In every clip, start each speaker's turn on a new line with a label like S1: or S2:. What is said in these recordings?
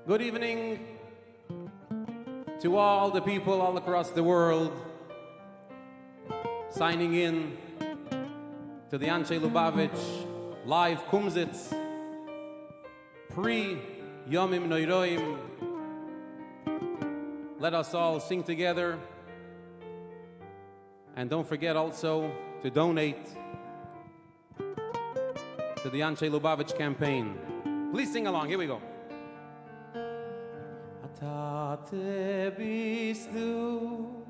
S1: Good evening to all the people all across the world signing in to the Anshei Lubavitch live Kumzitz pre-Yomim Noiroim. Let us all sing together, and don't forget also to donate to the Anshei Lubavitch campaign. Please sing along. Here we go. Tate bist du,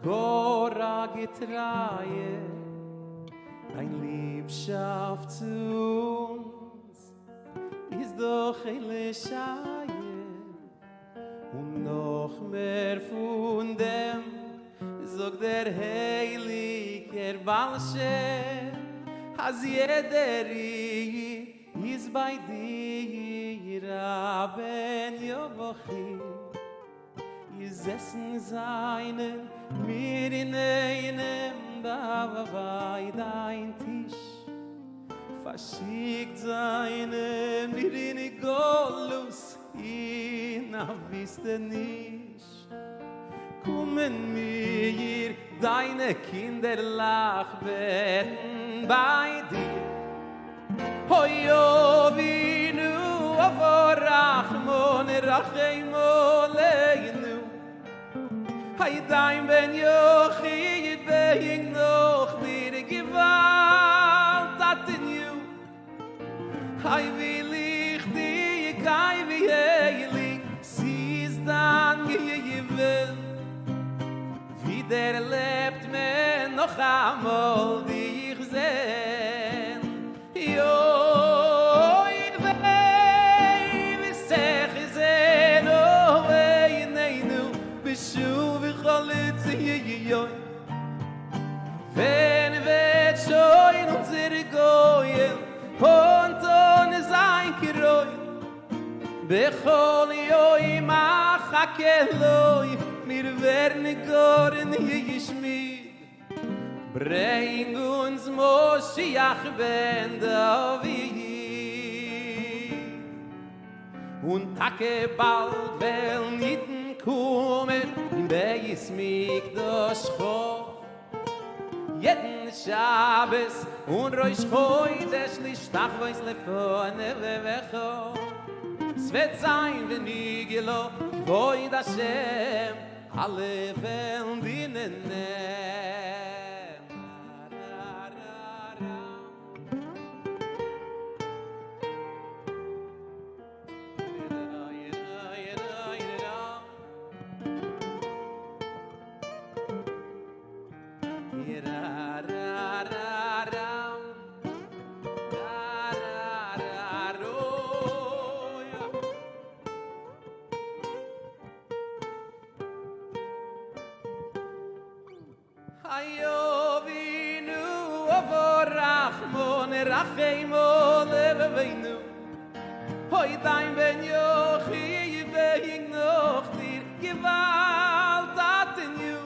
S1: Gora getreue, dein Liebschaft zu uns ist doch hele Scheie, und noch mehr von dem sagt der Heilige Balsche, als jeder ist bei dir, Rabben Yovochi, gesessen seinen mir in einem bei dein Tisch, verschickt seinen mir in Golus, ihn wisste nicht. Kommen mir deine Kinder lachbeten bei dir. Hoi Ovinu, Avorachmon, Rachemo Leinu. Hai dein Ben Yochi, being noch dir Gewalt aten you. Hai will ich dir, kai wie heilig, sie ist dann gegeben. Wieder lebt men noch einmal dich sehen. Yo, ich weh, wie sech ich sehen, oh, weh, nein, du, beschuh, wie cholitz, yo. Wenn wird schon unsere Goyen, und ohne sein Kiroi, bechol, yo, imach, hakeloi, mir werden goren geschmied. Bring uns Moschiach ben David. Und Tage bald will nitten kommen, in Beis Mikdash Cho. Jeden Shabbos und Rosh Chodesh lishtach vois lefone vevecho. Es wird sein, wenn ich gelo, Void Hashem, alle Welt dienen. Rachemo leveinu, hoi dein Ben Yochi, being noch dir Gewalt aten you.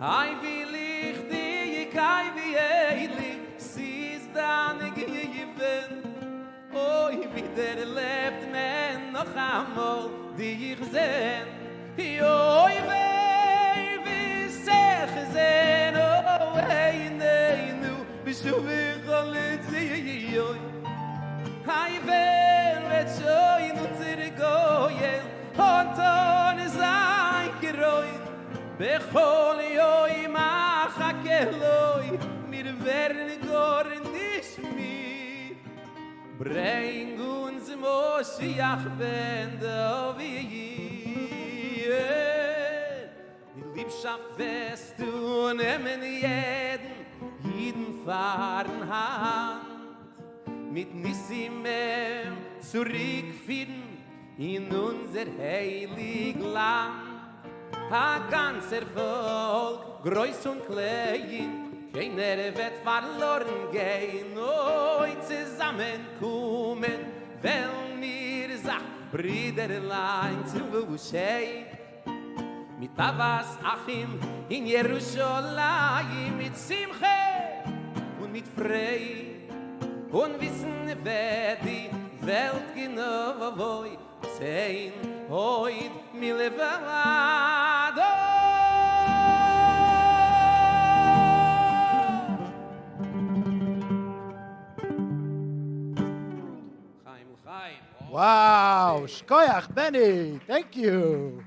S1: I will ich dir, kai wie heilig, sie ist deine gegeben. Oi, wieder lebt men noch einmal dich sehen. Oi, weh, wie sech sehen, oh, hey, nein, du, bist du Hai vel vet shoy nu tsir goyel Anton zay kiroy bechol yoy ma khakeloy mir wern gorn dis mi bring uns Moschiach ben David. Die Liebschaft wirst du nehmen jeden fahren Hand mit Nissimem zurückfinden in unser heilig Land. A ganzer Volk, groß und klein, keiner wird verloren gehen, oi zusammenkommen, wenn mir sagt, Brüderlein zu Wuschei. Mit Avas Achim in Jerusalem, mit Simche und mit Frei, und wissen, wer die Welt genau voi sein hoid mi levado Chaim
S2: Wow, Shkoyach Benny, thank you.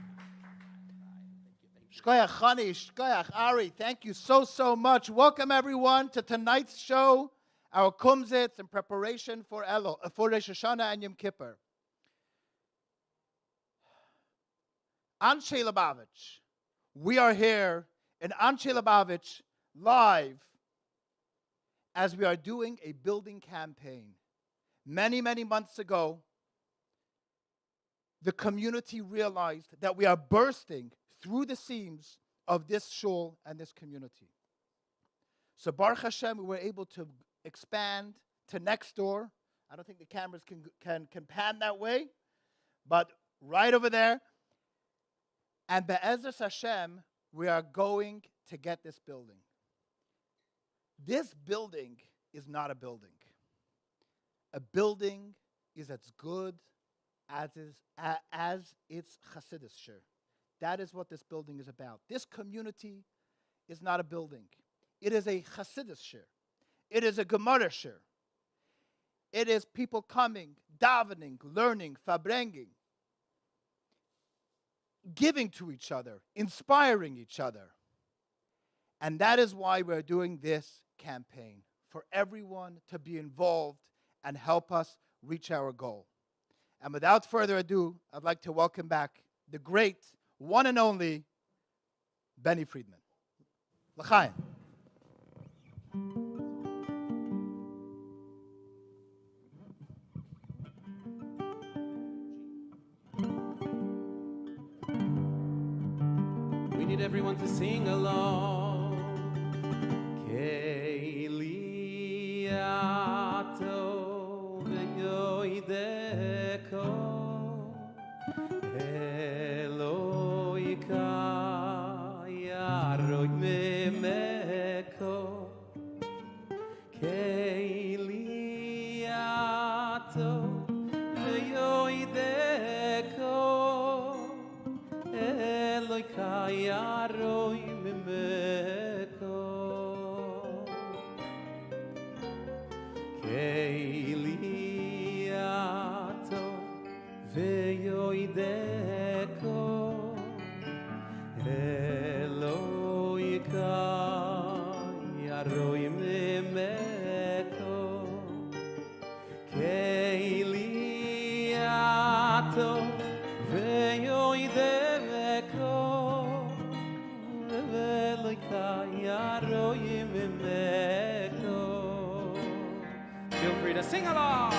S2: Shkoyach Chani, Shkoyach Ari, thank you so much. Welcome everyone to tonight's show, our Kumzitz in preparation for Rosh Hashanah and Yom Kippur. Anshei Lubavitch, we are here in Anshei Lubavitch live as we are doing a building campaign. Many months ago, the community realized that we are bursting through the seams of this shul and this community. So Baruch Hashem, we were able to expand to next door. I don't think the cameras can pan that way, but right over there. And Be'ezras Hashem, we are going to get this building. This building is not a building. A building is as good as its Chassidus share. That is what this building is about. This community is not a building. It is a Chassidus share. It is a Gemara share. It is people coming, davening, learning, farbrengen, giving to each other, inspiring each other. And that is why we're doing this campaign, for everyone to be involved and help us reach our goal. And without further ado, I'd like to welcome back the great, one and only, Benny Friedman. L'chaim.
S1: We need everyone to sing along. Keiliato ve'yoideko Eloika yaroi memeko Keiliato ve'yoideko Eloika yaroi memeko Keiliato ve'yoideko Eloika yaroi memeko Keiliato ve'yoideko Eloika yaroi memeko. Feel free to sing along.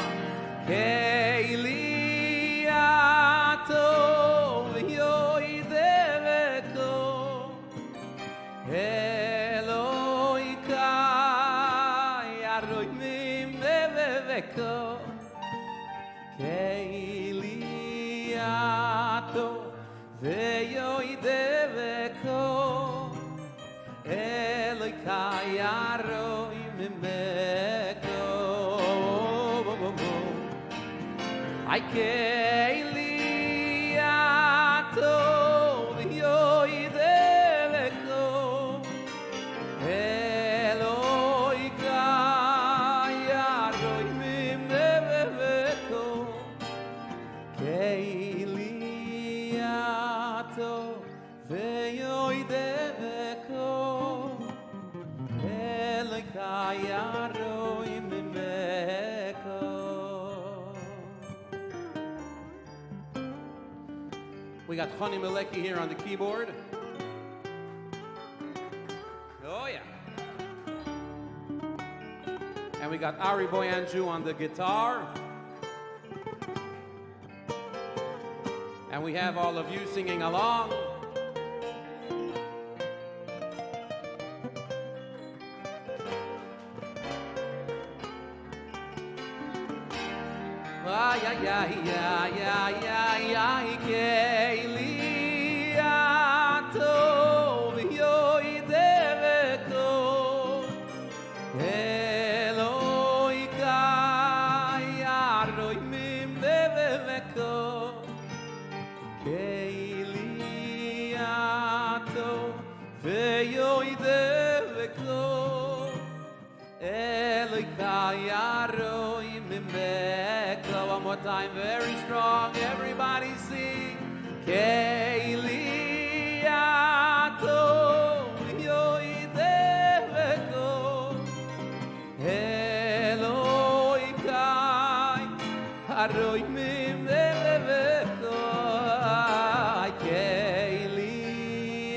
S1: Keiliato ve'yoideko Eloika yaroi memeko Keiliato ve'yoideko Eloika yaroi memeko I keiliato ve'yoideko Eloika yaroi memeko Keiliato ve'yoideko Eloika yaroi memeko. We got Chani Maleki here on the keyboard. Oh yeah. And we got Ari Boyanju on the guitar. And we have all of you singing along. Ay, ay, ay, ay, ay, ay, ay, keiliato ve'yoideko Eloika yaroi Elokai aroi mimeko. One more time, very strong. Everybody sing. Keili ato yoideveko. Elokai aroi mimeko. Keili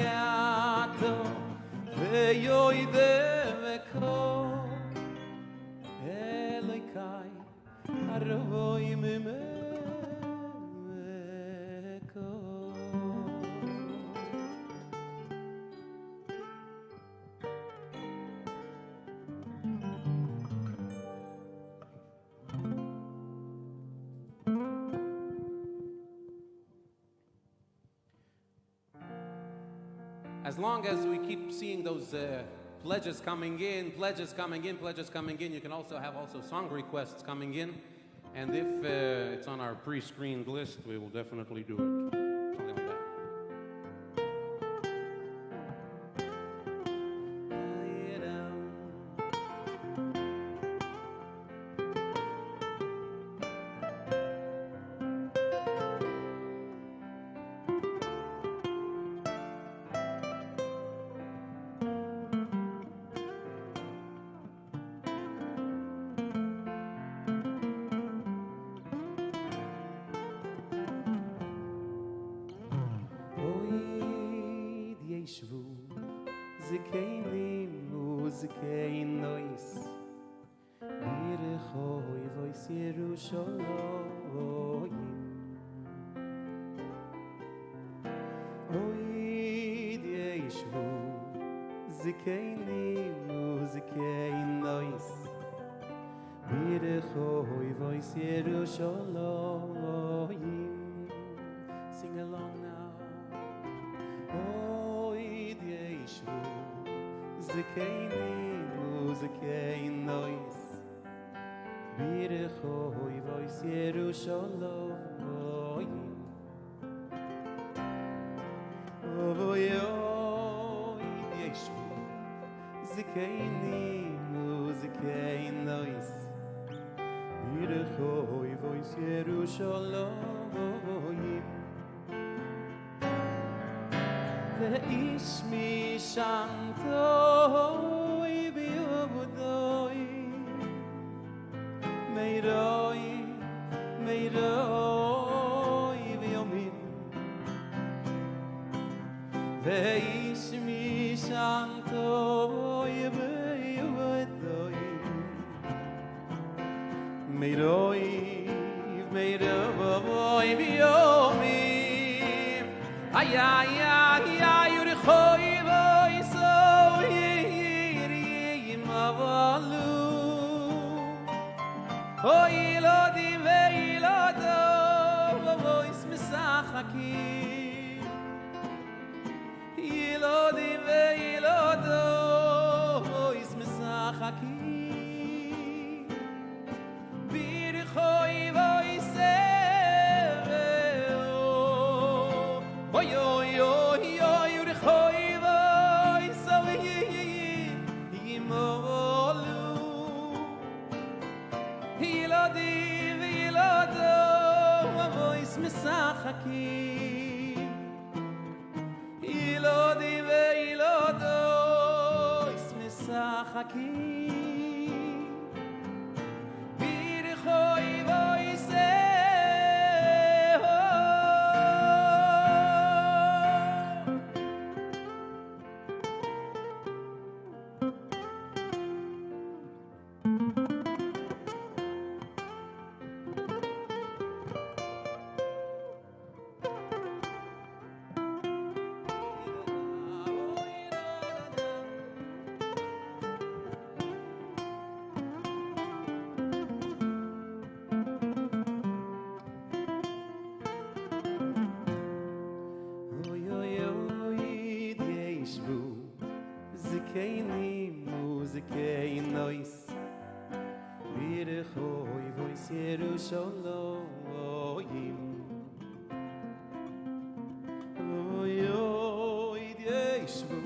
S1: ato yoideveko. Aroi mimeko. As long as we keep seeing those pledges coming in, pledges coming in, pledges coming in, you can also have song requests coming in. And if it's on our pre-screened list, we will definitely do it. Something like that. Sing along now. Oy dieshvu zikeini muzikein nois birechoy vois Yerushalayim. Oy dieshvu zikeini muzikein nois birechoy vois Yerushalayim. Ve'ish mishamtoi biyodoi meiroi v'yomim. Ve'ish mishamtoi biyodoi meiroi v'yomim. Ay ay ay ay urikhoy voiso yirim avalu. Oy ilodi veilodo voice misachakim. Ilodi veilodo voice misachakim. Birikhoy voice. Oy oy oy oy urikhoy voiso yimolu. Hilodi vilodo voice misachakim. Hilodi vilodo voice misachakim. Birikhoy voice. Yerushalayim. Oy oy dieshvu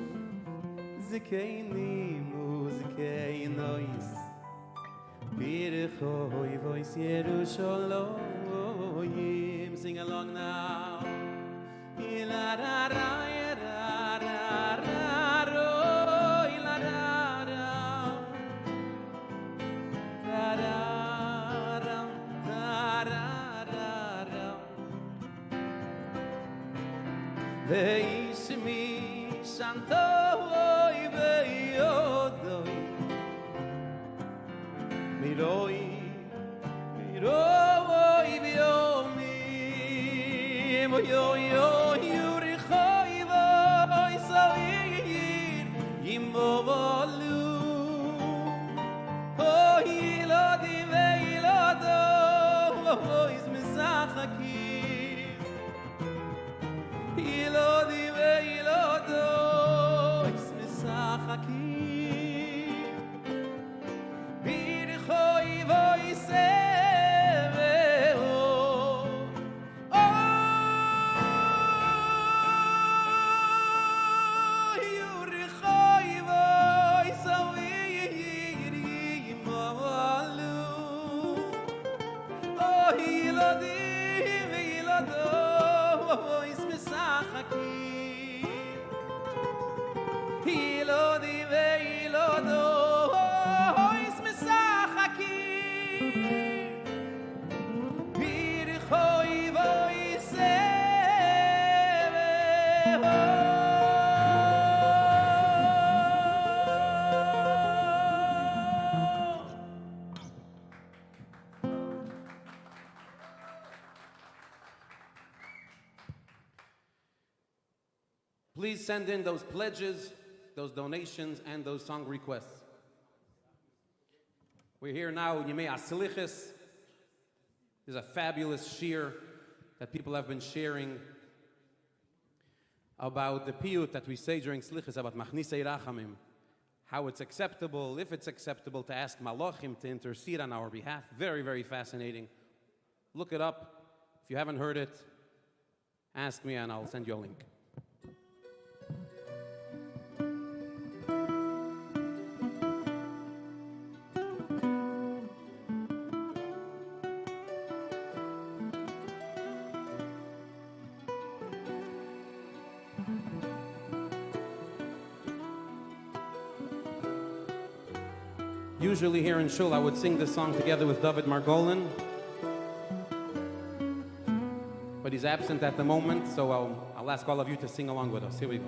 S1: zikeini muzik keinois Birchoi voice Yerushalayim. Sing along now. Veishmi shantoi veyodoi miroi vyomi moyo yurichoi voi soir imolu oh ilodi veilodo is misachaki Ilodi veilodo is misachaki birchoi voiseveo oh yurichoi voisaviri movalu oh ilodi veilodo is misachaki Ilodi veilodo is misachaki Birchoi voiseveo Please send in those pledges, those donations, and those song requests. We're here now in Yemei HaSilichos. There's a fabulous shir that people have been sharing about the piyut that we say during Slichos, about Machnisei Rachamim, how it's acceptable, if it's acceptable, to ask Malachim to intercede on our behalf. Very, very fascinating. Look it up. If you haven't heard it, ask me and I'll send you a link. Usually here in Shul, I would sing this song together with David Margolin. But he's absent at the moment, so I'll ask all of you to sing along with us. Here we go.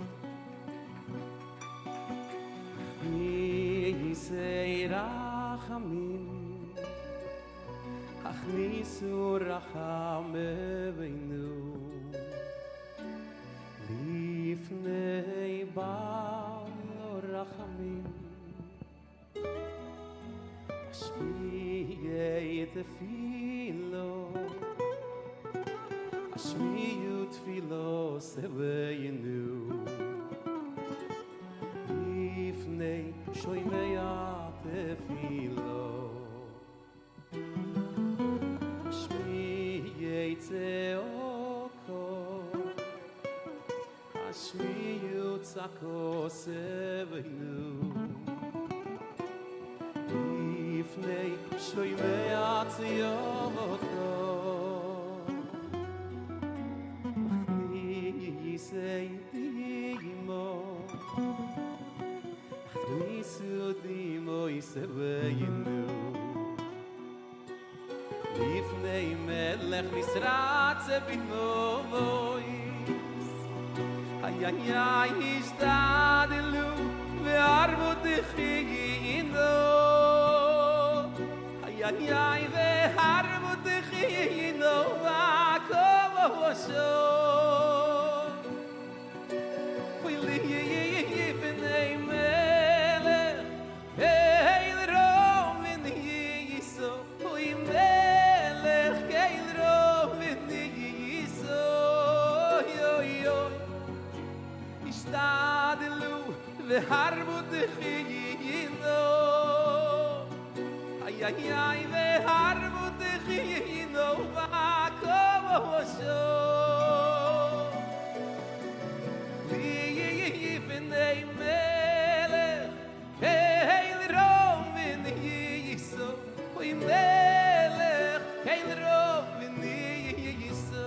S1: Ashmiyu tefilo seveyinu Lifnei shoymei tefilo Ashmiyu tzeoko Ashmiyu tzako seveyinu Lifnei shoymei tzeoko Say dimo Nisu dimo iseveyinu Lifnei melech misratze binovois Hayayay ishtadelu ve'arvu techiyino Hayayay ve'arvu techiyino va'kovo v'sho Harbu techiyino Hayayay ve'harbu techiyino va'kovo v'sho V'yifnei melech Keil melech kein rov ni yiso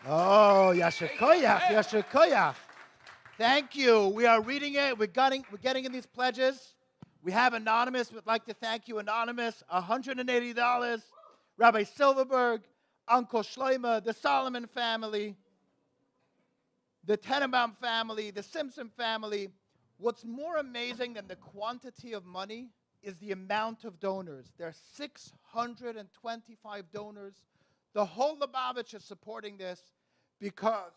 S2: Oh, Yasher Koyach, Yasher Koyach. Thank you. We are reading it. We're getting in these pledges. We have Anonymous. We'd like to thank you, Anonymous. $180. Rabbi Silverberg, Uncle Shloima, the Solomon family, the Tenenbaum family, the Simpson family. What's more amazing than the quantity of money is the amount of donors. There are 625 donors. The whole Lubavitch is supporting this because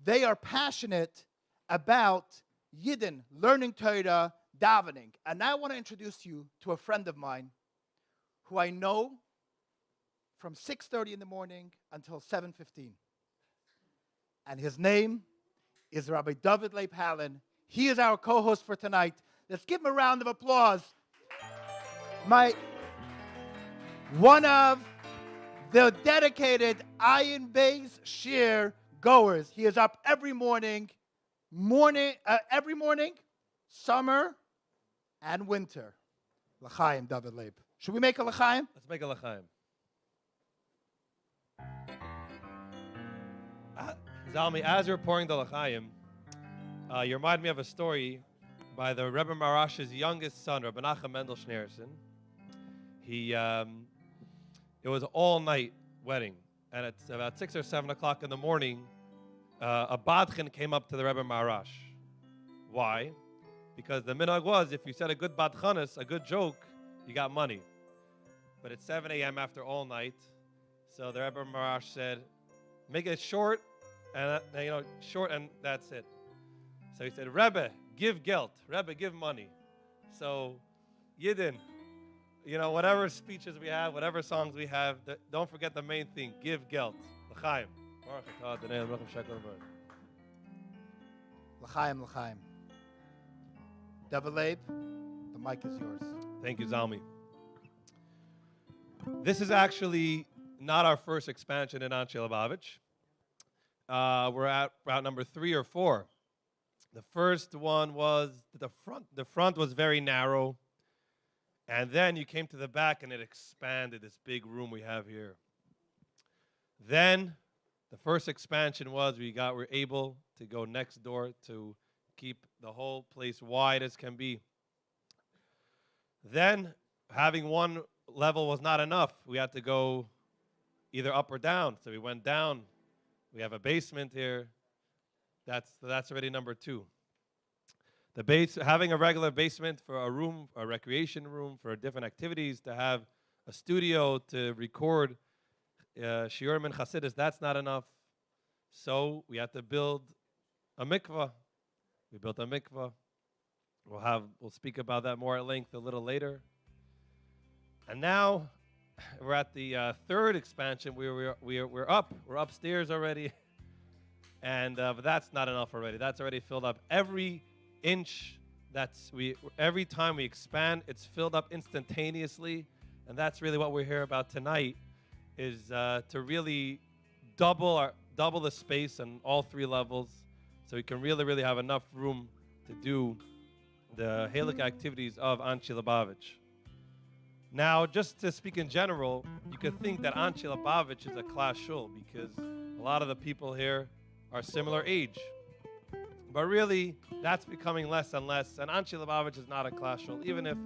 S2: they are passionate about Yidden, learning Torah, davening. And I want to introduce you to a friend of mine who I know from 6:30 in the morning until 7:15. And his name is Rabbi David Leib Hallen. He is our co-host for tonight. Let's give him a round of applause. One of the dedicated Ayin Beis Shir goers. He is up every morning, summer and winter. L'chaim, David Leib. Should we make a l'chaim?
S3: Let's make a l'chaim. Zalmi, as you're pouring the l'chaim, you remind me of a story by the Rebbe Marash's youngest son, Rabbi Nachum Mendel Schneerson. It was all-night wedding, and at about 6 or 7 o'clock in the morning, a badchen came up to the Rebbe Marash. Why? Because the minhag was, if you said a good badchanis, a good joke, you got money. But at 7 a.m. after all night, So the Rebbe Marash said, make it short, and short, and that's it. So he said, Rebbe, give geld. Rebbe, give money. So, Yidden, whatever speeches we have, whatever songs we have, don't forget the main thing, give geld. L'chaim.
S2: L'chaim, l'chaim. Devil Abe, the mic is yours.
S3: Thank you, Zalmi. This is actually not our first expansion in Anshei Lubavitch. We're at route number 3 or 4. The first one was the front. The front was very narrow, and then you came to the back, and it expanded. This big room we have here. Then the first expansion was we were able to go next door to keep the whole place wide as can be. Then having one level was not enough. We had to go either up or down. So we went down. We have a basement here. That's already number 2. Having a regular basement for a room, a recreation room for different activities, to have a studio to record shiurim and Hasidus, that's not enough. So we had to build a mikvah. We built a mikvah. We'll speak about that more at length a little later. And now we're at the third expansion. We're up. We're upstairs already. And but that's not enough already. That's already filled up. Every inch every time we expand, it's filled up instantaneously. And that's really what we're here about tonight, is to really double the space on all 3 levels, so we can really, really have enough room to do the Halacha activities of Anshei Lubavitch. Now, just to speak in general, you could think that Anshei Lubavitch is a class shul because a lot of the people here are similar age. But really, that's becoming less and less, and Anshei Lubavitch is not a class shul, even if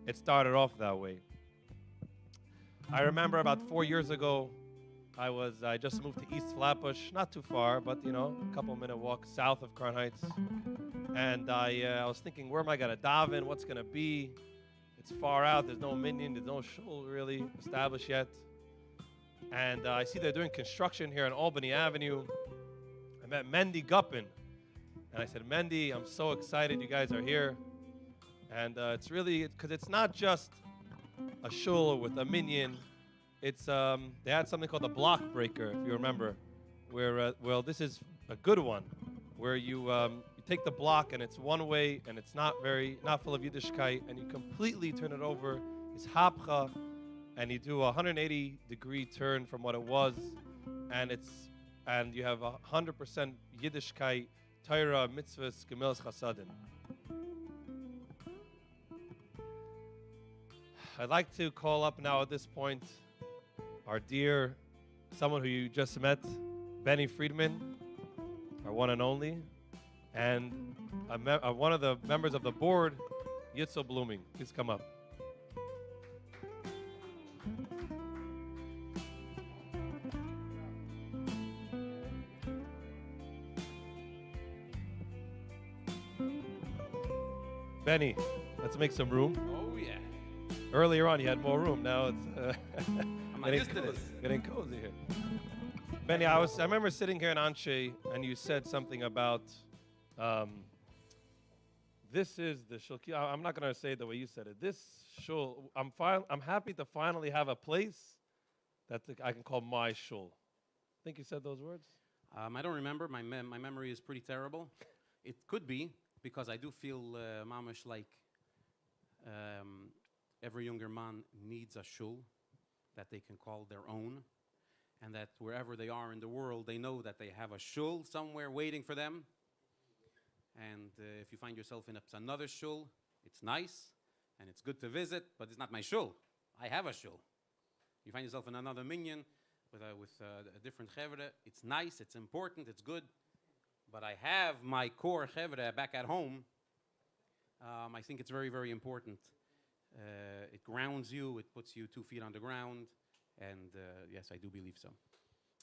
S3: it started off that way. I remember about 4 years ago, I just moved to East Flatbush, not too far, but a couple-minute walk south of Crown Heights. And I was thinking, where am I going to daven? What's going to be? It's far out. There's no minyan. There's no shul really established yet. And I see they're doing construction here on Albany Avenue. I met Mendy Guppin. And I said, Mendy, I'm so excited you guys are here. And it's really, because it's not just a shul with a minyan. It's they had something called a block breaker, if you remember, where this is a good one, where you take the block and it's one way and it's not full of Yiddishkeit, and you completely turn it over. It's hapcha, and you do a 180-degree turn from what it was, and you have 100% Yiddishkeit, Torah, mitzvahs, gemilas, chasadim. I'd like to call up now at this point our dear, someone who you just met, Benny Friedman, our one and only, and one of the members of the board, Yitzel Blooming. Please come up. Benny, let's make some room.
S1: Oh, yeah.
S3: Earlier on, you had more room. Now it's
S1: I'm not used to this.
S3: getting cozy here. Benny, I remember sitting here in Anshei, and you said something about this is the shul. I'm not going to say it the way you said it. This shul, I'm happy to finally have a place that I can call my shul. I think you said those words.
S1: I don't remember. My memory is pretty terrible. It could be, because I do feel mamish like every younger man needs a shul that they can call their own, and that wherever they are in the world, they know that they have a shul somewhere waiting for them. And if you find yourself in another shul, it's nice, and it's good to visit, but it's not my shul. I have a shul. You find yourself in another minyan with a different chevre, it's nice, it's important, it's good, but I have my core chevre back at home. I think it's very, very important. It grounds you, it puts you 2 feet on the ground, and yes, I do believe so.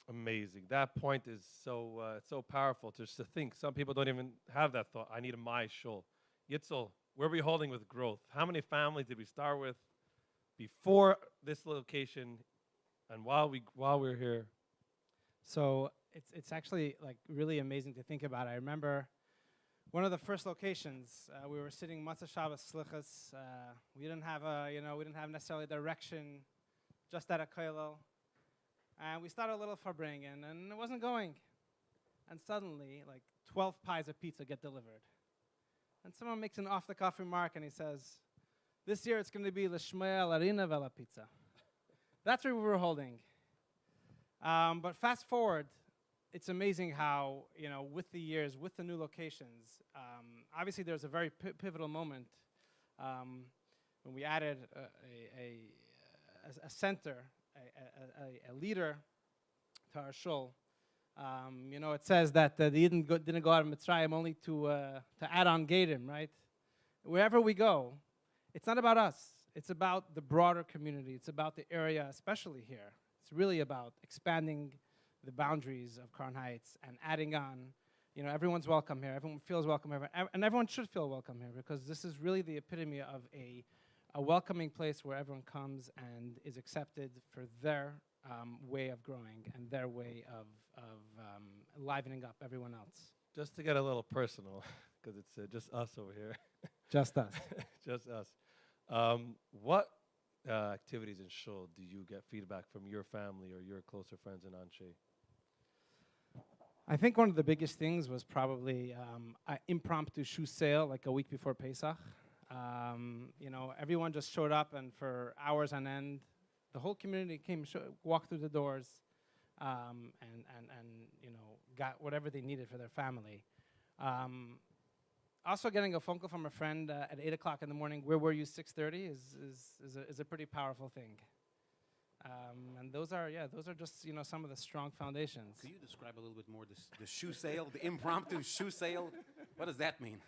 S3: Amazing. That point is so powerful, just to think. Some people don't even have that thought. I need my shul. Yitzel, where are we holding with growth? How many families did we start with before this location And while we're here,
S4: So it's actually like really amazing to think about. I remember one of the first locations, we were sitting Matzah Shabbos Slichas. We didn't have we didn't have necessarily direction, just at a kollel. And we started a little farbringen, and it wasn't going. And suddenly, like 12 pies of pizza get delivered. And someone makes an off-the-cuff remark, and he says, "This year it's going to be l'shmea l'arina vela pizza." That's where we were holding. But fast forward, it's amazing how, with the years, with the new locations, obviously there's a very pivotal moment when we added a center, a leader to our shul. It says that the Yidden didn't go out of Mitzrayim only to add on Gadim, right? Wherever we go, it's not about us. It's about the broader community. It's about the area, especially here. It's really about expanding the boundaries of Crown Heights and adding on. Everyone's welcome here. Everyone feels welcome here. And everyone should feel welcome here, because this is really the epitome of a welcoming place where everyone comes and is accepted for their way of growing and their way of livening up everyone else.
S3: just to get a little personal, because it's just us over here.
S4: Just us.
S3: Just us. What activities in shul do you get feedback from your family or your closer friends in Anshei?
S4: I think one of the biggest things was probably an impromptu shoe sale, like a week before Pesach. Everyone just showed up, and for hours on end, the whole community came, walked through the doors, and got whatever they needed for their family. Also, getting a phone call from a friend at 8 o'clock in the morning, "Where were you 6:30?" is a pretty powerful thing. And those are just some of the strong foundations.
S1: Can you describe a little bit more the shoe sale, the impromptu shoe sale? What does that mean?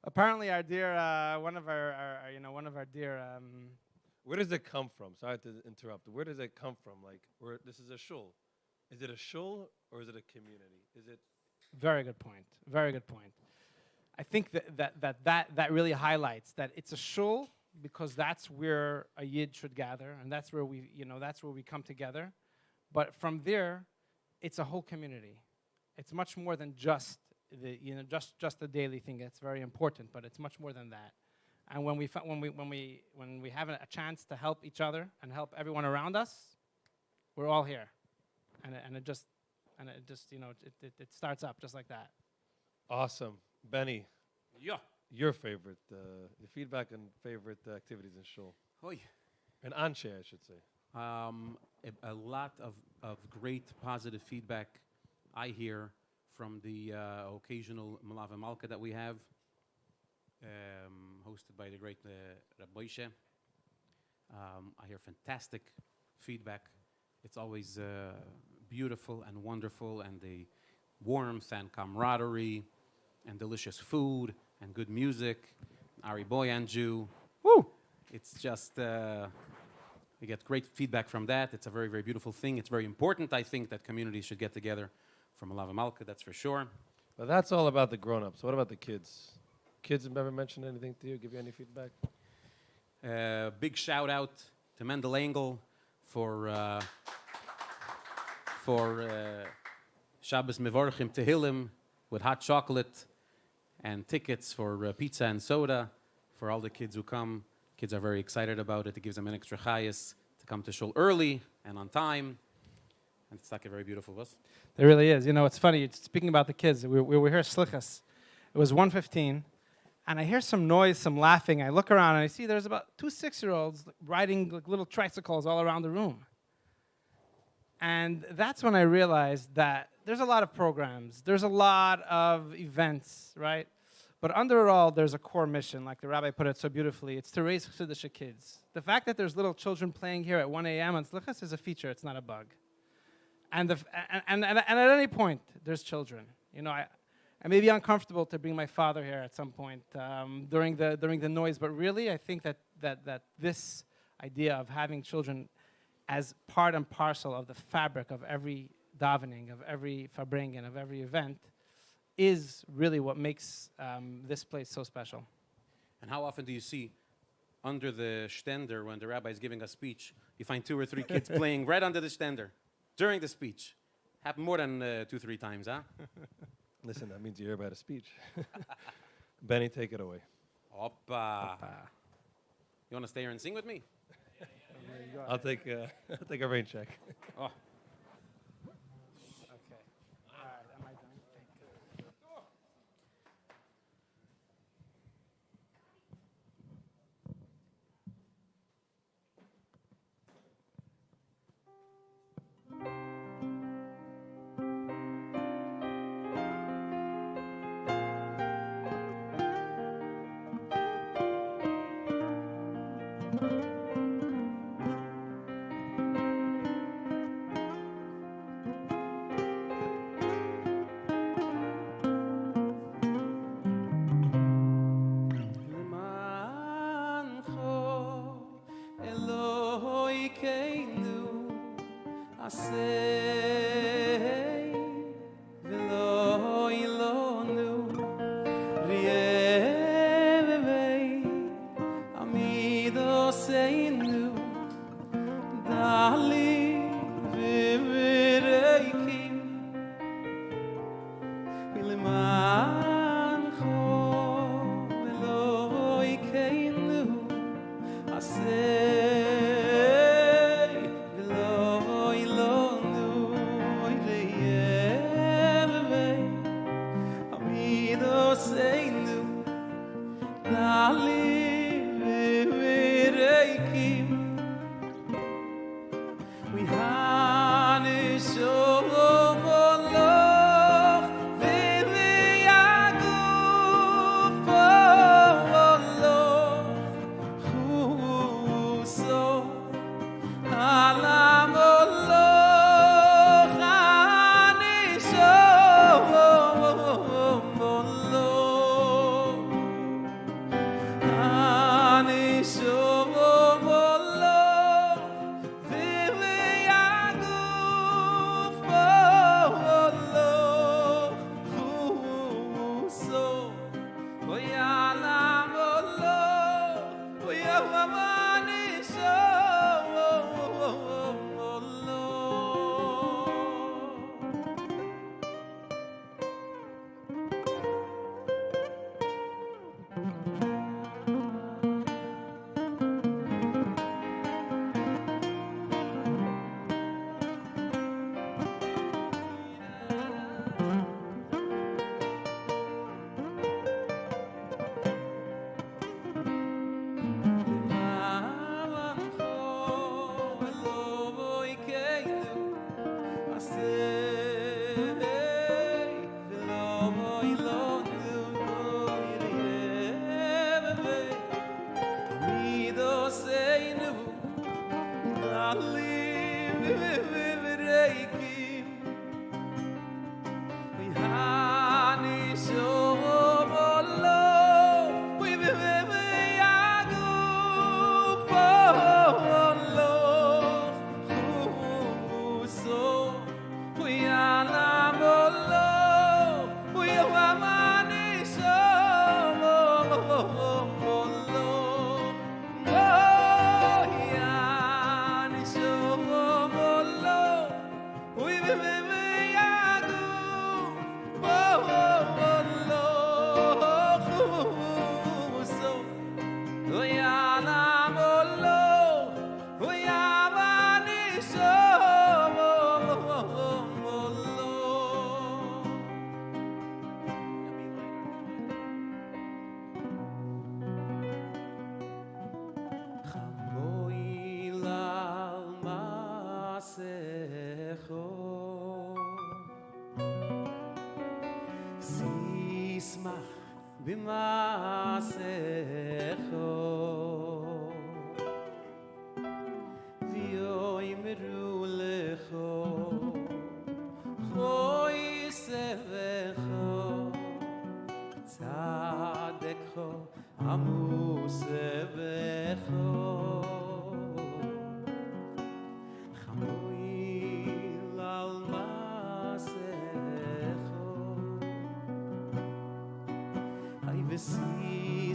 S4: Apparently, our dear one of our dear.
S3: Where does it come from? Sorry to interrupt. Where does it come from? Like, this is a shul. Is it a shul or is it a community? Is it?
S4: Very good point. Very good point. I think that really highlights that it's a shul because that's where a yid should gather, and that's where we come together. But from there, it's a whole community. It's much more than just the daily thing. That's very important, but it's much more than that. And when we have a chance to help each other and help everyone around us, we're all here, and it starts up just like that.
S3: Awesome. Benny.
S1: Yeah.
S3: Your favorite, the feedback and favorite activities in shul.
S1: Oy.
S3: And Anshei, I should say.
S1: A lot of great positive feedback I hear from the occasional Malava Malka that we have, hosted by the great Rabbi Moshe. I hear fantastic feedback. It's always beautiful and wonderful, and the warmth and camaraderie and delicious food and good music. Ari Boy and Jew.
S4: Woo!
S1: It's just, we get great feedback from that. It's a very, very beautiful thing. It's very important, I think, that communities should get together for Malava Malka, that's for sure.
S3: But that's all about the grown-ups. What about the kids? Kids have ever mentioned anything to you, give you any feedback?
S1: Big shout out to Mendel Engel for Shabbos Mevorchim Tehillim with hot chocolate and tickets for pizza and soda for all the kids who come. Kids are very excited about it. It gives them an extra chayas to come to shul early and on time. And it's like a very beautiful bus.
S4: There really is. It's funny. Speaking about the kids, we were here slichas. It was 1:15, and I hear some noise, some laughing. I look around, and I see there's about 2 6-year-olds riding like little tricycles all around the room. And that's when I realized that there's a lot of programs. There's a lot of events, right? But under it all, there's a core mission, like the rabbi put it so beautifully. It's to raise Chassidish kids. The fact that there's little children playing here at 1 a.m. on Slichas is a feature. It's not a bug. And at any point, there's children. I may be uncomfortable to bring my father here at some point during the noise, but really, I think that this idea of having children as part and parcel of the fabric of every davening, of every farbringen, of every event, is really what makes this place so special.
S1: And how often do you see under the stender when the rabbi is giving a speech. You find 2 or 3 kids playing right under the stender during the speech. Happened more than 2-3 times, huh?
S3: Listen, that means you hear about a speech. Benny, take it away.
S1: Hoppa. You want to stay here and sing with me?
S3: I'll take a rain check.
S1: Oh.
S4: Okay. All right. Am I done? Thank you.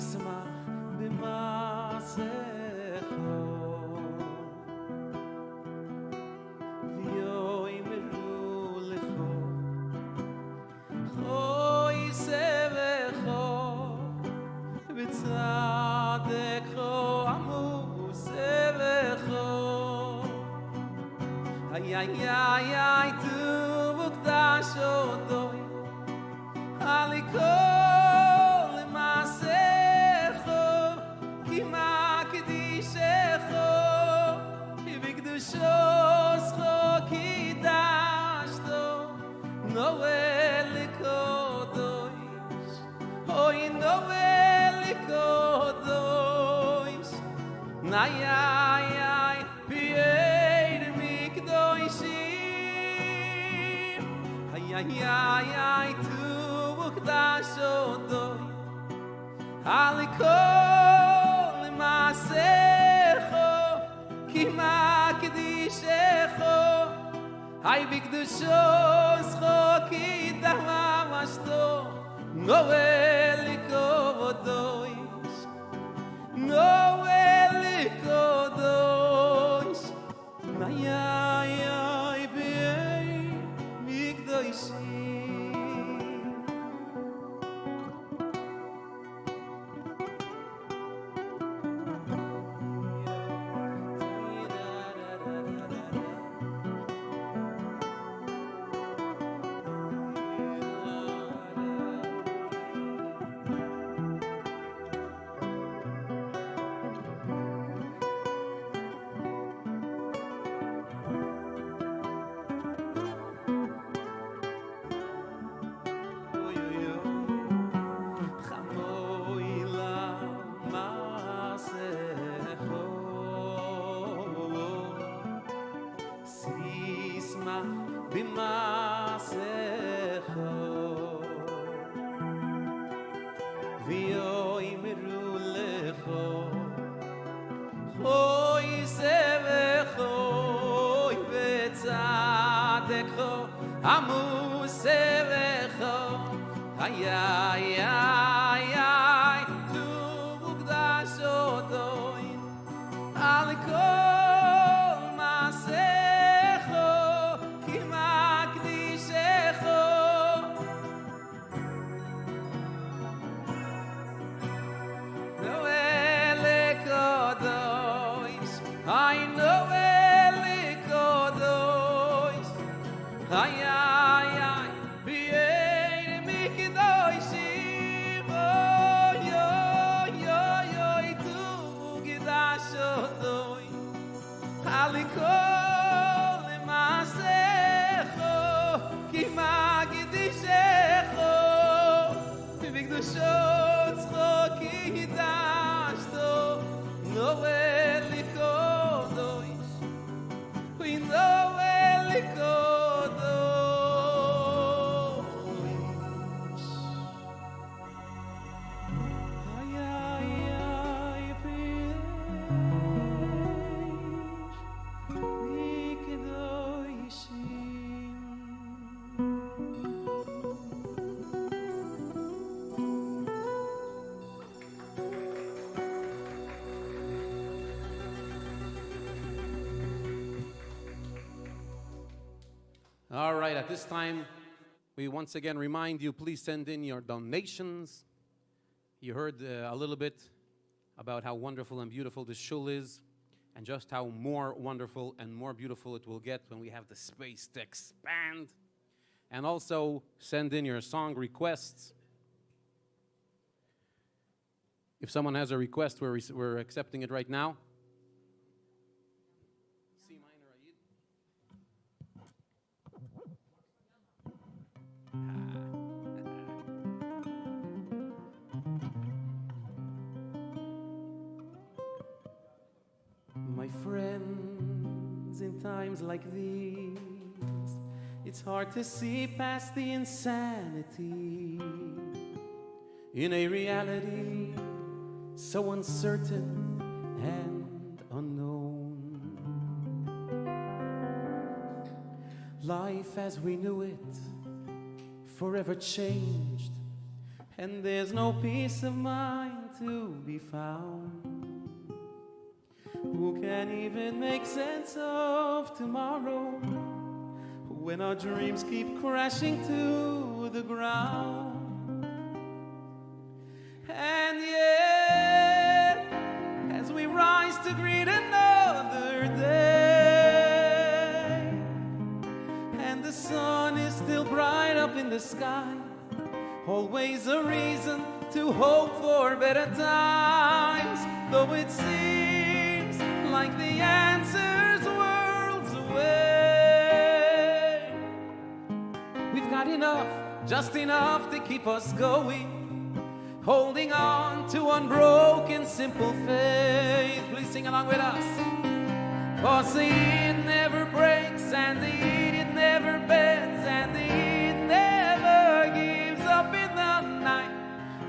S5: Simach b'ma
S1: ay ay tu vukdashodoi alikol masecho ki makdishecho ki bigdushoscho ki dashto no elikodois oi no elikodois nay ay ay pied mikdoishim ay ay ay ay tu vukdashodoi alikol masecho ki makdishecho ay bigdushoscho ki damashto no elikodois no elikodois nay ay ay bei mikdoishim. Ay ay ay ay tu vukdashodoi alikol masecho ki makdishecho no elikodois ay no elikodois ay ay ay alikol masecho ki magdishecho bigdushoscho ki dashto no elikodois we no elikodois ay ay ay All right, at this time, we once again remind you, please send in your donations. You heard a little bit about how wonderful and beautiful this shul is, and just how more wonderful and more beautiful it will get when we have the space to expand. And also, send in your song requests. If someone has a request, we're accepting it right now. My friends, in times like these, it's hard to see past the insanity in a reality so uncertain and unknown. Life as we knew it forever changed, and there's no peace of mind to be found. Who can even make sense of tomorrow when our dreams keep crashing to the ground? And yet, as we rise to greet another day, sun is still bright up in the sky. Always a reason to hope for better times, though it seems like the answer's worlds away. We've got enough, just enough to keep us going, holding on to unbroken simple faith. Please sing along with us. 'Cause the Yid never breaks and the Yid never bends and the Yid never gives up in the night.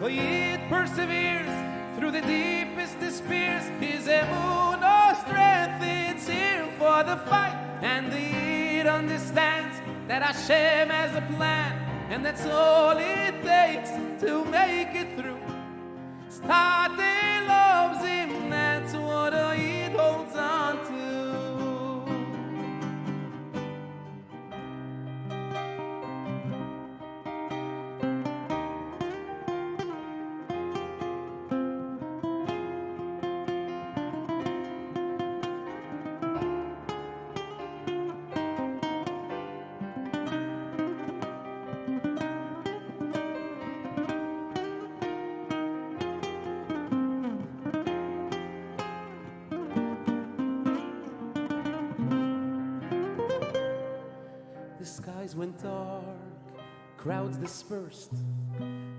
S1: The Yid perseveres through the deepest despairs. His emunah strengthens him for the fight, and the Yid understands that Hashem has a plan, and that's all it takes to make it through. State loves him, that's what a Yid holds on to. Went dark, crowds dispersed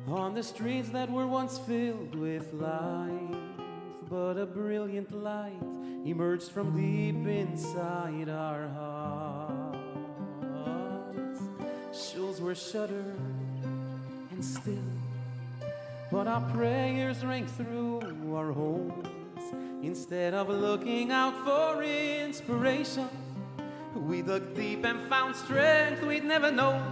S1: on the streets that were once filled with life, but a brilliant light emerged from deep inside our hearts. Shuls were shuttered and still, but our prayers rang through our homes. Instead of looking out for inspiration, we dug deep and found strength we'd never known.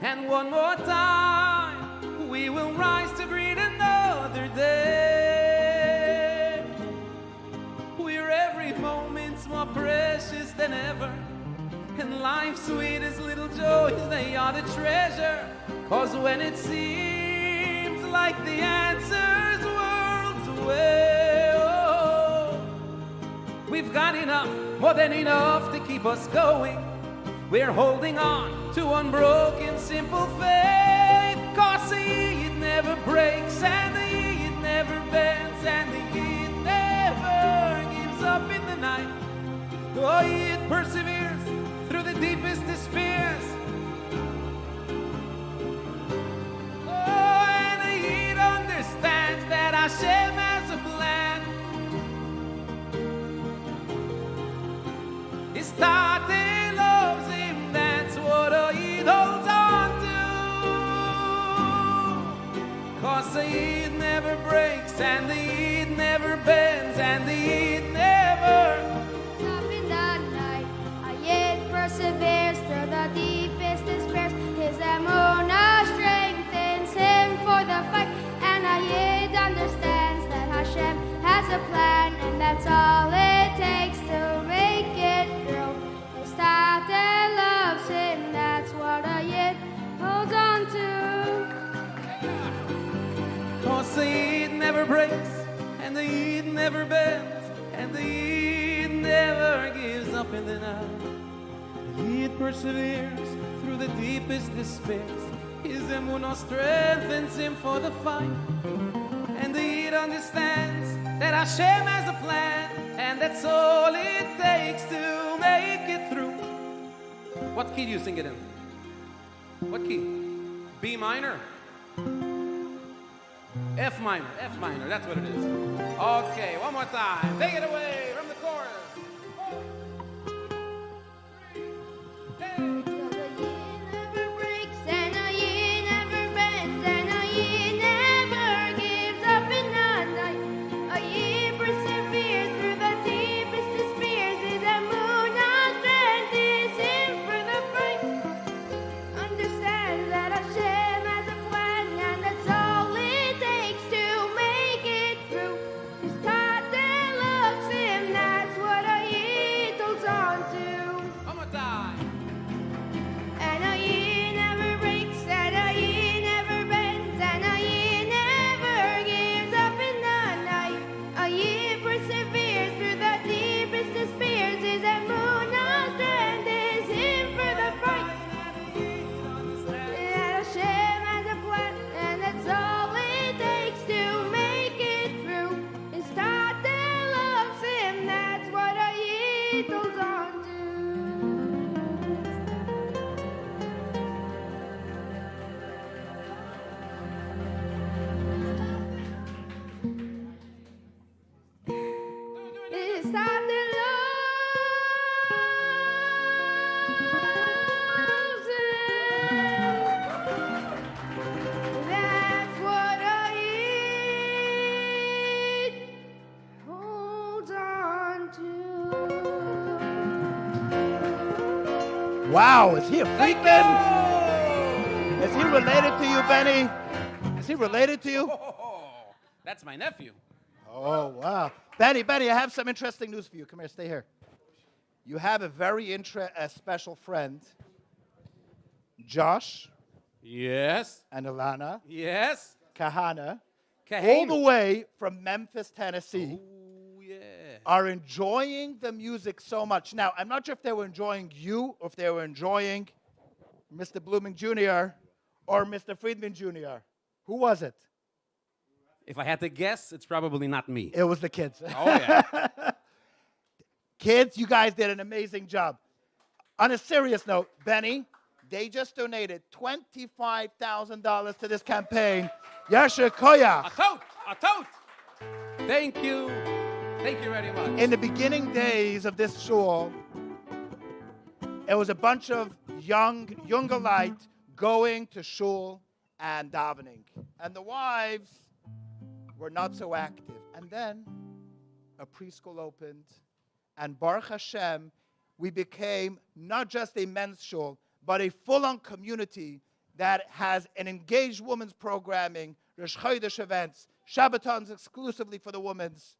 S1: And one more time, we will rise to greet another day, where every moment's more precious than ever, and life's sweetest little joys, they are the treasure. 'Cause when it seems like the answer's worlds away, oh, we've got enough, more than enough to keep us going. We're holding on to unbroken simple faith. 'Cause the Yid never breaks and the Yid never bends and the Yid never gives up in the night. The Yid perseveres through the deepest despairs. Oh, and the Yid understands that Hashem has a plan. His Tate loves him, that's what a Yid holds on to. 'Cause the Yid never breaks and the Yid never bends and the Yid never.
S5: Up in the night, a Yid perseveres through the deepest despairs. His emunah strengthens him for the fight, and a Yid understands that Hashem has a plan, and that's all it takes to make it through. His Tate loves him, that's what a Yid holds on to.
S1: 'Cause the Yid never breaks and the Yid never bends and the Yid never gives up in the night. The Yid perseveres through the deepest despairs. His emunah strengthens him for the fight, and the Yid understands that Hashem has a plan, and that's all it takes to make it through. What key do you sing it in? What key? B minor? F minor, F minor, that's what it is. Okay, one more time. Take it away from the chorus. 4, 3, hey.
S5: The Yid never breaks and a Yid never bends and a Yid never gives up in the night. A Yid perseveres through the deepest despairs. His emunah strengthens him for the fight. Understands that Hashem has a plan, and that's all it takes to make it through. His Tate loves him,
S2: Wow, is he a freakman? Is he related to you, Benny? Is he related to you?
S1: Oh, that's my nephew.
S2: Oh, wow. Benny, I have some interesting news for you. Come here, stay here. You have a very special friend, Josh
S1: Yes.
S2: and Ilana
S1: Yes.
S2: Kahana, all
S1: Kahane.
S2: the way from Memphis, Tennessee,
S1: Oh, yeah.
S2: are enjoying the music so much. Now, I'm not sure if they were enjoying you or if they were enjoying Mr. Blooming Jr. or Mr. Friedman Jr. Who was it?
S1: If I had to guess, it's probably not me.
S2: It was the kids.
S1: Oh, yeah.
S2: Kids, you guys did an amazing job. On a serious note, Benny, they just donated $25,000 to this campaign. Yasher Koyach.
S1: A tote. Thank you. Thank you very much.
S2: In the beginning days of this shul, it was a bunch of younger light going to shul and davening. And the wives were not so active. And then a preschool opened, and Baruch Hashem, we became not just a men's shul, but a full-on community that has an engaged women's programming, Rosh Chodesh events, Shabbatons exclusively for the women's.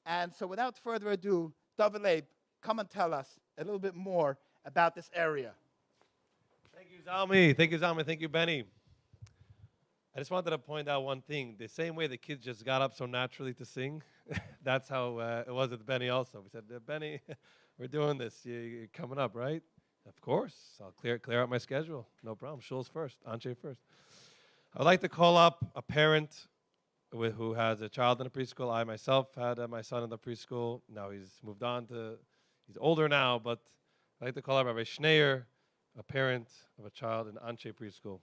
S2: And so without further ado, David Leib, come and tell us a little bit more about this area.
S3: Thank you, Zalmi. Thank you, Zalmi. Thank you, Benny. I just wanted to point out one thing. The same way the kids just got up so naturally to sing, that's how it was with Benny also. We said, Benny, we're doing this. You're coming up, right? Of course. I'll clear out my schedule. No problem. Shul's first. Anshei first. I'd like to call up a parent who has a child in a preschool. I myself had my son in the preschool. Now he's moved on he's older now, but I'd like to call up Rabbi Schneier, a parent of a child in Anshei preschool.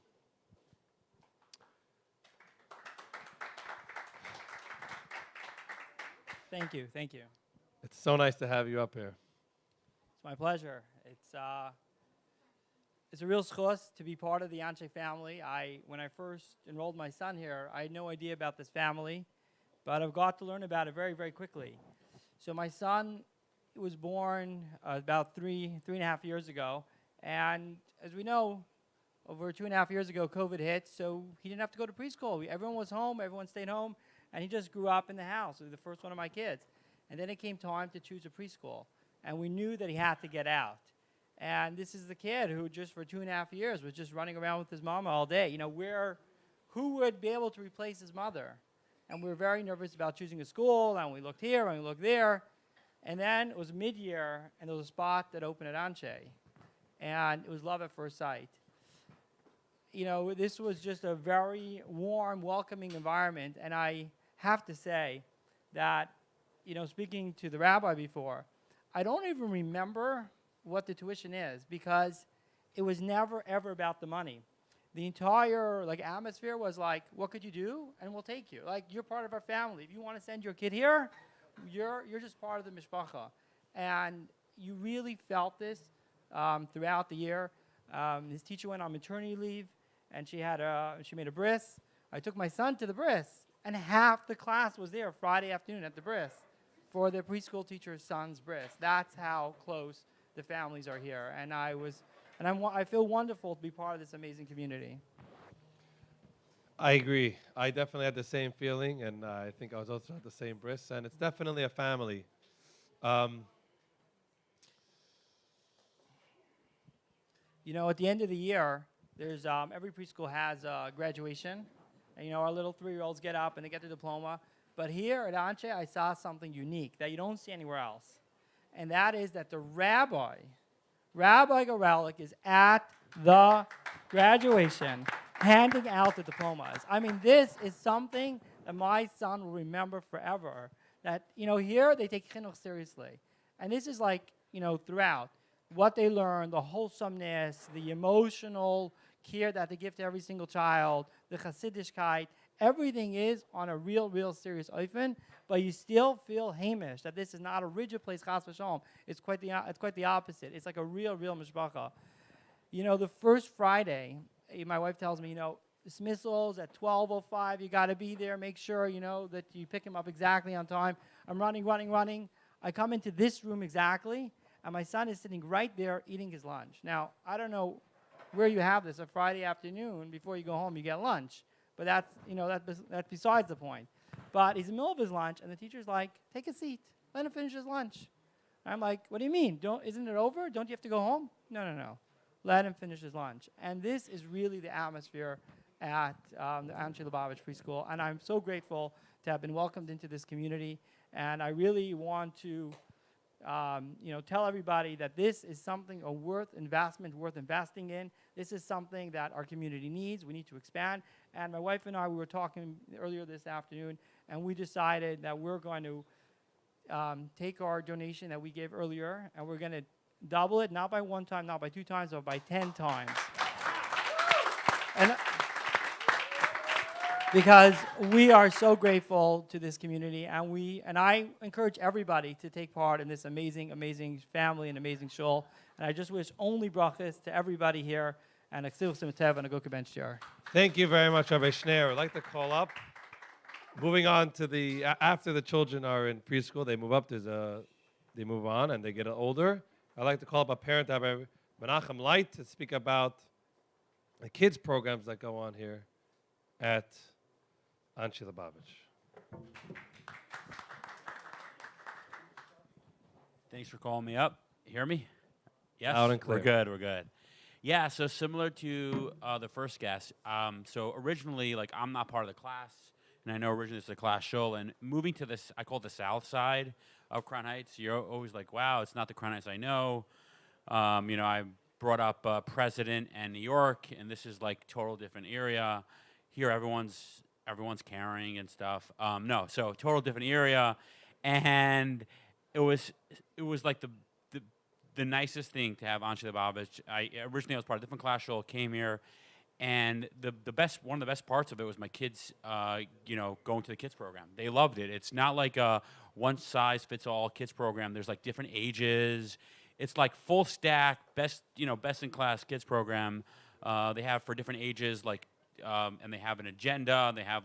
S6: Thank you.
S3: It's so nice to have you up here.
S6: It's my pleasure. It's a real schus to be part of the Anshei family. When I first enrolled my son here, I had no idea about this family, but I've got to learn about it very, very quickly. So my son was born about three and a half years ago, and as we know, over 2.5 years ago, COVID hit, so he didn't have to go to preschool. Everyone was home, everyone stayed home, and he just grew up in the house. He was the first one of my kids. And then it came time to choose a preschool, and we knew that he had to get out. And this is the kid who just for 2.5 years was just running around with his mama all day. Who would be able to replace his mother? And we were very nervous about choosing a school, and we looked here and we looked there. And then it was mid-year, and there was a spot that opened at Anshei. And it was love at first sight. This was just a very warm, welcoming environment. And I have to say that, speaking to the rabbi before, I don't even remember what the tuition is because it was never, ever about the money. The entire atmosphere was like, what could you do? And we'll take you. You're part of our family. If you want to send your kid here, you're just part of the mishpacha. And you really felt this throughout the year. His teacher went on maternity leave, and she made a bris. I took my son to the bris, and half the class was there Friday afternoon at the bris for the preschool teacher's son's bris. That's how close the families are here. And I feel wonderful to be part of this amazing community.
S3: I agree. I definitely had the same feeling, and I think I was also at the same bris, and it's definitely a family.
S6: At the end of the year, there's every preschool has graduation, and our little 3-year-olds get up and they get their diploma. But here at Anshei, I saw something unique that you don't see anywhere else, and that is that the Rabbi Gorelick, is at the graduation handing out the diplomas. I mean, this is something that my son will remember forever. That here they take chinuch seriously, and this is throughout. What they learn, the wholesomeness, the emotional care that they give to every single child, the Chassidishkeit, everything is on a real serious oifen, but you still feel Hamish, that this is not a rigid place, chas v'shalom. It's quite the opposite. It's like a real mishpacha. The first Friday, my wife tells me, dismissals at 12:05, you got to be there, make sure, that you pick him up exactly on time. I'm running. I come into this room exactly, and my son is sitting right there eating his lunch. Now, I don't know where you have this, a Friday afternoon, before you go home, you get lunch. But that's, that's besides the point. But he's in the middle of his lunch, and the teacher's like, take a seat. Let him finish his lunch. I'm like, what do you mean? Isn't it over? Don't you have to go home? No. Let him finish his lunch. And this is really the atmosphere at the Anshei Lubavitch Preschool. And I'm so grateful to have been welcomed into this community. And I really want to tell everybody that this is something worth investing in. This is something that our community needs. We need to expand. And my wife and I, we were talking earlier this afternoon, and we decided that we're going to take our donation that we gave earlier, and we're going to double it, not by one time, not by 2 times, but by 10 times. And because we are so grateful to this community, and I encourage everybody to take part in this amazing, amazing family and amazing shul. And I just wish only brachas to everybody here, and a tzil simtev and a good bench chair.
S3: Thank you very much, Rabbi Schneer. I'd like to call up. Moving on to after the children are in preschool, they move up. They move on and they get older. I'd like to call up a parent, Rabbi Menachem Light, to speak about the kids programs that go on here at Anshei Lubavitch.
S7: Thanks for calling me up. Hear me? Yes?
S3: Loud and clear.
S7: We're good. Yeah, so similar to the first guest, so originally, I'm not part of the class, and I know originally it's a class shul, and moving to this, I call it the south side of Crown Heights, you're always like, wow, it's not the Crown Heights I know. I brought up President and New York, and this is total different area. Here, everyone's caring and stuff. So total different area, and it was like the nicest thing to have Anshei Lubavitch. Originally I was part of a different class shul, came here, and one of the best parts of it was my kids, going to the kids program. They loved it. It's not like a one-size-fits-all kids program. There's different ages. It's full stack, best in class kids program. They have for different ages, and they have an agenda. They have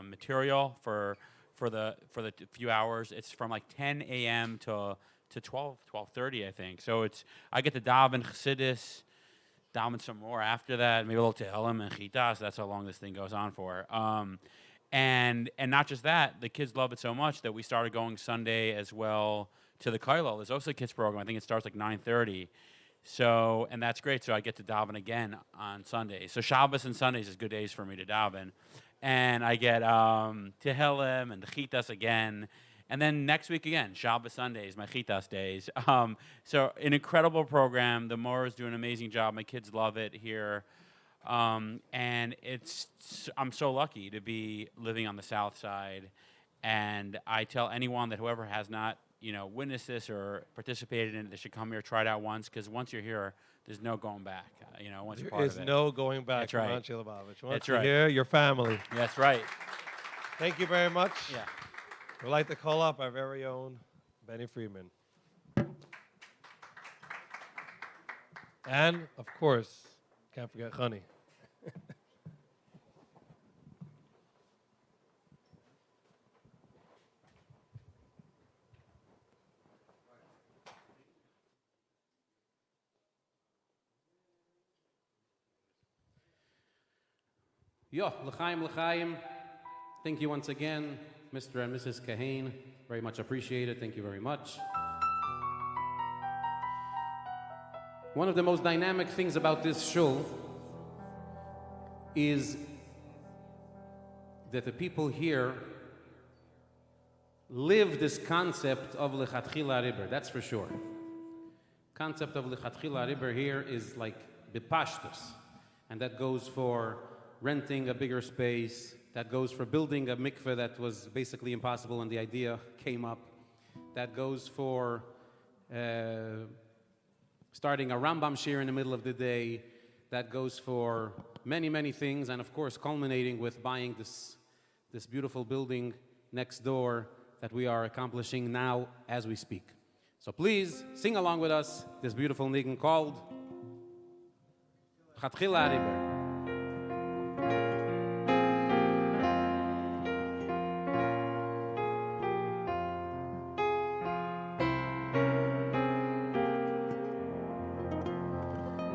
S7: material for the few hours. It's from 10 a.m. to 12:30, I think. So I get to daven Chassidus, daven some more after that, maybe a little Tehillim and Chitas. That's how long this thing goes on for. And not just that, the kids love it so much that we started going Sunday as well to the Kailal. There's also a kids program. I think it starts 9:30. So, and that's great. So I get to daven again on Sundays. So Shabbos and Sundays is good days for me to daven. And I get Tehillim and the Chitas again. And then next week again, Shabbos Sundays, my Chitas days. So an incredible program. The Moors do an amazing job. My kids love it here. And I'm so lucky to be living on the south side. And I tell anyone that whoever has not, witnessed this or participated in it, they should come here, try it out once, because once you're here, there's no going back. Once you're part of it.
S3: There is no going back.
S7: That's right.
S3: Anshei Lubavitch. Once
S7: That's
S3: you're
S7: right.
S3: here, your family.
S7: That's right.
S3: Thank you very much.
S7: Yeah.
S3: We'd like to call up our very own Benny Friedman. And, of course, can't forget Chani.
S1: L'chaim. Thank you once again, Mr. and Mrs. Kahane. Very much appreciated. Thank you very much. One of the most dynamic things about this shul is that the people here live this concept of lechatchila riber. That's for sure. Concept of lechatchila riber here is bepashtus, and that goes for renting a bigger space, that goes for building a mikveh that was basically impossible when the idea came up, that goes for starting a Rambam shir in the middle of the day, that goes for many, many things, and of course culminating with buying this beautiful building next door that we are accomplishing now as we speak. So please sing along with us this beautiful nigun called Chatchila Riber.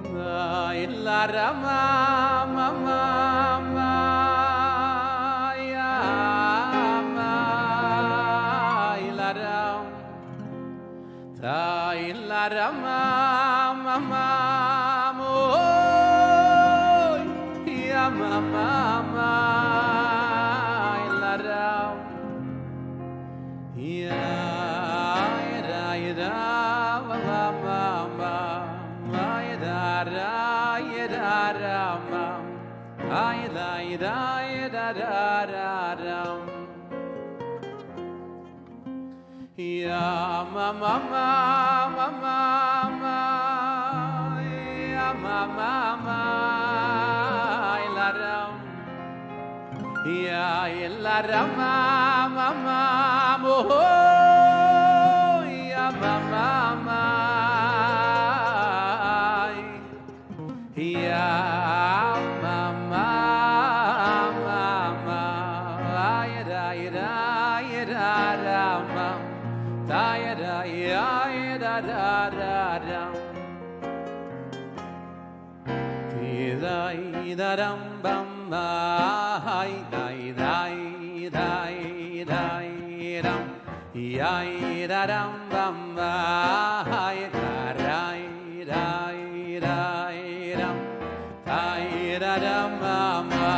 S1: Ay, la rama, mama, ma, ya, ma, la ram. Tay, la rama, mama, moy, ya, mama, ma, la ram. Ya, da, mama, mama. Ya mama mama mama ya mama mama la ram ya la ram mama mama ya mama mama ya mama mama ya da mama da da da da dum bum hai dai dai dai dai dum yai da dum bum hai dai dai dai dum dai da dum mama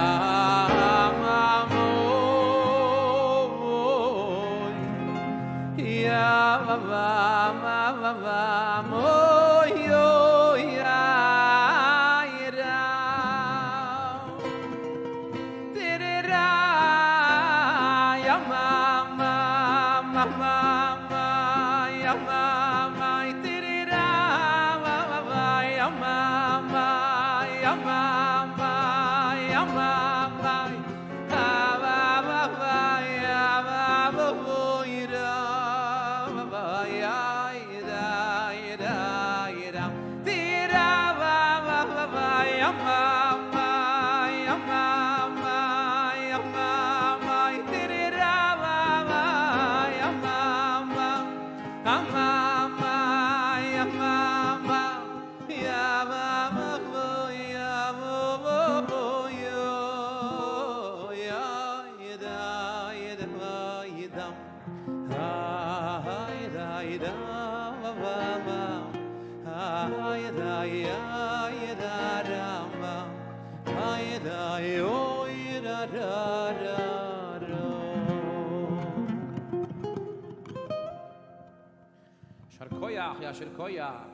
S1: Koyach, Yashir Koyach.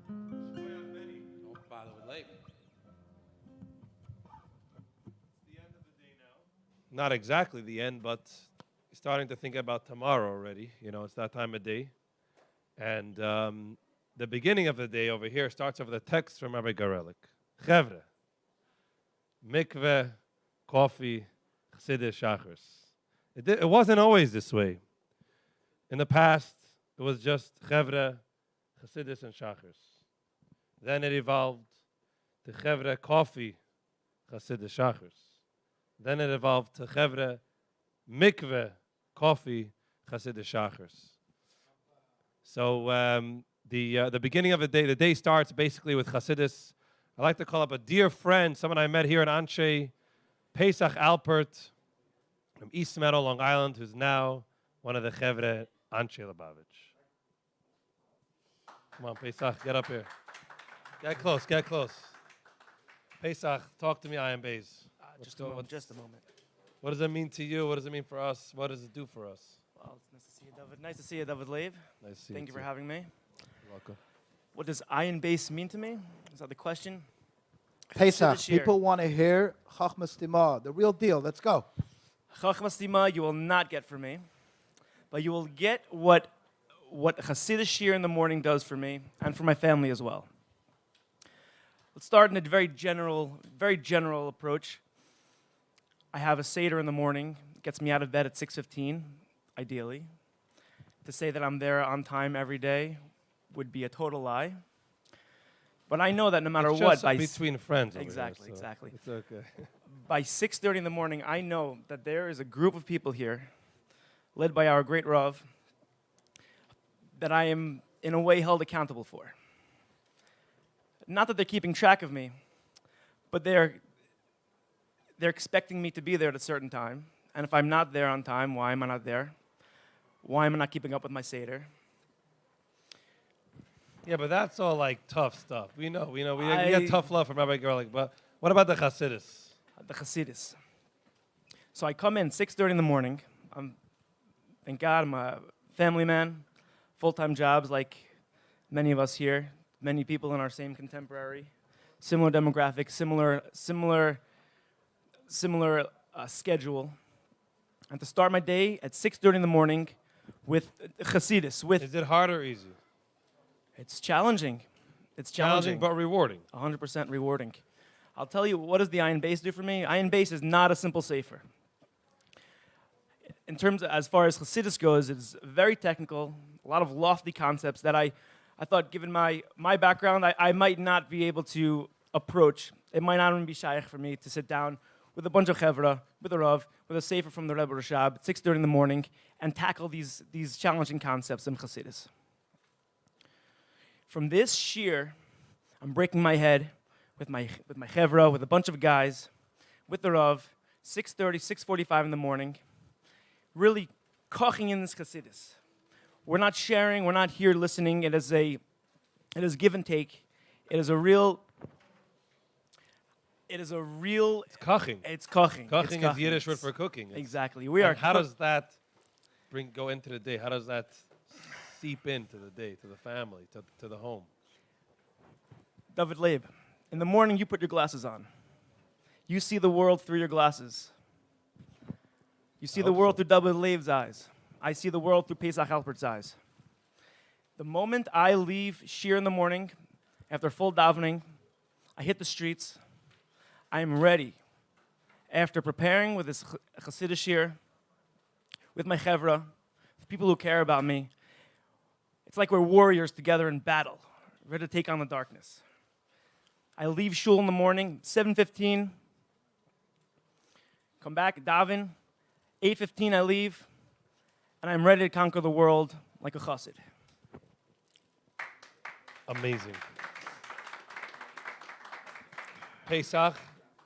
S1: Don't bother with late.
S3: Not exactly the end, but starting to think about tomorrow already. You know, it's that time of day. And the beginning of the day over here starts with a text from Rabbi Garelik. Chevre, mikveh, coffee, chassidus, shachris. It wasn't always this way. In the past, it was just chevre, chassidus, and shachris. Then it evolved to chevre, coffee, chassidus, shachris. Then it evolved to chevre, mikveh, coffee, chassidus, shachris. So the beginning of the day starts basically with chassidus. I like to call up a dear friend, someone I met here in Anshei, Pesach Alpert from East Meadow, Long Island, who's now one of the chevre Anshei Lubavitch. Come on, Pesach, get up here. Get close, get close. Pesach, talk to me, I am Bays.
S8: Just a moment.
S3: What does it mean to you? What does it mean for us? What does it do for us?
S8: Well, it's nice to see you, David. Nice to see you, David Leib.
S3: Nice to see you.
S8: Thank you for having me.
S3: You're welcome.
S8: What does ayin base mean to me? Is that the question?
S2: Pesach,
S8: this year.
S2: people want to hear Chachmas Tima, the real deal. Let's go.
S8: Chachmas Tima you will not get from me, but you will get what Chassidus Shir in the morning does for me and for my family as well. Let's start in a very general approach. I have a Seder in the morning. It gets me out of bed at 6:15, ideally. To say that I'm there on time every day would be a total lie. But I know that no matter
S3: It's
S8: what,
S3: just between friends. Over
S8: exactly,
S3: here, so
S8: exactly.
S3: It's okay.
S8: By 6:30 in the morning, I know that there is a group of people here, led by our great Rav, that I am in a way held accountable for. Not that they're keeping track of me, but they're expecting me to be there at a certain time. And if I'm not there on time, why am I not there? Why am I not keeping up with my Seder?
S3: Yeah, but that's all like tough stuff. We know. We
S8: I-
S3: get tough love from Rabbi Gerlich. But what about the Hasidus?
S8: The Hasidus. So I come in 6:30 in the morning. Thank God, I'm a family man, full-time jobs like many of us here, many people in our same contemporary, similar demographics, similar schedule. And to start my day at 6:30 in the morning with Hasidus,
S3: Is it hard or easy?
S8: it's challenging. It's
S3: Challenging but rewarding.
S8: 100% rewarding. I'll tell you, what does the Ayin Beis do for me? Ayin Beis is not a simple sefer. In terms of, as far as Chassidus goes, it's very technical, a lot of lofty concepts that I thought, given my background, I might not be able to approach. It might not even be shaykh for me to sit down with a bunch of chevra, with a Rav, with a sefer from the Rebbe Rashab at 6:30 in the morning and tackle these challenging concepts in Chassidus. From this shir, I'm breaking my head with my chevra, with a bunch of guys, with the Rav, 6:30, 6:45 in the morning, really koching in this Chassidus. We're not sharing, we're not here listening. It is give and take. It is a real.
S3: It's koching.
S8: It's koching.
S3: Koching is Yiddish word for cooking.
S8: Exactly.
S3: And how does that go into the day? How does that seep into the day, to the family, to the home?
S8: David Leib, in the morning you put your glasses on. You see the world through your glasses. You see the world through David Leib's eyes. I see the world through Pesach Alpert's eyes. The moment I leave shir in the morning, after full davening, I hit the streets. I am ready. After preparing with this Chassidish shir, with my chevra, with people who care about me, it's like we're warriors together in battle, ready to take on the darkness. I leave shul in the morning, 7:15, come back, daven, 8:15 I leave, and I'm ready to conquer the world like a chassid.
S3: Amazing. Pesach,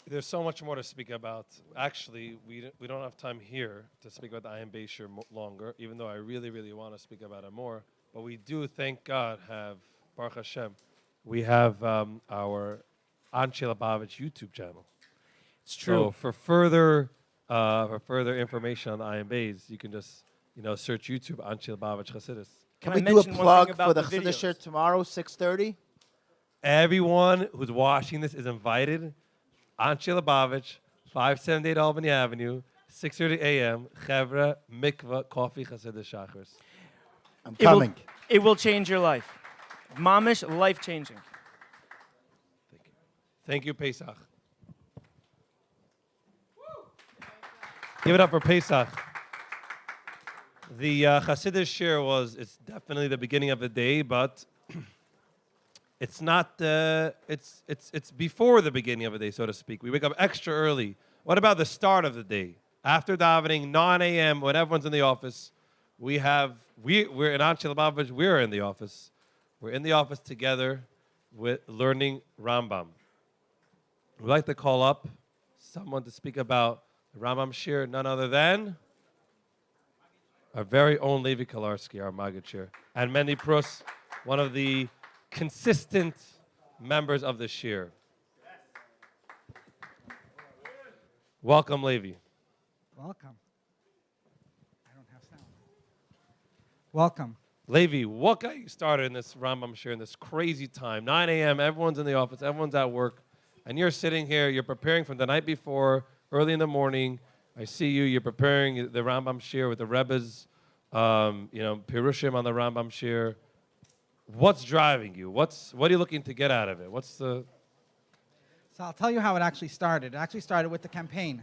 S3: there's so much more to speak about. Actually, we don't have time here to speak about the Ayin Beis Shir longer, even though I really, really want to speak about it more. But we do, thank God, have, Baruch Hashem, we have our Anshei Lubavitch YouTube channel.
S8: It's true.
S3: So for further information on the Ayin Beis, you can just search YouTube Anshei Lubavitch Chassidus.
S2: Can
S8: I
S2: we do a
S8: mention one thing
S2: plug
S8: about
S2: for the
S8: the
S2: Chassidus
S8: videos?
S2: shir tomorrow, 6:30?
S3: Everyone who's watching this is invited. Anshei Lubavitch, 578 Albany Avenue, 6:30 a.m. Chevra Mikvah Coffee Chassidus Shachris.
S2: I'm coming.
S8: It will change your life. Mamish, life-changing.
S3: Thank you, Pesach. Give it up for Pesach. The Chassidus shir it's definitely the beginning of the day, but it's not, it's before the beginning of the day, so to speak. We wake up extra early. What about the start of the day? After davening, 9 a.m., when everyone's in the office, we're in Anshei Lubavitch, we're in the office. We're in the office together with learning Rambam. We'd like to call up someone to speak about the Rambam shir, none other than our very own Levi Kolarski, our Maggid shir, and Mendy Prus, one of the consistent members of the shir. Welcome, Levi.
S9: Welcome. I don't have sound. Welcome.
S3: Levi, what got you started in this Rambam shir in this crazy time? 9 a.m., everyone's in the office, everyone's at work, and you're sitting here, you're preparing from the night before, early in the morning. I see you're preparing the Rambam shir with the Rebbe's, Pirushim on the Rambam shir. What's driving you? What are you looking to get out of it?
S9: So I'll tell you how it actually started. It actually started with the campaign.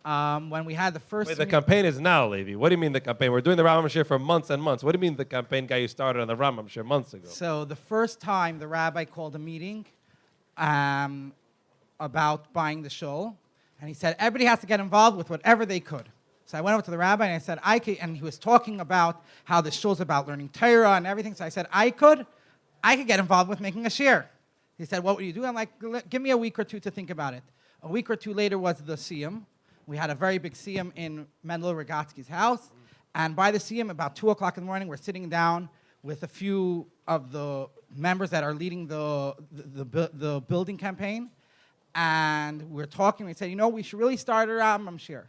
S9: When we had the first...
S3: Wait, the campaign is now, Levi. What do you mean the campaign? We're doing the Rambam shir for months and months. What do you mean the campaign got you started on the Rambam shir months ago?
S9: So the first time the rabbi called a meeting about buying the shul, and he said everybody has to get involved with whatever they could. So I went over to the rabbi and I said, I could, and he was talking about how the shul's about learning Torah and everything. So I said, I could get involved with making a shir. He said, what would you do? I'm like, give me a week or two to think about it. A week or two later was the Siyum. We had a very big Siyum in Mendel Rogatsky's house. And by the Siyum, about 2 o'clock in the morning, we're sitting down with a few of the members that are leading the building campaign. And we're talking. We said, we should really start a Rambam shir.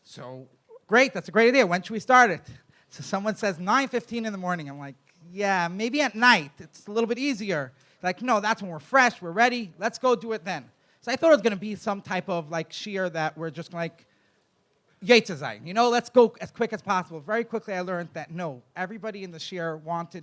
S9: So, great, that's a great idea. When should we start it? So someone says 9:15 in the morning. I'm like, yeah, maybe at night. It's a little bit easier. Like, no, that's when we're fresh, we're ready. Let's go do it then. So I thought it was going to be some type of like shir that we're just like, Yetzazayin. Let's go as quick as possible. Very quickly I learned that no, everybody in the shir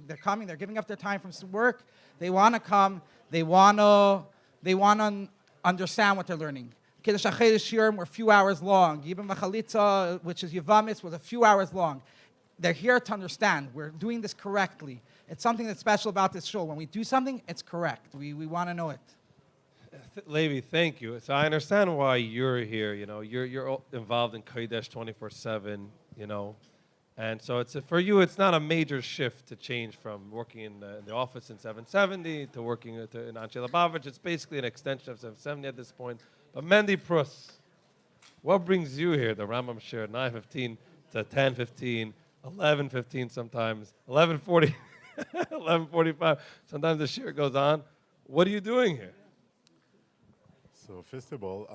S9: they're coming, they're giving up their time from work. They want to come, they want to understand what they're learning. Kiddush HaChedesh shirim were a few hours long. Yibam V'chalitza, which is Yevamis, was a few hours long. They're here to understand. We're doing this correctly. It's something that's special about this show. When we do something, it's correct. We want to know it.
S3: Levi, thank you. So I understand why you're here. You're involved in Kodesh 24/7. And so for you, it's not a major shift to change from working in the office in 770 to working in Anshei Lubavitch. It's basically an extension of 770 at this point. But Mendy Prus, what brings you here? The Rambam share 9:15 to 10:15, 11:15 sometimes, 11:40, 11:45. Sometimes the share goes on. What are you doing here?
S10: So first of all,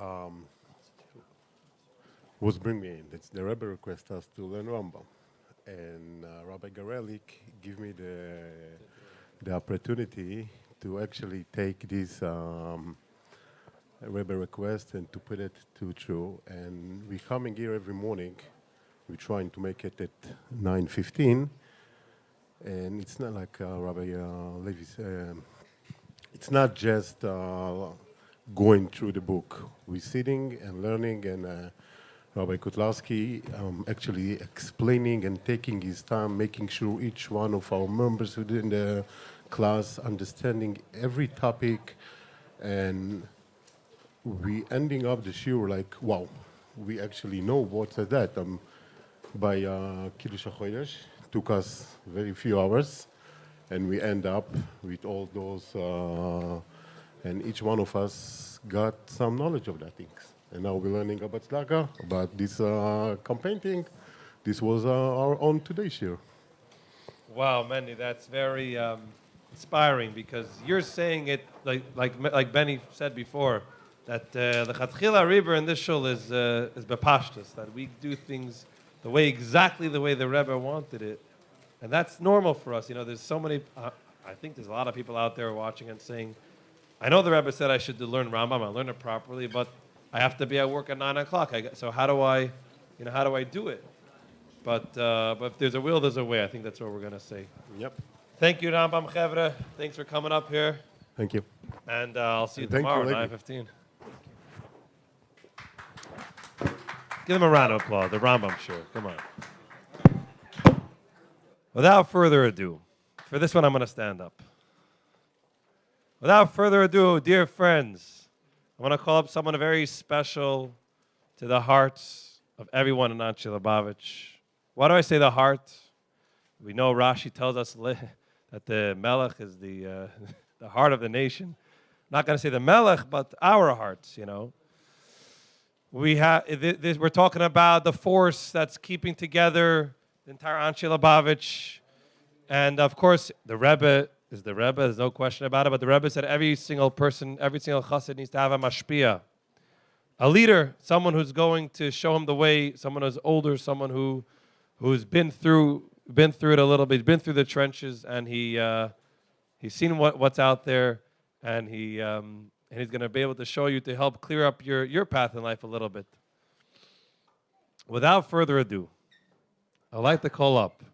S10: what's bringing me in? It's the Rebbe request us to learn Rambam, and Rabbi Garelik gave me the opportunity to actually take this Rebbe request and to put it to true. And we're coming here every morning. We're trying to make it at 9:15, and it's not like Rabbi Levi said. It's not just going through the book. We're sitting and learning, and Rabbi Kotlarski actually explaining and taking his time, making sure each one of our members within the class understanding every topic, and we ending up the shiur like, wow, we actually know what's that. By Kiddush HaChodesh, took us very few hours, and we end up with all those, and each one of us got some knowledge of that things. And now we're learning about tzedakah, about this campaign thing. This was our own today's shiur.
S3: Wow, Mendy, that's very inspiring, because you're saying it like Benny said before, that the Chatchila Rebbe in this shul is bepashtus, that we do things exactly the way the Rebbe wanted it. And that's normal for us. There's so many, I think there's a lot of people out there watching and saying, I know the Rebbe said I should learn Rambam, I learn it properly, but I have to be at work at 9 o'clock. So how do I do it? But if there's a will, there's a way. I think that's what we're going to say.
S10: Yep.
S3: Thank you, Rambam Chevra. Thanks for coming up here.
S10: Thank you.
S3: And I'll see you
S10: Thank
S3: tomorrow
S10: you,
S3: at 9:15. Give them a round of applause. The Rambam show. Come on. Without further ado, for this one I'm going to stand up. Without further ado, dear friends, I want to call up someone very special to the hearts of everyone in Anshei Lubavitch. Why do I say the heart? We know Rashi tells us that the Melech is the heart of the nation. I'm not going to say the Melech, but our hearts, We're talking about the force that's keeping together the entire Anshei Lubavitch. And of course, the Rebbe is the Rebbe, there's no question about it, but the Rebbe said every single person, every single chassid needs to have a mashpia. A leader, someone who's going to show him the way, someone who's older, someone who's been through it a little bit, been through the trenches, and he's seen what's out there, and he's going to be able to show you to help clear up your path in life a little bit. Without further ado, I'd like to call up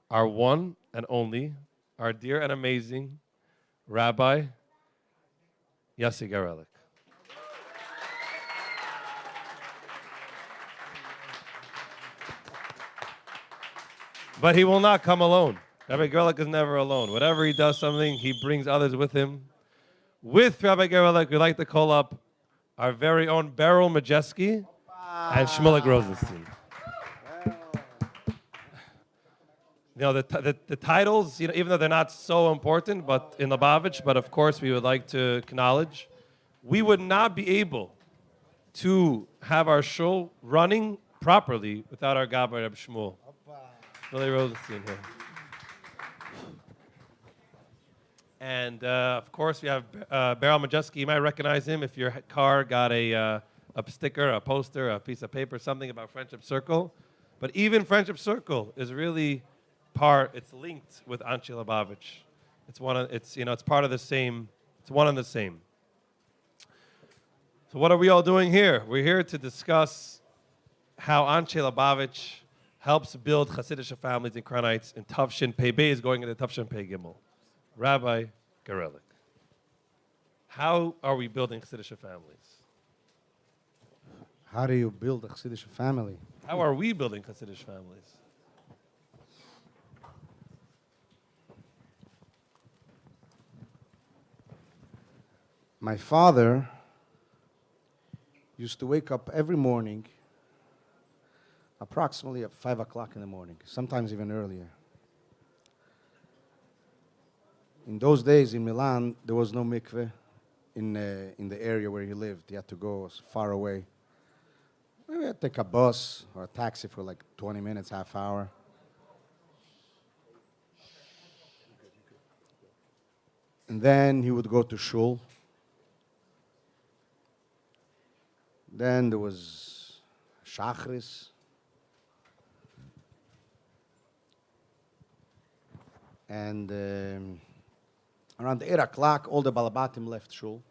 S3: our one and only, our dear and amazing Rabbi Yossi Garelik. But he will not come alone. Rabbi Garelik is never alone. Whatever he does something, he brings others with him. With Rabbi Garelik, we'd like to call up our very own Beryl Majeski and Shmulek Rosenstein. the titles, even though they're not so important, but in Lubavitch, but of course we would like to acknowledge, we would not be able to have our show running properly without our Gabbai Reb Shmuel. Really Rosenstein here. And of course we have Beryl Majeski. You might recognize him if your car got a sticker, a poster, a piece of paper, something about Friendship Circle. But even Friendship Circle is really it's linked with Anshei Lubavitch. It's part of the same, it's one and the same. So what are we all doing here? We're here to discuss how Anshei Lubavitch helps build Hasidic families in Crown Heights, and Tavshin Pei Beis going into Tavshin Pei Gimel. Rabbi Garelik, how are we building Hasidic families?
S11: How do you build a Hasidic family?
S3: How are we building Hasidic families?
S11: My father used to wake up every morning approximately at 5 o'clock in the morning, sometimes even earlier. In those days in Milan, there was no mikveh in the area where he lived. He had to go far away. Maybe I'd take a bus or a taxi for like 20 minutes, half hour. And then he would go to shul. Then there was Shachris. And around 8 o'clock, all the Balabatim left shul.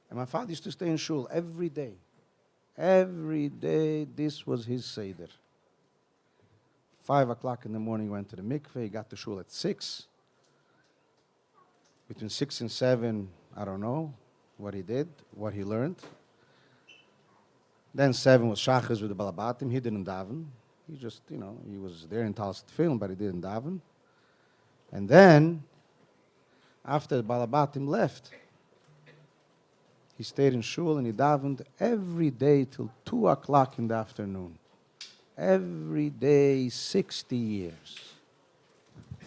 S11: And my father used to stay in shul every day. Every day, this was his seder. 5 o'clock in the morning, he went to the mikveh. He got to shul at 6. Between 6 and 7, I don't know what he did, what he learned. Then 7 was Shachris with the Balabatim. He didn't daven. He just, he was there in Tal's film, but he didn't daven. And then, after the Balabatim left, he stayed in shul and he davened every day till 2 o'clock in the afternoon. Every day, 60 years.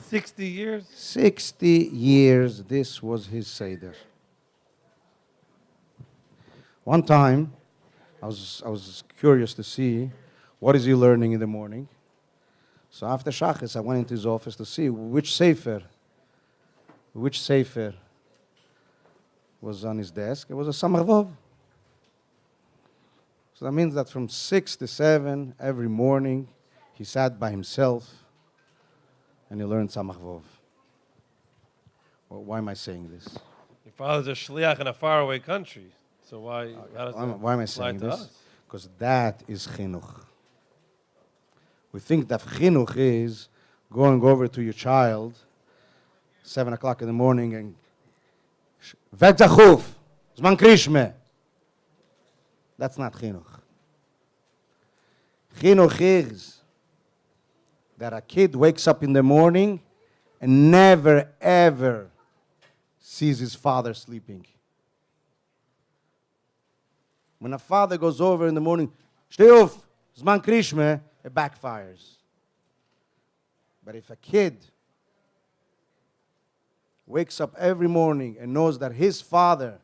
S3: 60 years?
S11: 60 years, this was his seder. One time, I was curious to see what is he learning in the morning. So after Shachris, I went into his office to see which sefer was on his desk. It was a Samach Vov. So that means that from 6 to 7 every morning, he sat by himself and he learned Samach Vov. Well, why am I saying this?
S3: Your father's a shliach in a faraway country. So why
S11: am I saying this? Because that is chinuch. We think that chinuch is going over to your child 7 o'clock in the morning and Vet zachuf, zman krishme. That's not chinuch. Chinuch is that a kid wakes up in the morning and never ever sees his father sleeping. When a father goes over in the morning, shteyuf, zman krishme, it backfires. But if a kid wakes up every morning and knows that his father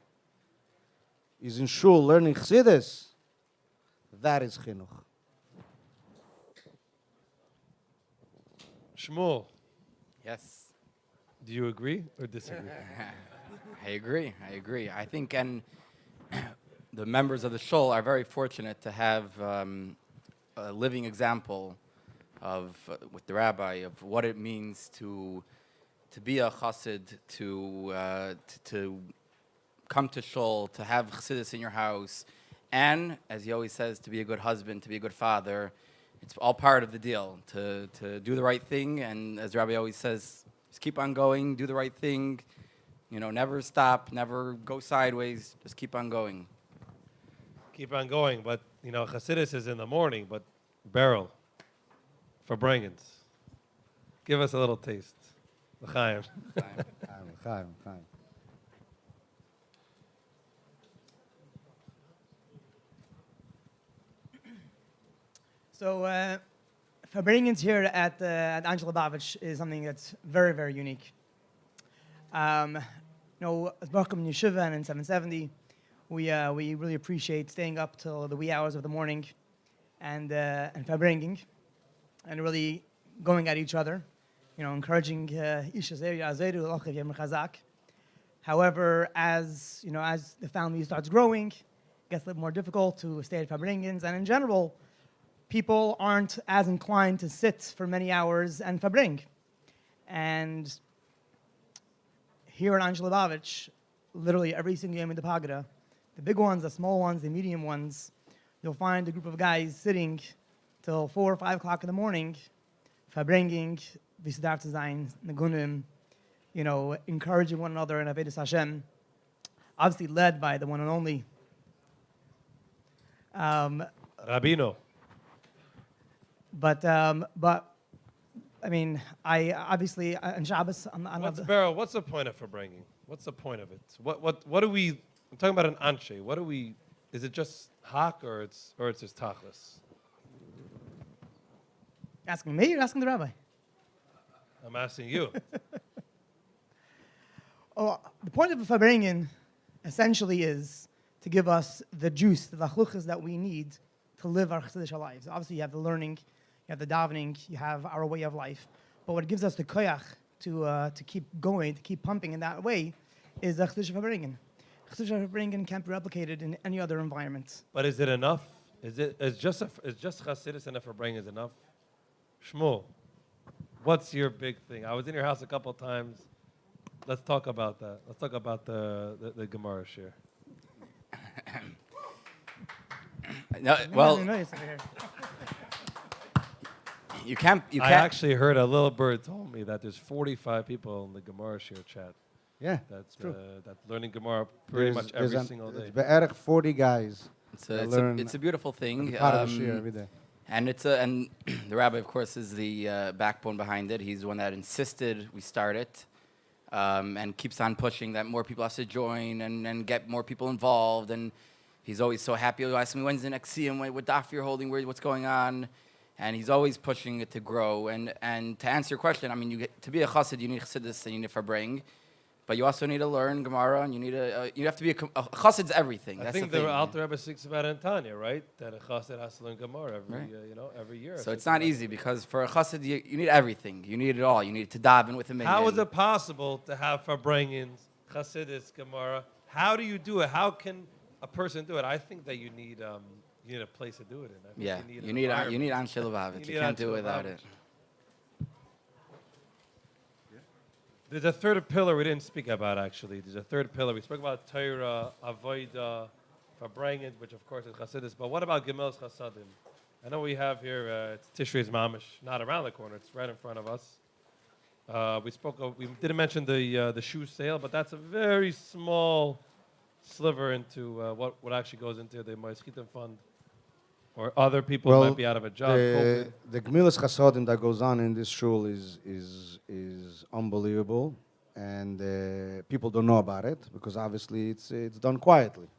S11: is in shul learning chassidus, that is chinuch.
S3: Shmuel.
S12: Yes.
S3: Do you agree or disagree?
S12: I agree. I think, and the members of the shul are very fortunate to have a living example of, with the rabbi, of what it means to be a chassid, to come to shul, to have chassidus in your house, and, as he always says, to be a good husband, to be a good father. It's all part of the deal, to do the right thing, and as the rabbi always says, just keep on going, do the right thing, never stop, never go sideways, just keep on going.
S3: Keep on going, but, chassidus is in the morning, but Beryl, for Brangens, give us a little taste. L'chaim.
S11: L'chaim.
S13: So
S6: Farbrengens here at Anshei Lubavitch is something that's very, very unique. As Baruch in Yeshiva and in 770, we really appreciate staying up till the wee hours of the morning and Farbrengen, and really going at each other, encouraging Ish Azeru Azeru Lochav Yem Chazak. However, as the family starts growing, it gets a little more difficult to stay at Farbrengens, and in general, people aren't as inclined to sit for many hours and fabring. And here at Anshei Lubavitch, literally every single yom in the Pagada, the big ones, the small ones, the medium ones, you'll find a group of guys sitting till 4 or 5 o'clock in the morning, fabringing, V'Sidarta Zayin, Nagunim, encouraging one another in Avodas Hashem, obviously led by the one and only
S3: Rabino.
S6: But I mean, I obviously on Shabbos.
S3: What's the point of Farbrengen? What's the point of it? What do we? I'm talking about an Anshei. What do we? Is it just hak or it's just tachlis?
S6: Asking me? You're asking the rabbi.
S3: I'm asking you.
S6: The point of a Farbrengen essentially is to give us the juice, the lachluchas that we need to live our chassidish lives. Obviously, you have the learning, you have the davening, you have our way of life. But what gives us the koyach to keep going, to keep pumping in that way, is the chassidish Farbrengen. Chassidish Farbrengen can't be replicated in any other environment.
S3: But is it enough? Is just chassidus and a Farbrengen is enough? Shmuel, what's your big thing? I was in your house a couple times. Let's talk about that. Let's talk about the Gemara share.
S12: No, well, you can't.
S3: I actually heard a little bird told me that there's 45 people in the Gemara share chat.
S11: Yeah,
S3: that's
S11: true.
S3: That's learning Gemara pretty much every single day.
S11: It's 40 guys.
S12: It's a beautiful thing.
S11: Part of the share every day.
S12: And and the rabbi, of course, is the backbone behind it. He's the one that insisted we start it, and keeps on pushing that more people have to join and get more people involved. And he's always so happy. He'll ask me, when's the next siyum? What daf you're holding? What's going on? And he's always pushing it to grow. And to answer your question, I mean, to be a chassid, you need chassidus and you need farbring. But you also need to learn Gemara, and you have to be a chassid's everything.
S3: I think the Alter Rebbe speaks about it in Tanya, right? That a chassid has to learn Gemara every year.
S12: So it's not easy because for a chassid you need everything. You need it all. You need to daven with a minyan.
S3: How is it possible to have farbrengens, chassidus, Gemara? How do you do it? How can a person do it? I think that you need a place to do it in.
S12: You need Anshei Lubavitch. You can't do it without it.
S3: There's a third pillar we didn't speak about, actually. There's a third pillar. We spoke about Torah, Avodah, Farbrengen, which of course is Chassidus. But what about Gemel's Chasadim? I know we have here, it's Tishrei's Mamish, not around the corner. It's right in front of us. We didn't mention the shoe sale, but that's a very small sliver into what actually goes into the Moischitim Fund. Or other people might be out of a job.
S11: The Gemilas Chasadim that goes on in this shul is unbelievable, and people don't know about it because obviously it's done quietly.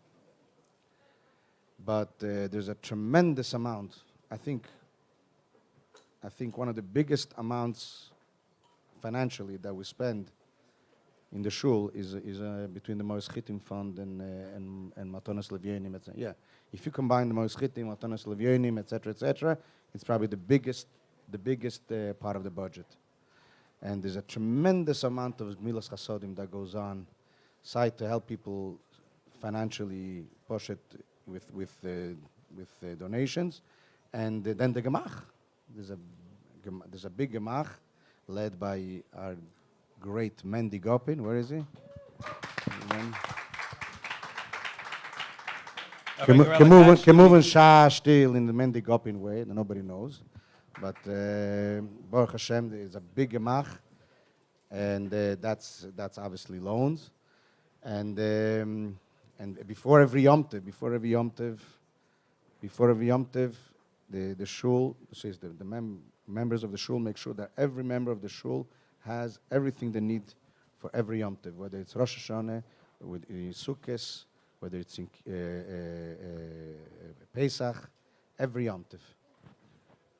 S11: But there's a tremendous amount. I think one of the biggest amounts financially that we spend in the shul is between the Moischitim Fund and Matonas Levyonim, etc. Yeah, if you combine the Moischitim, Matonas Levyonim, etc., it's probably the biggest part of the budget. And there's a tremendous amount of Gemilas Chasadim that goes on site to help people financially push it with donations, and then the Gemach. There's a big Gemach led by our great Mendy Gopin. Where is he? Can move and shah still in the Mendy Gopin way that nobody knows. But Baruch Hashem is a big gemach, and that's obviously loans. And before every Yom Tov, the shul says the members of the shul make sure that every member of the shul has everything they need for every Yom Tov, whether it's Rosh Hashanah, whether it's Sukkot, whether it's in Pesach, every Yom Tov.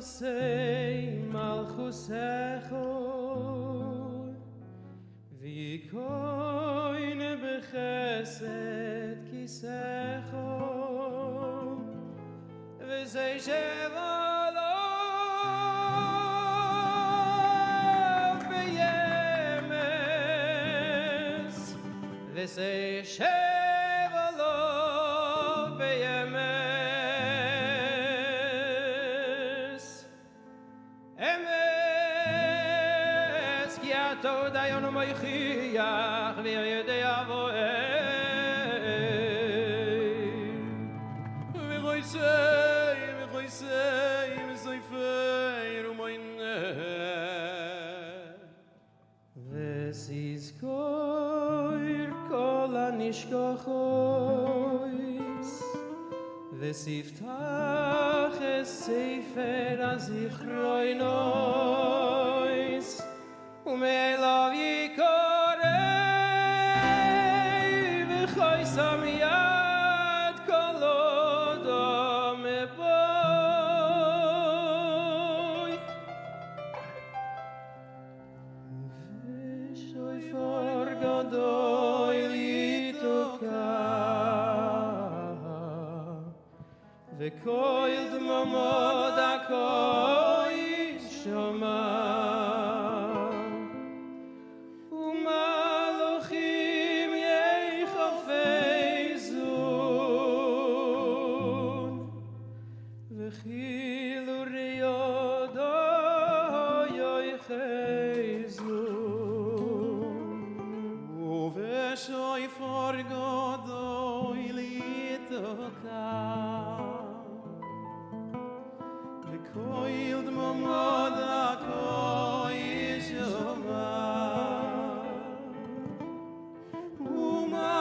S14: Yosei Malchusecho V'koine b'chesed kisecho V'zei shevalo b'yemes V'zei shevalo b'yemes Emes ki ato dayon moichiach v'yedei avoei v'choisei v'zoifei rumoineh v'sizkoir kol hanishkochois v'siftach es sefer hazichroinois u'me'elav yikorei v'choisam yad kol odom eboi v'shoifar gadol yitokah v'koil dmamot hakois shomah u'malochim yeichafezun v'chilu riyodo yoichezun u'v'shoifar gadol yitokah v'koil dmamot hakois shomah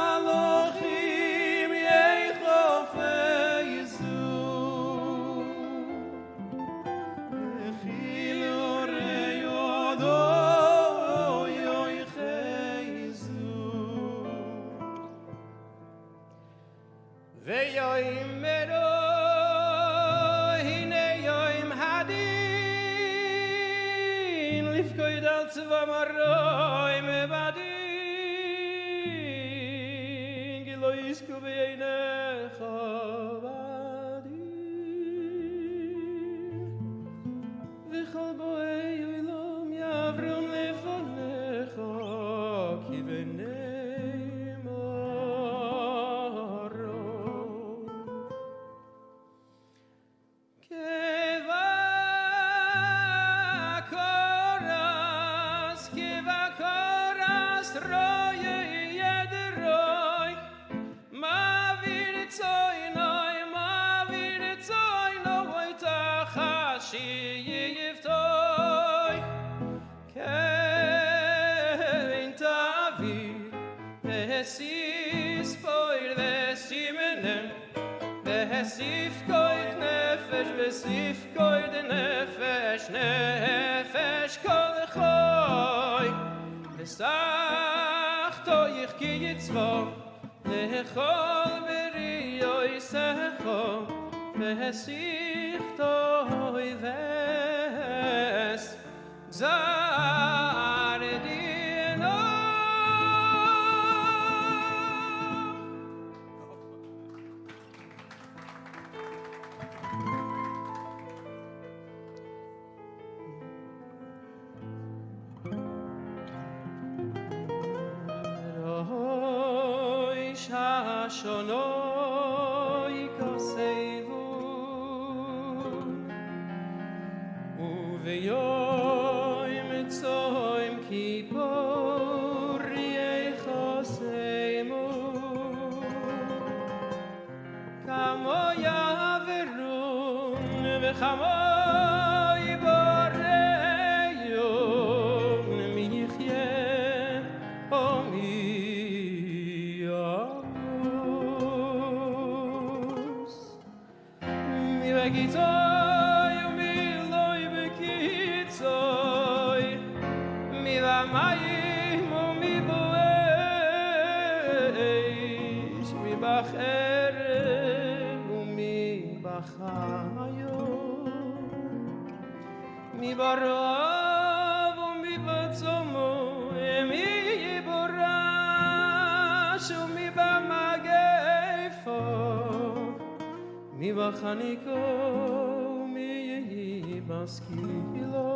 S14: u'malochim yeichafezun v'chilu riyodo yoichezun ve'yoimeru V'maroim badin Gilo yisku b'yeinecha badin V'chol bo'ei oilom yavrum lefanecha Ki b'nei marom Sifkoid nefesh v'sifkoid nefesh nefesh kol choy v'sachto yichki yitzvo lechol b'riyoisecho v'sichto ves zar dino Shonoi kosevu uveyoim tzoim kippur yechosemu kamo yaverun v'chamo yiboreyun michye omi Gitzoy umiloi bekitzoy mi vamayim umi boeish mi bacheren umi bachayom mi barav mi batzomo mi borash mi bamagefo mi bachaniko mi baskilo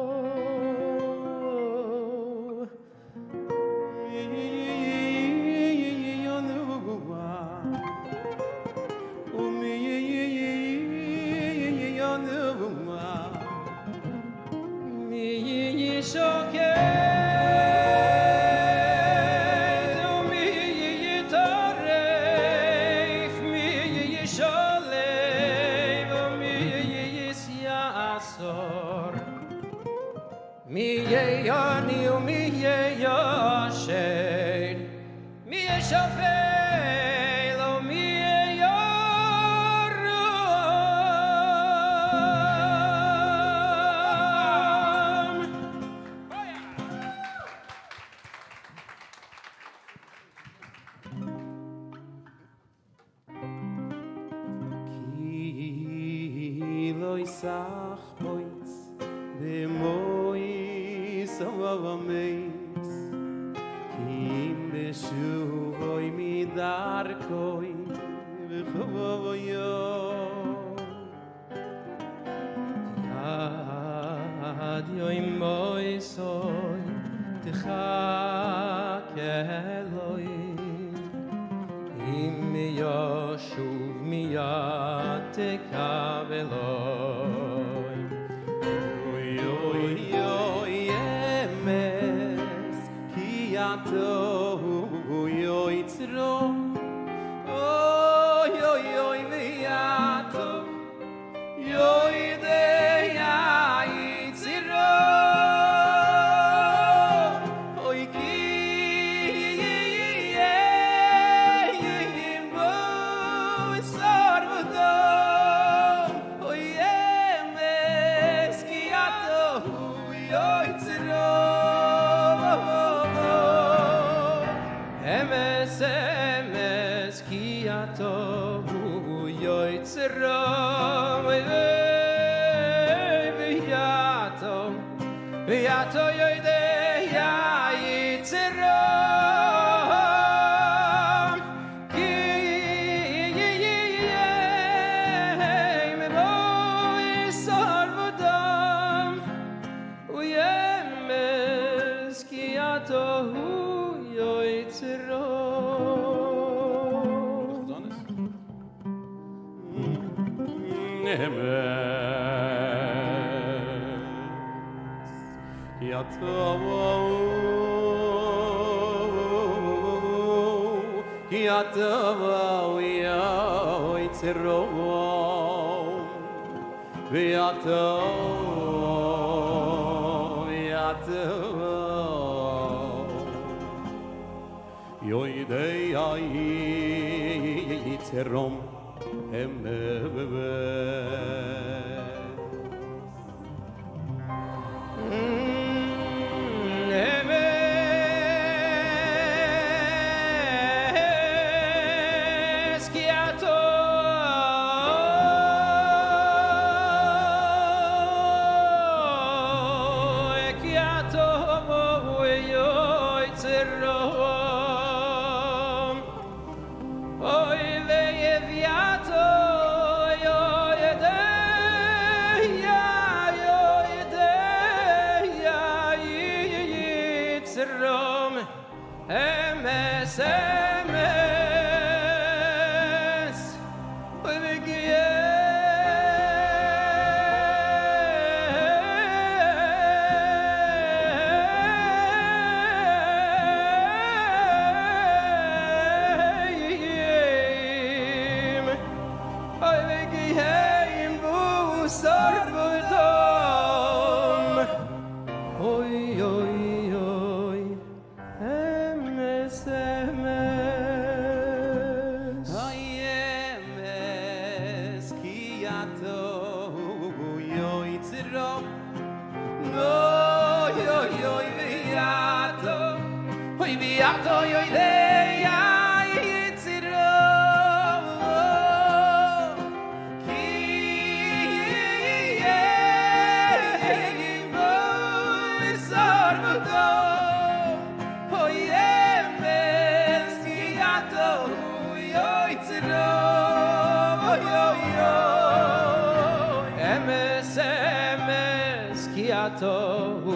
S14: ato hu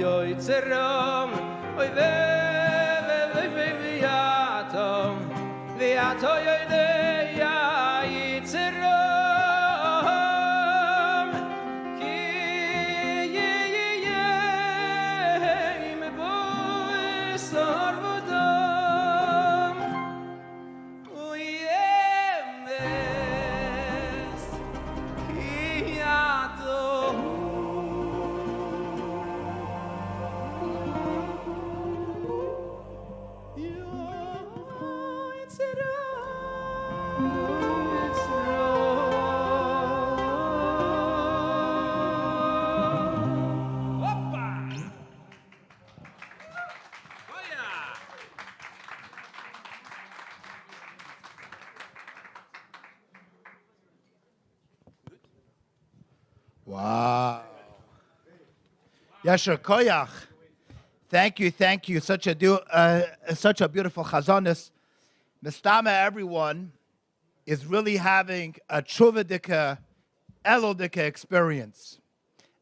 S14: yoitzerom oy ve ato yoide ya itzerom ki ye me boy sarvodom uyemes ki ato
S2: Wow. Yasher Koyach. Thank you. Such a beautiful chazonis. Mistama, everyone is really having a chuvadika, elodika experience.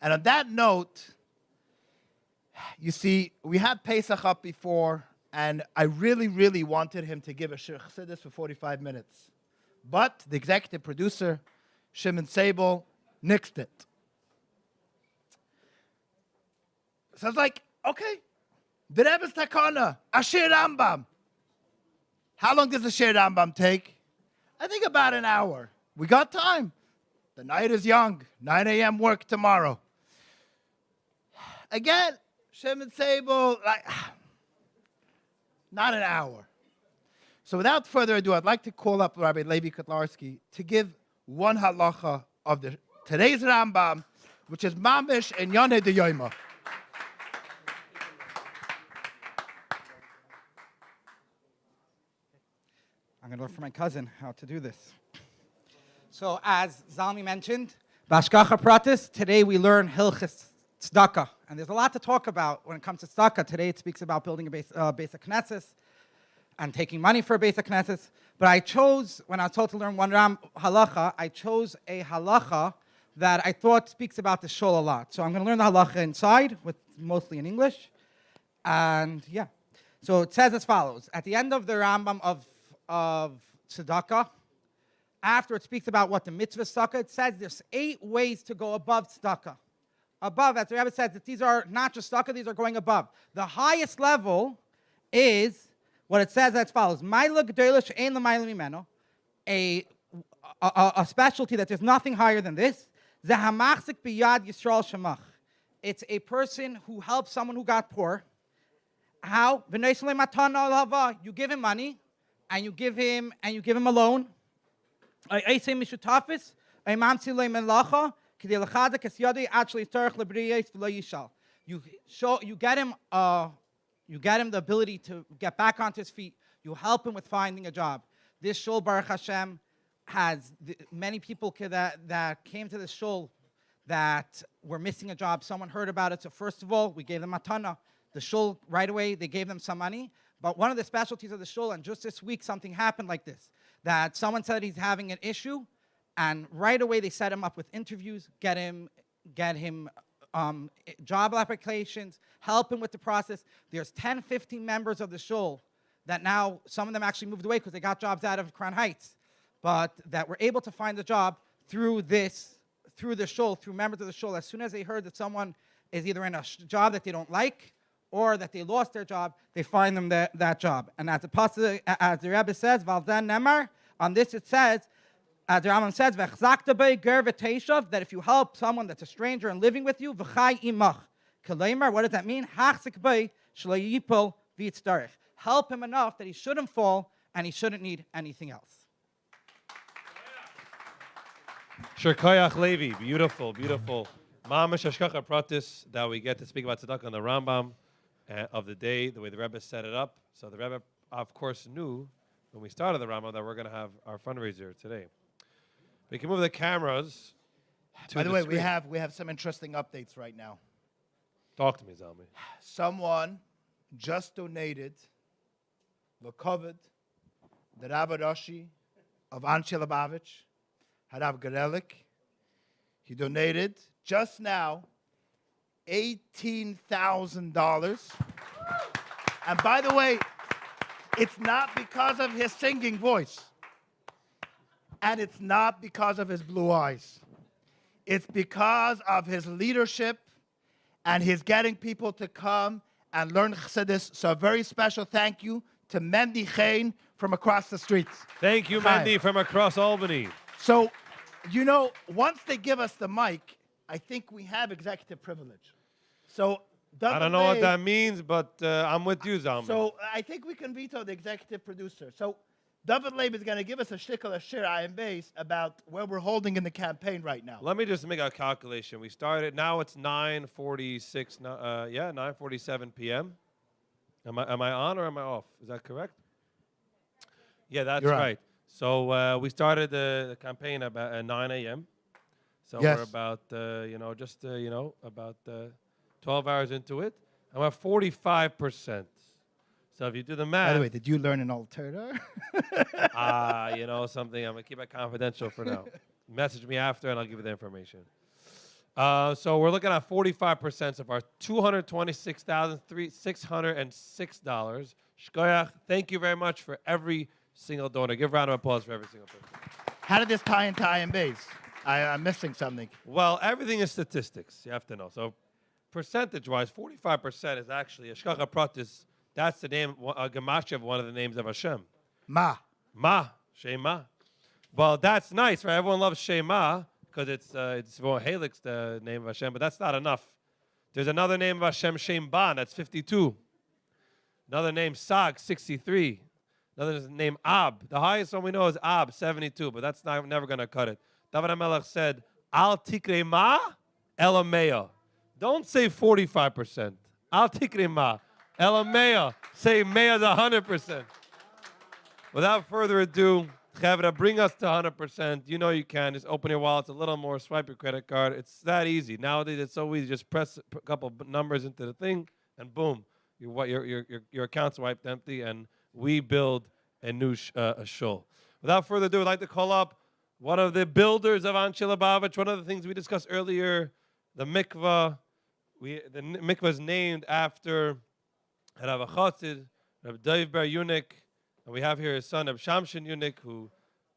S2: And on that note, you see, we had Pesach up before, and I really wanted him to give a shir chassidus for 45 minutes. But the executive producer, Shimon Sable, nixed it. So I was like, okay, the Rebbe's takana, a shir Rambam. How long does the shir Rambam take? I think about an hour. We got time. The night is young. 9 a.m. work tomorrow. Again, Shimon Sable, not an hour. So without further ado, I'd like to call up Rabbi Levi Kotlarski to give one halacha of today's Rambam, which is Mamish and Yoneh de Yoima.
S9: I'm going to learn from my cousin how to do this. So as Zalmi mentioned, Bashkacha Pratis, today we learn Hilchis Tzedakah. And there's a lot to talk about when it comes to tzedakah. Today it speaks about building a base of Knesset and taking money for a base of Knesset. But I chose, when I was told to learn one halacha, I chose a halacha that I thought speaks about the shul a lot. So I'm going to learn the halacha inside, mostly in English. And yeah. So it says as follows. At the end of the Rambam of tzedakah, after it speaks about what the mitzvah tzedakah, it says there's 8 ways to go above tzedakah. Above, as the Rebbe says, that these are not just tzedakah, these are going above. The highest level is what it says as follows: a specialty that there's nothing higher than this. It's a person who helps someone who got poor. How? You give him money, and you give him a loan. You get him the ability to get back onto his feet. You help him with finding a job. This shul, Baruch Hashem, has many people that came to this shul that were missing a job. Someone heard about it, so first of all, we gave them matana. The shul, right away, they gave them some money. But one of the specialties of the shul, and just this week something happened like this, that someone said he's having an issue, and right away they set him up with interviews, get him job applications, help him with the process. There's 10, 15 members of the shul that now, some of them actually moved away because they got jobs out of Crown Heights, but that were able to find a job through the shul, through members of the shul. As soon as they heard that someone is either in a job that they don't like or that they lost their job, they find them that job. And as the Rebbe says, Valden Nemar, on this it says, as the Rambam says, that if you help someone that's a stranger and living with you, what does that mean? Help him enough that he shouldn't fall and he shouldn't need anything else.
S3: Shirkoyach Levi, beautiful. Mamash Hashkacha Pratis, that we get to speak about tzedakah on the Rambam of the day, the way the Rebbe set it up. So the Rebbe, of course, knew when we started the Rambam that we're going to have our fundraiser today. We can move the cameras to
S2: By the way,
S3: screen.
S2: we have some interesting updates right now.
S3: Talk to me, Zalmi.
S2: Someone just donated the covered, the Rav Rashi of Anshei $18,000. And by the way, it's not because of his singing voice. And it's not because of his blue eyes. It's because of his leadership and his getting people to come and learn Chassidus. So a very special thank you to Mendy Chain from across the streets.
S3: Thank you,
S2: Hi.
S3: Mendy, from across Albany.
S2: So, you know, once they give us the mic, I think we have executive privilege. So,
S3: I don't know what
S2: Leib-
S3: that means, but I'm with you, Zalman.
S2: So I think we can veto the executive producer. So David Leib is going to give us a shtickle, a shir, I am base about where we're holding in the campaign right now.
S3: Let me just make a calculation. We started, now it's 9:46, 9:47 p.m. Am I on or am I off? Is that correct? Yeah, that's
S2: You're on.
S3: right. So we started the campaign about at 9 a.m. So
S2: Yes.
S3: we're about, about 12 hours into it. And we're at 45%. So if you do the math.
S2: By the way, did you learn an alter?
S3: Something. I'm going to keep it confidential for now. Message me after and I'll give you the information. So we're looking at 45% of our $226,606. Shkoyach, thank you very much for every single donor. Give a round of applause for every single person.
S2: How did this tie into I am base? I'm missing something.
S3: Well, everything is statistics. You have to know. So percentage-wise, 45% is actually, Ashkacha Pratis, that's the name, a gematria of one of the names of Hashem.
S2: Ma.
S3: Shema. Well, that's nice, right? Everyone loves Shema because it's Helix, the name of Hashem, but that's not enough. There's another name of Hashem, Shemban, that's 52. Another name, Sag, 63. Another name, Ab. The highest one we know is Ab, 72, but that's never going to cut it. David HaMelech said, Al tikre ma elamea. Don't say 45%. Al tikre ma elamea. Say mea is 100%. Without further ado, Chavra, bring us to 100%. You know you can. Just open your wallets a little more, swipe your credit card. It's that easy. Nowadays, it's so easy. Just press a couple numbers into the thing, and boom, your account's wiped empty, and we build a new shul. Without further ado, I'd like to call up one of the builders of Anshei Lubavitch. One of the things we discussed earlier, the mikvah. The mikvah is named after Rav Chassid, Rav Dov Bar Yunik. And we have here his son, Reb Shamshin Yunik, who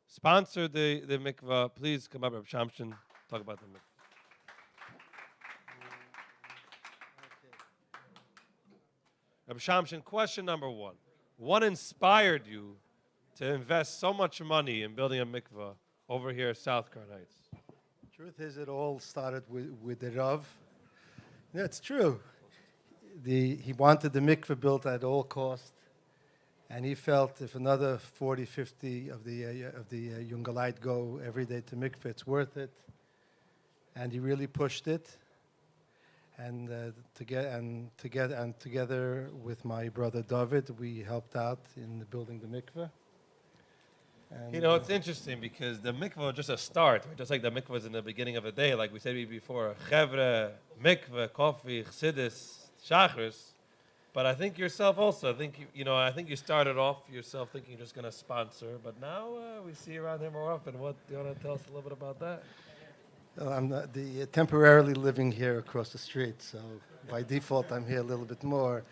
S3: sponsored the mikvah. Please come up, Reb Shamshin, talk about the mikvah. Reb Shamshin, question number one. What inspired you to invest so much money in building a mikvah over here at South Crown Heights?
S15: Truth is, it all started with the Rav. Yeah, it's true. He wanted the mikveh built at all cost. And he felt if another 40, 50 of the Jungalite go every day to mikveh, it's worth it. And he really pushed it. And together with my brother David, we helped out in building the mikveh. And
S3: it's interesting because the mikveh was just a start, just like the mikveh was in the beginning of the day, like we said before, chevre, mikveh, coffee, chassidus, shachris. But I think yourself also. I think I think you started off yourself thinking you're just going to sponsor, but now we see you around here more often. What do you want to tell us a little bit about that?
S15: I'm temporarily living here across the street, so by default I'm here a little bit more.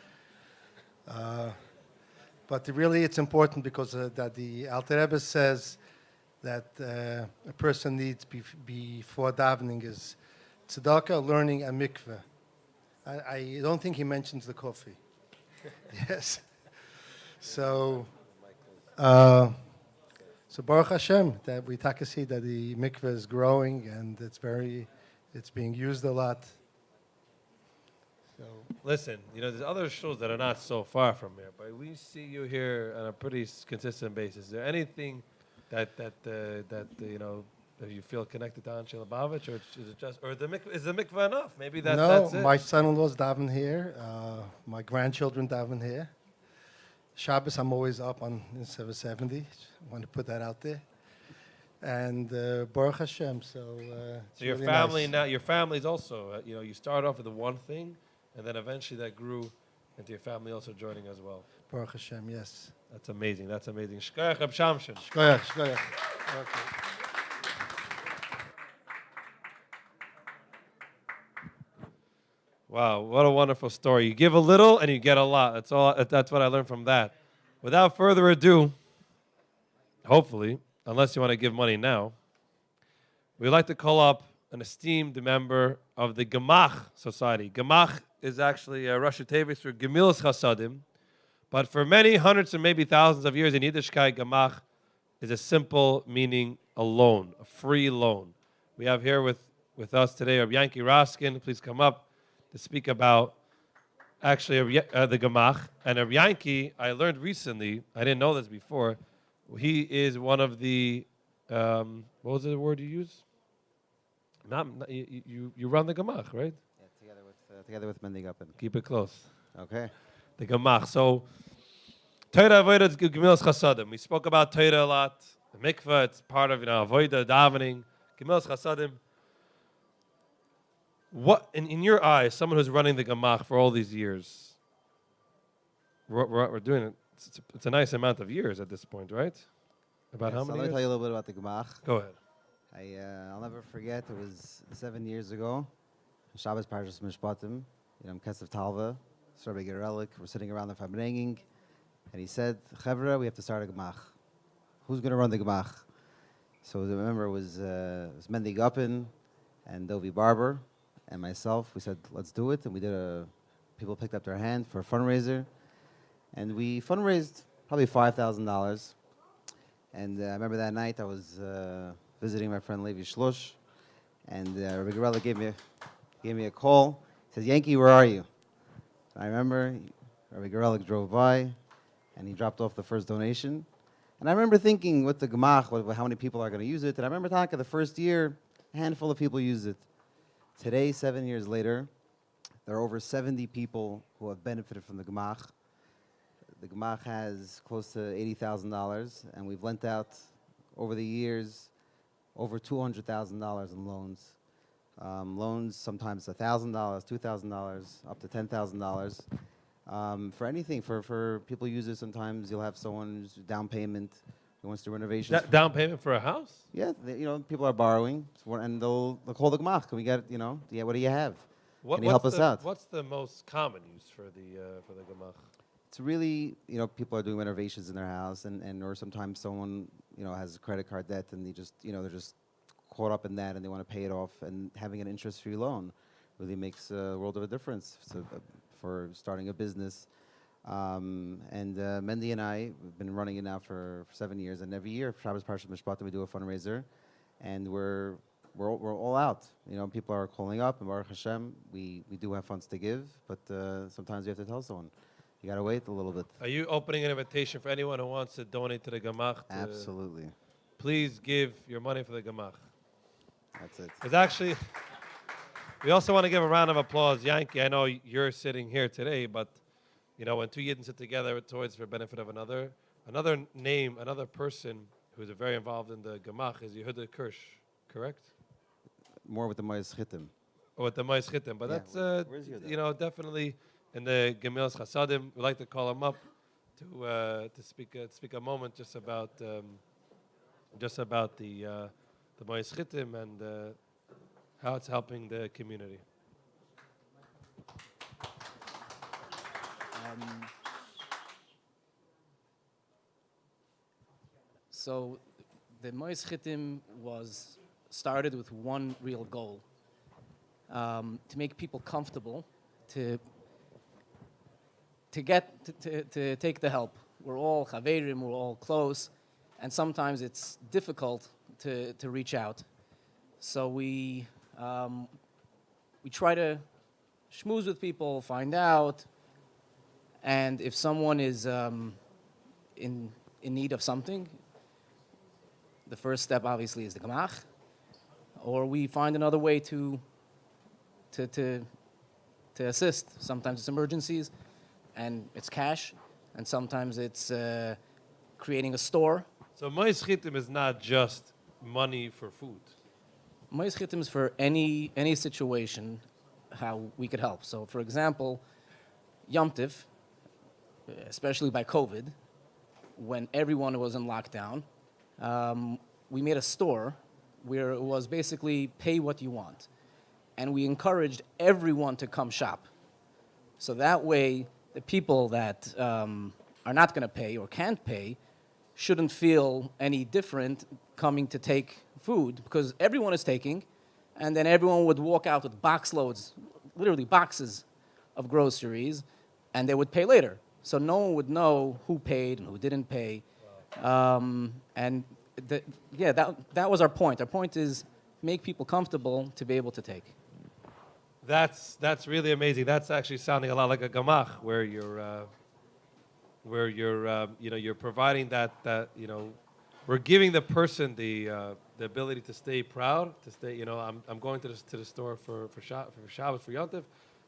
S15: But really, it's important because that the Alter Rebbe says that a person needs before davening is tzedakah, learning, and mikveh. I don't think he mentions the coffee. Yes. So Baruch Hashem, that we see that the mikveh is growing and it's being used a lot. So
S3: listen, there's other shuls that are not so far from here, but we see you here on a pretty consistent basis. Is there anything that you feel connected to Anshei Lubavitch, or is it just, or is the mikveh enough? Maybe that's it.
S15: My son-in-law's daven here. My grandchildren daven here. Shabbos, I'm always up on 770. Want to put that out there. And Baruch Hashem. So
S3: your
S15: really
S3: family
S15: nice.
S3: now, your family's also, you start off with the one thing, and then eventually that grew into your family also joining as well.
S15: Baruch Hashem, yes.
S3: That's amazing. That's amazing. Shkoyach Reb Shamshin.
S15: Shkoyach. Okay.
S3: Wow, what a wonderful story. You give a little and you get a lot. That's what I learned from that. Without further ado, hopefully, unless you want to give money now, we'd like to call up an esteemed member of the Gemach Society. Gemach is actually a Rosh Tevis for Gemilas Chasadim, but for many hundreds and maybe thousands of years in Yiddishkeit, Gemach is a simple meaning a loan, a free loan. We have here with us today Rabbi Yankee Raskin. Please come up to speak about actually the Gemach. And Rabbi Yankee, I learned recently, I didn't know this before, he is one of the, what was the word you used? You run the Gemach, right?
S16: Yeah, together with Mendy Guppin.
S3: Keep it close.
S16: Okay.
S3: The Gemach. So, Torah Avodah is Gemilas Chasadim. We spoke about Torah a lot. The mikveh, it's part of Avodah, davening. Gemilas Chasadim. What, in your eyes, someone who's running the Gemach for all these years, we're doing it. It's a nice amount of years at this point, right? About how many
S16: Let
S3: years?
S16: me tell you a little bit about the Gemach.
S3: Go ahead.
S16: I'll never forget, it was 7 years ago. Shabbos Parshas Mishpatim, Kesef Talva, Rabbi Gerelik, we're sitting around the Fabrenging, and he said, Chevra, we have to start a Gemach. Who's going to run the Gemach? So the member was Mendy Guppin and Dovi Barber and myself. We said, let's do it. And we did people picked up their hand for a fundraiser. And we fundraised probably $5,000. And I remember that night I was visiting my friend Levi Shlush. And Rabbi Gerelik gave me a call. He says, Yankee, where are you? And I remember Rabbi Gerelik drove by and he dropped off the first donation. And I remember thinking with the Gemach, how many people are going to use it. And I remember Taka, the first year, a handful of people used it. Today, 7 years later, there are over 70 people who have benefited from the Gemach. The Gemach has close to $80,000, and we've lent out over the years over $200,000 in loans. Loans sometimes $1,000, $2,000, up to $10,000. For anything, for people use it, sometimes you'll have someone's down payment who wants to renovation.
S3: Down payment for a house?
S16: Yeah, people are borrowing, and they'll call the Gemach. Can we get, what do you have? Can you help us out?
S3: What's the most common use for the Gemach?
S16: It's really, people are doing renovations in their house, and or sometimes someone, has credit card debt, and they're just caught up in that, and they want to pay it off, and having an interest-free loan really makes a world of a difference for starting a business. Mendy and I have been running it now for 7 years, and every year, Shabbos Parshas Mishpatim, we do a fundraiser, and we're all out. People are calling up, and Baruch Hashem, we do have funds to give, but sometimes you have to tell someone. You got to wait a little bit.
S3: Are you opening an invitation for anyone who wants to donate to the Gemach?
S16: Absolutely. Please
S3: give your money for the Gemach.
S16: That's it.
S3: Because actually, we also want to give a round of applause. Yankee, I know you're sitting here today, but when two Yidden sit together, it's always for the benefit of another. Another name, another person who's very involved in the Gemach is Yehuda Kirsch, correct?
S16: More with the Mois Chitim.
S3: Or with the Mois Chitim, but
S16: Yeah,
S3: that's definitely in the Gemilas Chasadim. We'd like to call him up to speak a moment just about the Mois Chitim and how it's helping the community.
S17: So the Mois Chitim was started with one real goal, to make people comfortable to take the help. We're all chaverim, we're all close, and sometimes it's difficult to reach out. So we try to schmooze with people, find out, and if someone is in need of something, the first step obviously is the Gemach, or we find another way to assist. Sometimes it's emergencies, and it's cash, and sometimes it's creating a store.
S3: So Mois Chitim is not just money for food.
S17: Mois Chitim is for any situation how we could help. So, for example, Yom Tiv, especially by COVID, when everyone was in lockdown, we made a store where it was basically pay what you want. and we encouraged everyone to come shop. So that way, the people that are not going to pay or can't pay shouldn't feel any different coming to take food, because everyone is taking, and then everyone would walk out with box loads, literally boxes of groceries, and they would pay later. So no one would know who paid and who didn't pay. That was our point. Our point is make people comfortable to be able to take.
S3: That's really amazing. That's actually sounding a lot like a gamach, where you're providing that we're giving the person the ability to stay proud, to stay. I'm going to the store for Shabbos, for Yom Tov,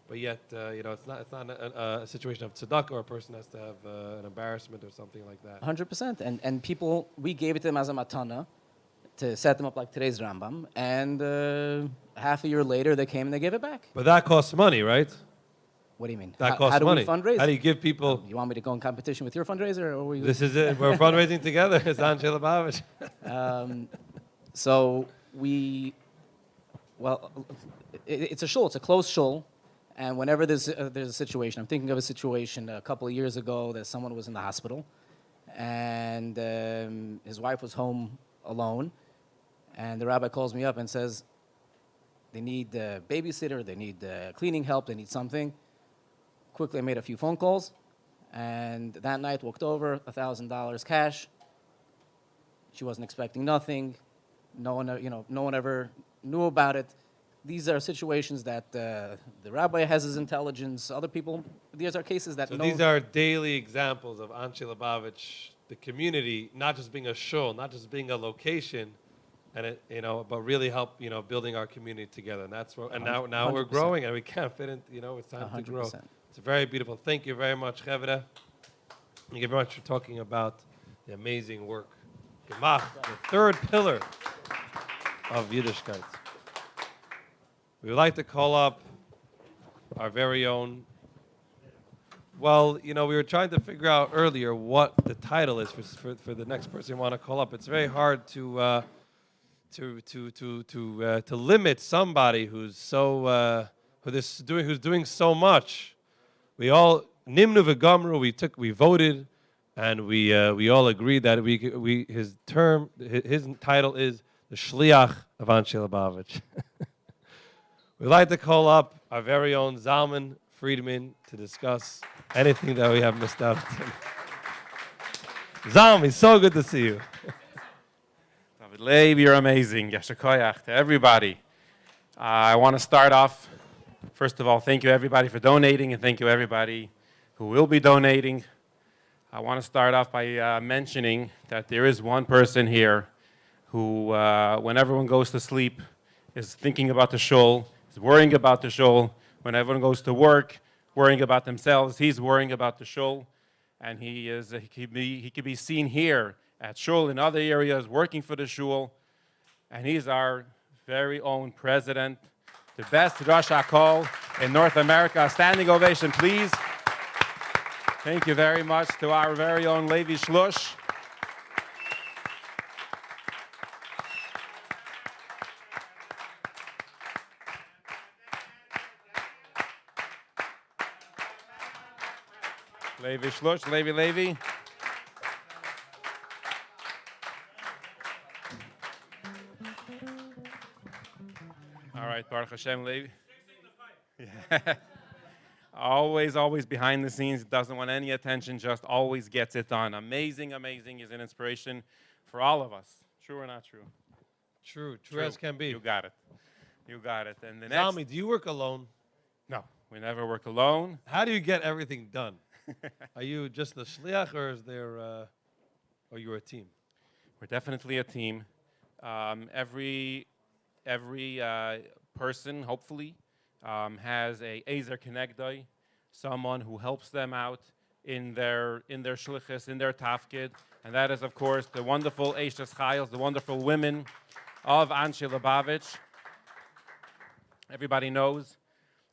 S3: but yet it's not a situation of tzedakah, or a person has to have an embarrassment or something like that.
S17: 100%. And people, we gave it to them as a matana to set them up like today's Rambam, and half a year later they came and they gave it back.
S3: But that costs money, right?
S17: What do you mean?
S3: That costs
S17: how do
S3: money.
S17: we fundraise?
S3: How do you give people?
S17: You want me to go in competition with your fundraiser? Or
S3: This is it. We're fundraising together. It's Anshei Lubavitch.
S17: So it's a shul. It's a closed shul. And whenever there's a situation, I'm thinking of a situation a couple of years ago that someone was in the hospital, and his wife was home alone, and the rabbi calls me up and says, they need a babysitter, they need cleaning help, they need something. Quickly, I made a few phone calls, and that night walked over, $1,000 cash. She wasn't expecting nothing. No one ever knew about it. These are situations that the rabbi has his intelligence. Other people, these are cases that.
S3: So these are daily examples of Anshei Lubavitch, the community, not just being a shul, not just being a location, and but really help building our community together. And that's and now
S17: 100%.
S3: we're growing, and we can't fit in. It's time
S17: 100%.
S3: to grow. It's very beautiful. Thank you very much, Chevra. Thank you very much for talking about the amazing work. Gemach, the third pillar of Yiddishkeit. We would like to call up our very own. Well, we were trying to figure out earlier what the title is for the next person you want to call up. It's very hard to limit somebody who's who's doing so much. We all nimnu v'gamru. We voted, and we all agreed that his title is the Shliach of Anshei Lubavitch. We'd like to call up our very own Zalman Friedman to discuss anything that we have missed out on. Zalman, it's so good to see you.
S18: David Leib, you're amazing. Yasher koyach to everybody. I want to start off, first of all, thank you everybody for donating, and thank you everybody who will be donating. I want to start off by mentioning that there is one person here who, when everyone goes to sleep, is thinking about the shul, is worrying about the shul. When everyone goes to work, worrying about themselves, he's worrying about the shul. And he could be seen here at shul, in other areas, working for the shul. And he's our very own president, the best Rosh HaKol in North America. Standing ovation, please. Thank you very much to our very own Levi Shlush. Levi Shlush, Levi. All right, Baruch Hashem, Levi. Yeah. Always behind the scenes, doesn't want any attention, just always gets it done. Amazing, is an inspiration for all of us. True or not true?
S3: True as can be.
S18: You got it. And the
S3: Tell
S18: next.
S3: me, do you work alone?
S18: No, we never work alone.
S3: How do you get everything done? Are you just the shliach, or is there, or you're a team?
S18: We're definitely a team. Every person, hopefully, has a Ezer Kenegdoi, someone who helps them out in their shlichus, in their tafkid, and that is, of course, the wonderful Eishes Chayils, the wonderful women of Anshei Lubavitch. Everybody knows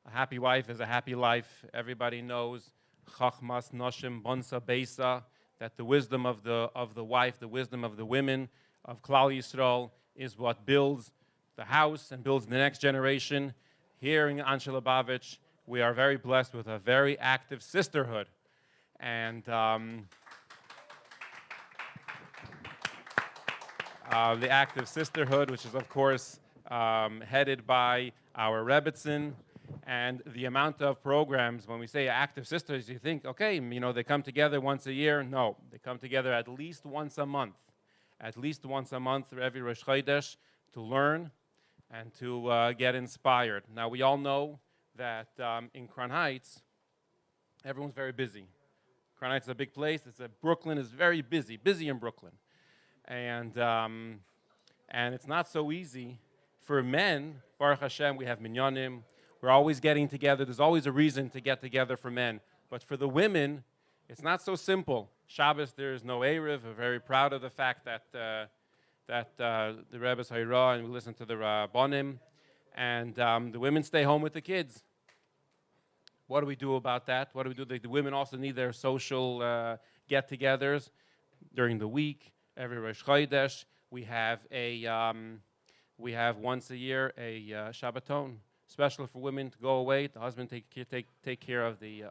S18: a happy wife is a happy life. Everybody knows Chachmas Noshim Bonsa Beisa, that the wisdom of the wife, the wisdom of the women of Klal Yisrael is what builds the house and builds the next generation. here in Anshei Lubavitch, we are very blessed with a very active sisterhood. And the active sisterhood, which is, of course, headed by our Rebbitzin, and the amount of programs, when we say active sisters, you think, okay, they come together once a year. No, they come together at least once a month. At least once a month for every Rosh Chodesh to learn and to get inspired. Now, we all know that in Crown Heights, everyone's very busy. Crown Heights is a big place. Brooklyn is very busy in Brooklyn. And it's not so easy. For men, Baruch Hashem, we have minyanim. We're always getting together. There's always a reason to get together for men. But for the women, it's not so simple. Shabbos, there is no Erev. We're very proud of the fact that the Rebbe's Hayra, and we listen to the Rabbanim, and the women stay home with the kids. What do we do about that? What do we do? The women also need their social get-togethers during the week. Every Rosh Chodesh, we have once a year a Shabbaton, special for women to go away. The husband take care of the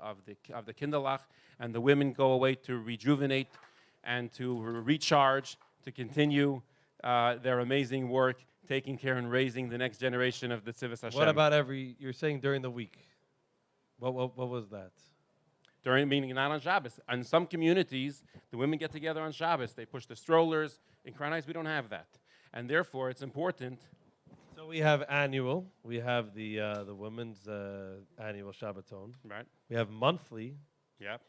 S18: kinderlach, and the women go away to rejuvenate and to recharge, to continue their amazing work, taking care and raising the next generation of the Tzivos Hashem.
S3: What about you're saying during the week? What was that?
S18: Meaning not on Shabbos. In some communities, the women get together on Shabbos. They push the strollers. In Crown Heights, we don't have that. And therefore, it's important.
S3: So we have annual. We have the women's annual Shabbaton.
S18: Right.
S3: We have monthly.
S18: Yep.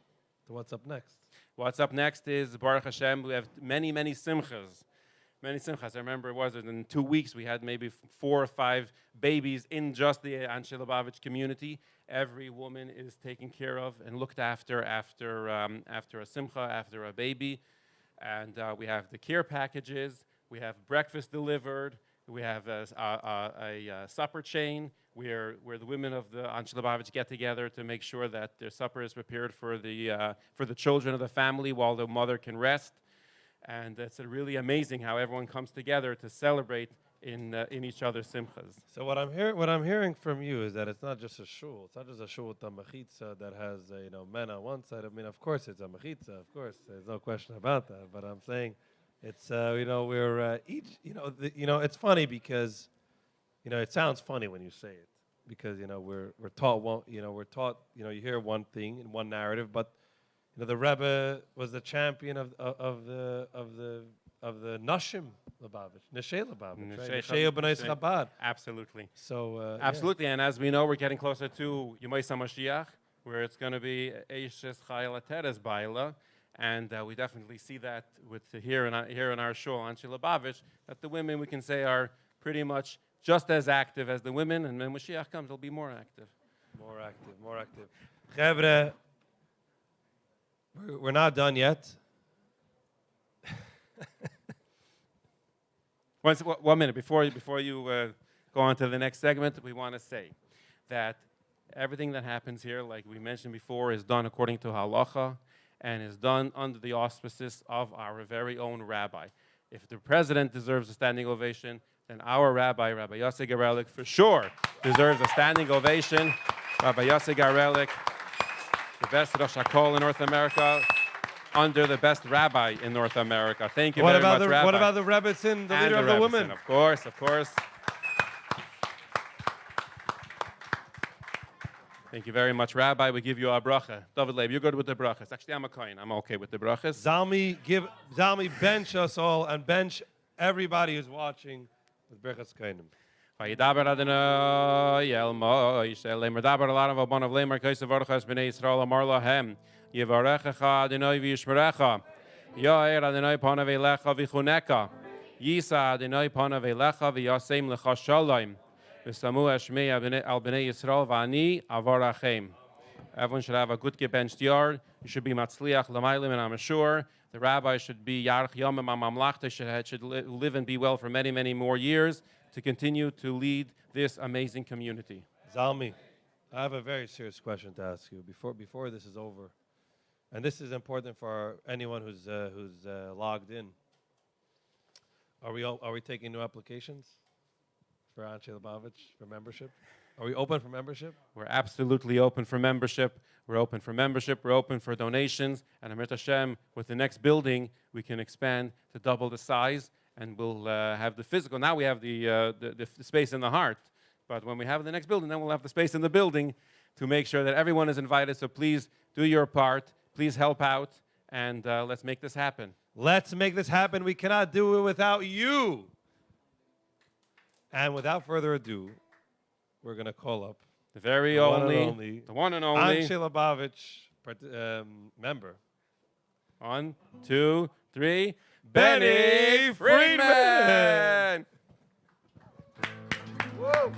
S3: So what's up next?
S18: What's up next is, Baruch Hashem, we have many, many simchas. Many simchas. I remember in 2 weeks we had maybe 4 or 5 babies in just the Anshei Lubavitch community. Every woman is taken care of and looked after a simcha, after a baby. And we have the care packages. We have breakfast delivered. We have a supper chain where the women of the Anshei Lubavitch get together to make sure that their supper is prepared for the children of the family while the mother can rest. And it's really amazing how everyone comes together to celebrate in each other's simchas.
S3: So what I'm hearing from you is that it's not just a shul. It's not just a shul with a mechitza that has men on one side. I mean, of course it's a mechitza. Of course, there's no question about that. But I'm saying it's we're each it's funny because it sounds funny when you say it because we're taught you hear one thing in one narrative, but the Rebbe was the champion of the Nashim Lubavitch, Neshei Lubavitch, right? Neshei B'nai Chabad.
S18: Absolutely.
S3: So
S18: absolutely, and as we know, we're getting closer to Yomei Mashiach, where it's going to be Eishes Chayil Ateres Baila, and we definitely see that here in our shul, Anshei Lubavitch, that the women we can say are pretty much just as active as the women, and when Mashiach comes, they'll be more active.
S3: More active. Chevre, we're not done yet.
S18: 1 minute before you go on to the next segment, we want to say that everything that happens here, like we mentioned before, is done according to Halacha and is done under the auspices of our very own rabbi. If the president deserves a standing ovation, then our rabbi, Rabbi Yossi Garelik, for sure deserves a standing ovation. Rabbi Yossi Garelik, the best Rosh HaKol in North America, under the best rabbi in North America. Thank you very much, Rabbi.
S3: What about the Rebbitzin, the leader of the women?
S18: Of course. Thank you very much, Rabbi. We give you a bracha. David Leib, you're good with the brachas. Actually, I'm a kohen. I'm okay with the brachas.
S3: Zalmi, bench us all and bench everybody who's watching with brachas kohenim.
S18: Vayidaber Adonai el Moshe lemer daber alav abonav lemer kaisav orchas b'nei Yisrael amar lahem yivarechecha Adonai v'yishmerecha Yair Adonai panav elecha v'chuneka Yisa Adonai panav elecha v'yasem lecha shalom v'samu hashmei al b'nei Yisrael v'ani avarachem. Everyone should have a good gebenched yard. You should be matzliach l'maylim, and I'm sure the rabbi should be yarch yomim mamamlachta, should live and be well for many, many more years, to continue to lead this amazing community.
S3: Zalmi, I have a very serious question to ask you before this is over, and this is important for anyone who's logged in. Are we taking new applications for Anshei Lubavitch for membership? Are we open for membership?
S18: We're absolutely open for membership. We're open for membership. We're open for donations. And Amrit Hashem, with the next building, we can expand to double the size, and we'll have the physical. Now we have the space in the heart. But when we have the next building, then we'll have the space in the building to make sure that everyone is invited. So please do your part. Please help out, and let's make this happen.
S3: Let's make this happen. We cannot do it without you. And without further ado, we're going to call up
S18: the very
S3: the
S18: only, the one and only
S3: Anshei Lubavitch member.
S18: 1, 2, 3.
S3: Benny Friedman!
S2: Woo!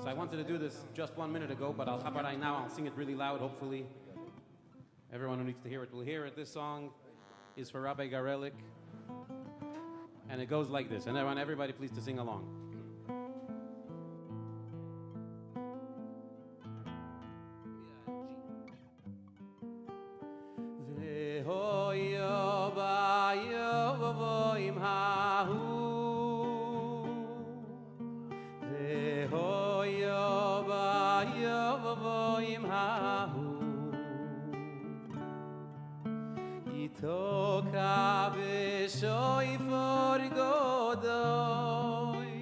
S1: So I wanted to do this just 1 minute ago, but how about now I'll sing it really loud, hopefully. Everyone who needs to hear it will hear it. This song is for Rabbi Garelik, and it goes like this. And I want everybody please to sing along.
S14: Toka b'shoy for godoy,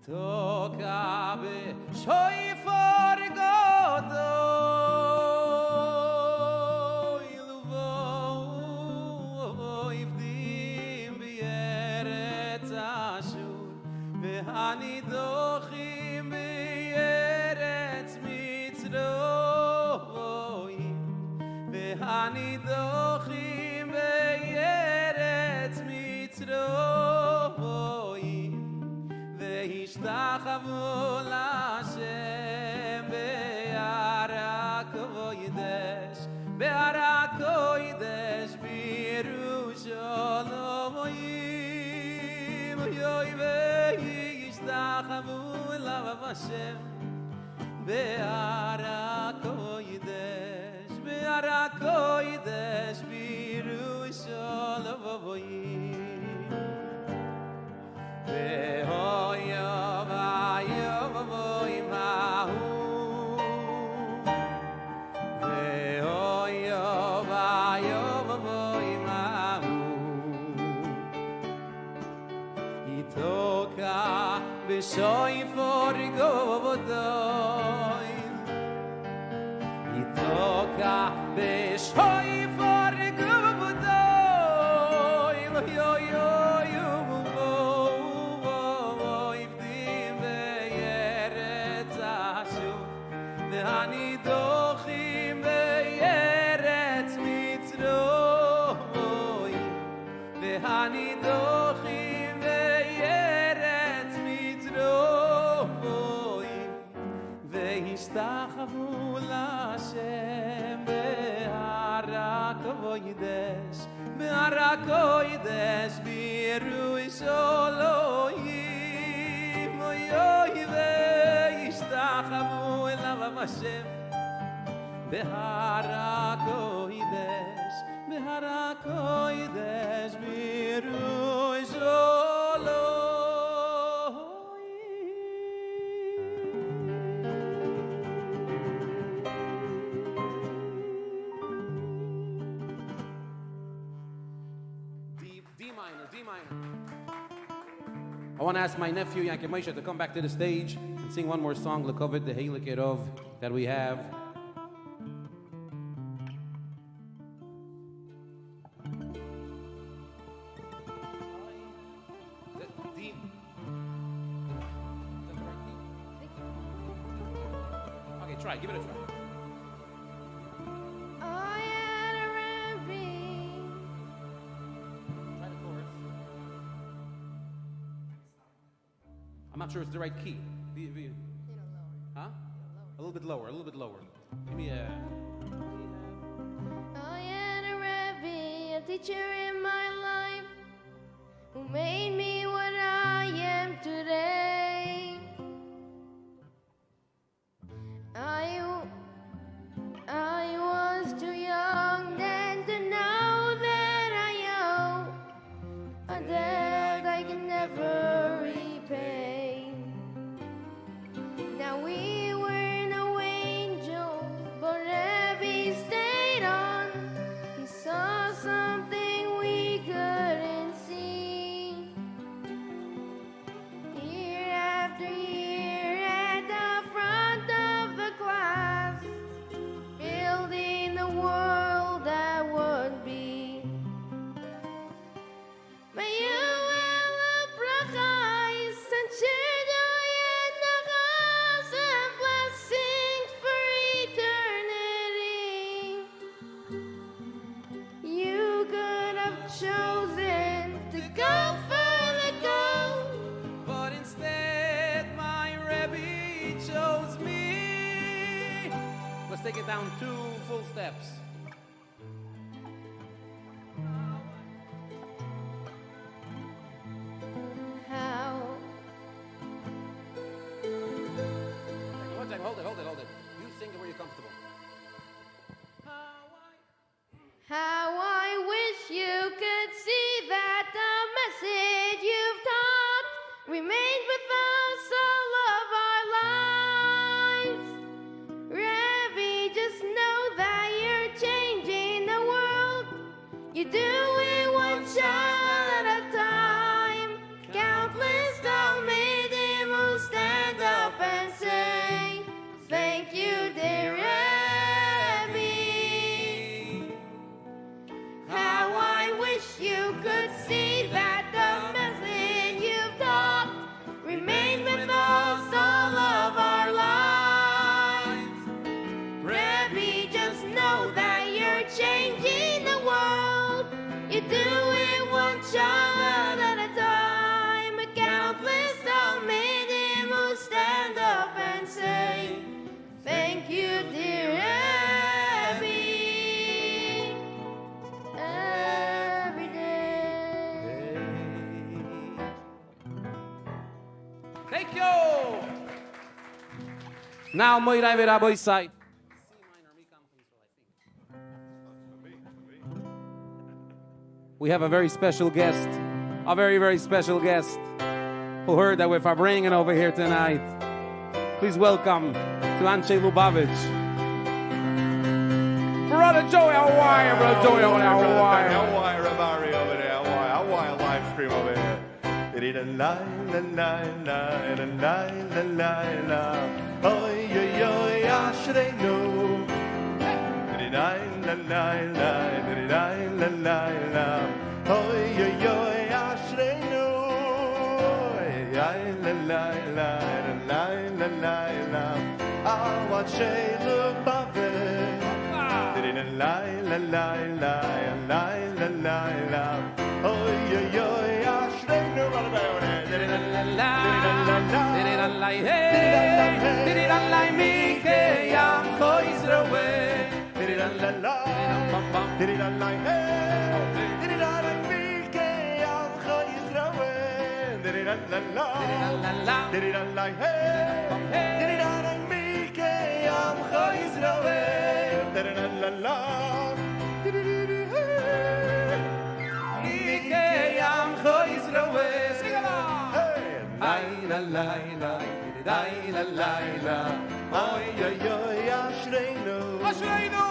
S14: toka b'shoy for godoy, luvo ivdim b'yeretz Ashur, v'hanidochim b'yeretz Mitzrayim. Hanidochim be'eretz Mitzrayim, ve'ishtachavu l'Hashem be'arak kodesh, be'arak kodesh b'Yerushalayim, yoy ve'ishtachavu l'Hashem be'arak kodesh. Arakoidesh birushalayim, ve'hoyav hayavoyim hahu, ve'hoyav hayavoyim hahu, itoka b'shoifor govodoy. Toka b'shoy for godoy, yo yo yo yo ivdim be'yeretz Ashur, v'hanidochim be'yeretz Mitzrayim, v'hanidochim be'yeretz Mitzrayim, ve'ishtachavu Hashem be'arak kodesh, be'arak kodesh b'Yerushalayim, oyoy ve'ishtachavu elav Hashem be'arak kodesh, be'arak kodesh b'Yerushalayim. I want to ask my nephew Yankel Moshe to come back to the stage and sing one more song, Lekovet the Heilik Erov, that we have. Okay, try. Give it a try. I'm not sure it's the right key. Huh? A little bit lower, a little bit lower. Give me a...
S5: I had a rabbi, a teacher in my life, who made me what I am today. I was too young
S14: take it down 2 full steps.
S5: How?
S14: One second, hold it. You sing it where you're comfortable.
S5: How I wish you could see that the message you've taught remains with us all of our lives. Rabbi, just know that you're changing the world. You do it one child at a time. Countless Talmidim will stand up and say, thank you, dear Rabbi. How I wish you could see that the message you've taught remains with us all of our lives. Rabbi, just know that you're changing the world. You do it one child at a time. Countless Talmidim will stand up and say, thank you, dear Rabbi. Every day.
S14: Thank you. Now, Moirai Rabbi side. We have a very special guest, a very, very special guest who heard that we're bringing over here tonight. Please welcome to Anshei Lubavitch. Brother Joey, how are you, Brother Joey? How are you?
S19: How are you, Rabari over there? How are you, live stream over here? Oy, oy, oy, Ashreinu. Oy, oy, oy, Ashreinu. Awad Shei Lubavitch. Oy, oy, oy, Ashreinu. Oy, oy, oy, Ashreinu. Ashreinu.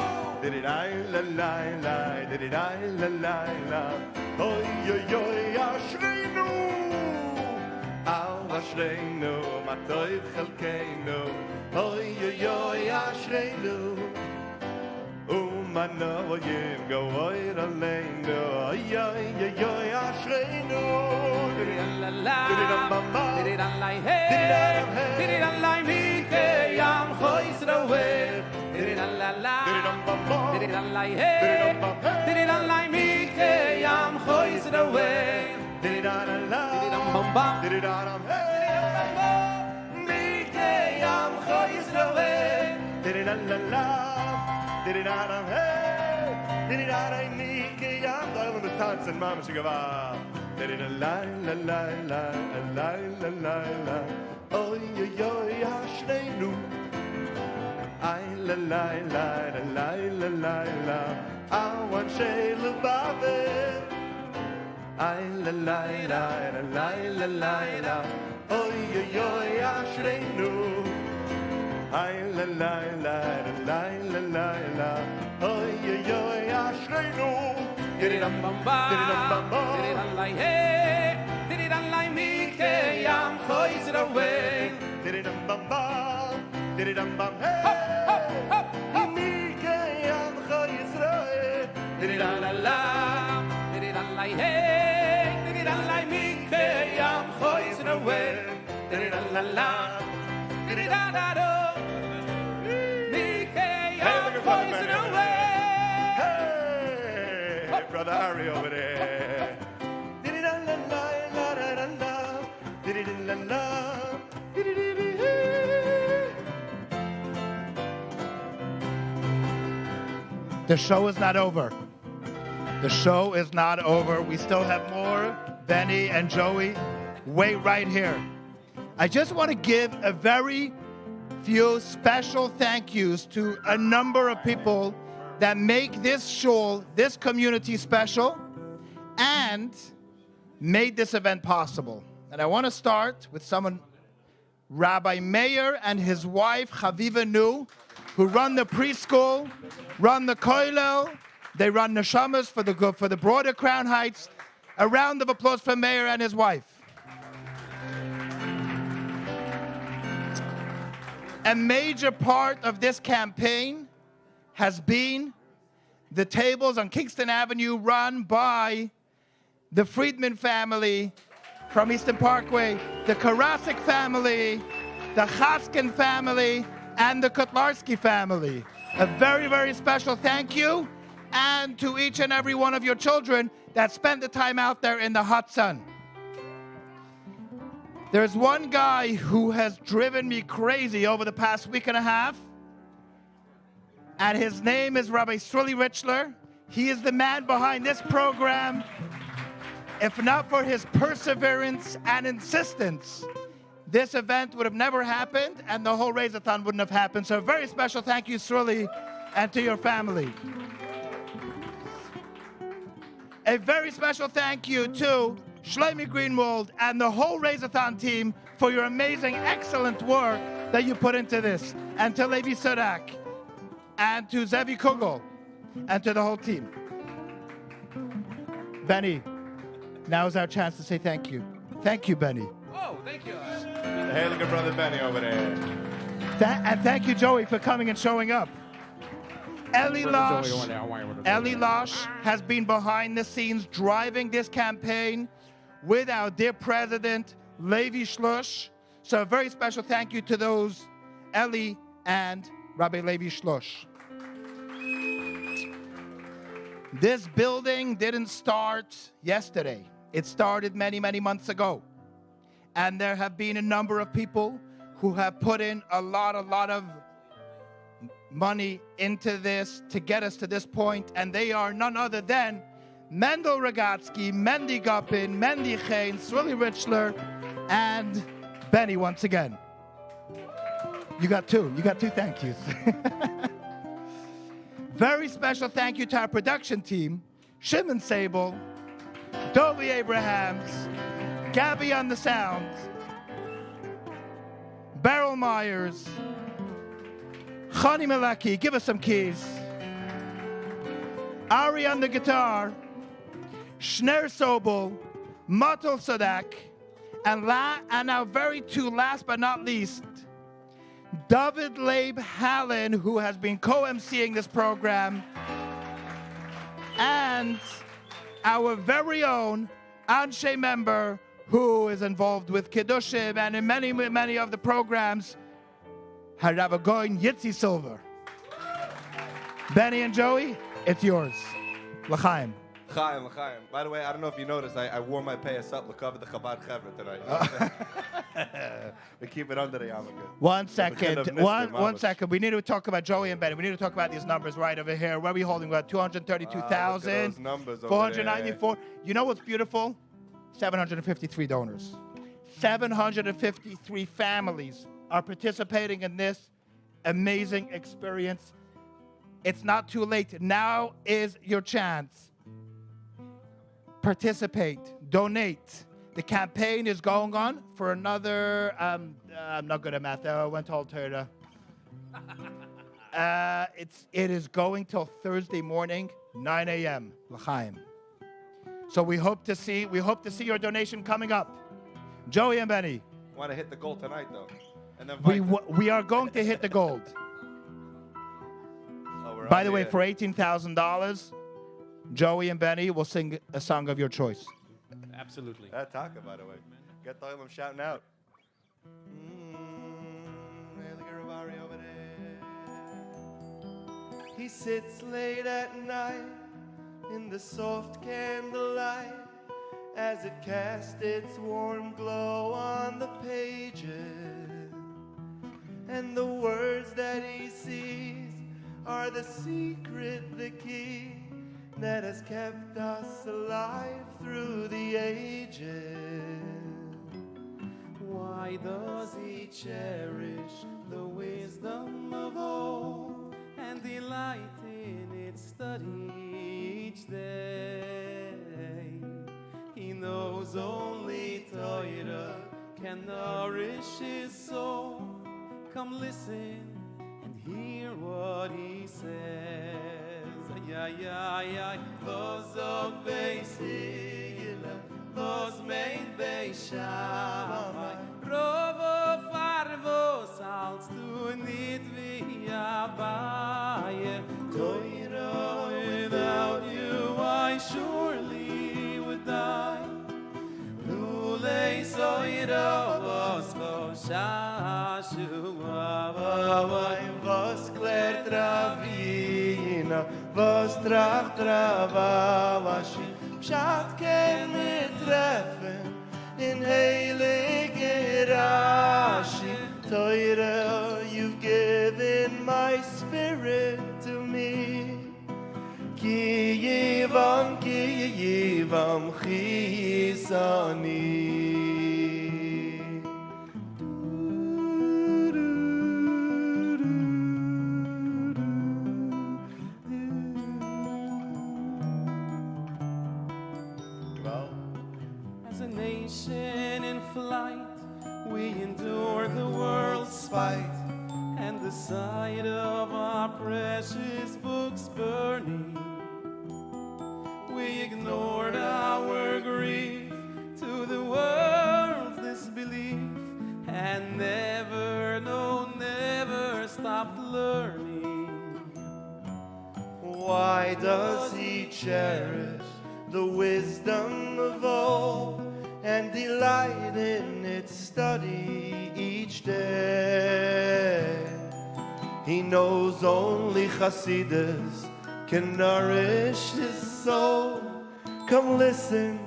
S19: Oy, oy, oy, Ashreinu. Au, Ashreinu, Matoiv Chelkeinu. Oy, oy, oy, Ashreinu. Umanoyim go oir aleinu. Oy, oy, oy, oy, Ashreinu. Tanzen, Mama, Shigava. Oy, oy, oy, Ashreinu. Ay, la, la, la, la, la, la, la. Awan Shei Lubavitch. Ay, la, la, la, la, la, la, la. Oy, oy, oy, Ashreinu. Ay, la, la, la, la, la, la, la. Oy, oy, oy, Ashreinu. Dididam bamba, dididam lai hey, dididam lai mike yam choiz raway. Dididam bamba, dididam bam hey, mike yam choiz raway. Dididam la la, dididam lai hey, dididam lai mike yam choiz raway. Dididam la la, dididam da do, mike yam choiz raway. Brother Harry over there.
S2: The show is not over. The show is not over. We still have more. Benny and Joey, wait right here. I just want to give a very few special thank yous to a number of people that make this shul, this community special, and made this event possible. And I want to start with someone, Rabbi Meir and his wife, Chaviva Nu, who run the preschool, run the koilel, they run neshamas for the broader Crown Heights. A round of applause for Meir and his wife. A major part of this campaign has been the tables on Kingston Avenue run by the Friedman family from Eastern Parkway, the Karasik family, the Chaskin family, and the Kotlarski family. A very, very special thank you, and to each and every one of your children that spent the time out there in the hot sun. There's one guy who has driven me crazy over the past week and a half, and his name is Rabbi Sruli Richler. He is the man behind this program. If not for his perseverance and insistence, this event would have never happened, and the whole Raisathon wouldn't have happened. So a very special thank you, Sruli, and to your family. A very special thank you to Shlomi Greenwald and the whole Raisathon team for your amazing, excellent work that you put into this. And to Levi Sodak, and to Zevi Kugel, and to the whole team. Benny, now is our chance to say thank you. Thank you, Benny.
S1: Oh, thank you.
S19: Hey, look at brother Benny over there.
S2: And thank you, Joey, for coming and showing up. Eli Losh has been behind the scenes driving this campaign with our dear president, Levi Shlush. So a very special thank you to those, Eli and Rabbi Levi Shlush. This building didn't start yesterday. It started many, many months ago. And there have been a number of people who have put in a lot of money into this to get us to this point, and they are none other than Mendel Ragatsky, Mendy Guppin, Mendy Chain, Sruli Richler, and Benny once again. You got two thank yous. Very special thank you to our production team, Shimon Sable, Dovie Abrahams, Gabby on the sound, Beryl Myers, Chani Malaki, give us some keys. Ari on the guitar, Shner Sobel, Matel Sadak, and our very last but not least, David Leib Hallen, who has been co-emceeing this program, and our very own Anshei member, who is involved with Kiddushim and in many, many of the programs, Harav Goin Yitzi Silver. Benny and Joey, it's yours. L'chaim.
S19: L'chaim, l'chaim. By the way, I don't know if you noticed, I wore my payas up l'cover the Chabad Chevra tonight. We keep it under the yarmulke.
S2: One second. We need to talk about Joey and Benny. We need to talk about these numbers right over here. Where are we holding? We're at 232,000.
S19: Those numbers over
S2: 494. You know what's beautiful? 753 donors. 753 families are participating in this amazing experience. It's not too late. Now is your chance. Participate, donate. The campaign is going on for another, I'm not good at math, I went to Alberta. It is going till Thursday morning, 9 a.m. L'chaim. So we hope to see your donation coming up. Joey and Benny.
S19: Want to hit the goal tonight, though. And then
S2: we are going to hit the gold. By the way, for $18,000, Joey and Benny will sing a song of your choice.
S1: Absolutely.
S19: That talker, by the way. Get the them shouting out. He sits late at night in the soft candlelight as it casts its warm glow on the pages. And the words that he sees are the secret, the key that has kept us alive through the ages.
S14: Why does he cherish the wisdom of old and delight in its study each day? He knows only Torah can nourish his soul. Come listen and hear what he says. Ay, ay, ay, ay. Vos og beis Hillel, vos meint beis Shammai. Rovo farvos als du nit wie Abaye. Torah, without you I surely would die. Lulei soira vos choshashua.
S19: Was klärt Ravina, was tracht Ravashi, Pshat ken mit treffen in heilige Rashi. Torah, you've given my spirit to me. Ki yivam chisani.
S14: As a nation in flight, we endure the world's spite and the sight of our precious books burning. We ignored our grief to the world's disbelief and never, no, never stopped learning.
S19: Why does he cherish the wisdom of old and delight in its study each day? He knows only Chasidus can nourish his soul. Come listen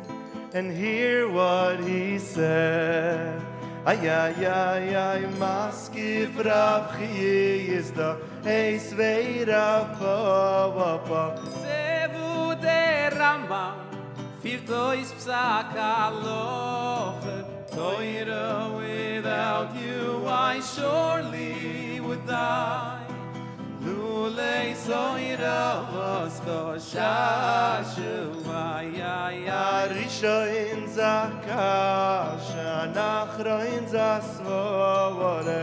S19: and hear what he said. Ay, ay, ay, ay, maskif Rav Chiyizda, eis vei Rav Papa.
S14: Zevu der Rambam, firtois psak halacha. Torah, without you I surely would die. Lulei soira vos choshashu. Ay, ay, ay.
S19: Arisha in zakasha, nachra in zasvore.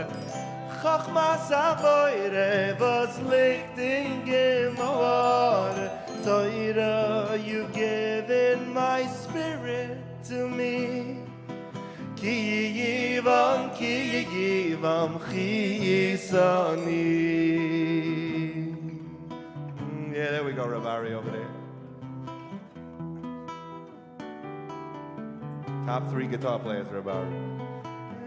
S19: Chachmas avoire, was liegt in gemore. Torah, you've given my spirit to me. Ki yivam chisani. Yeah, there we go, Ravari over there. Top 3 guitar players, Ravari.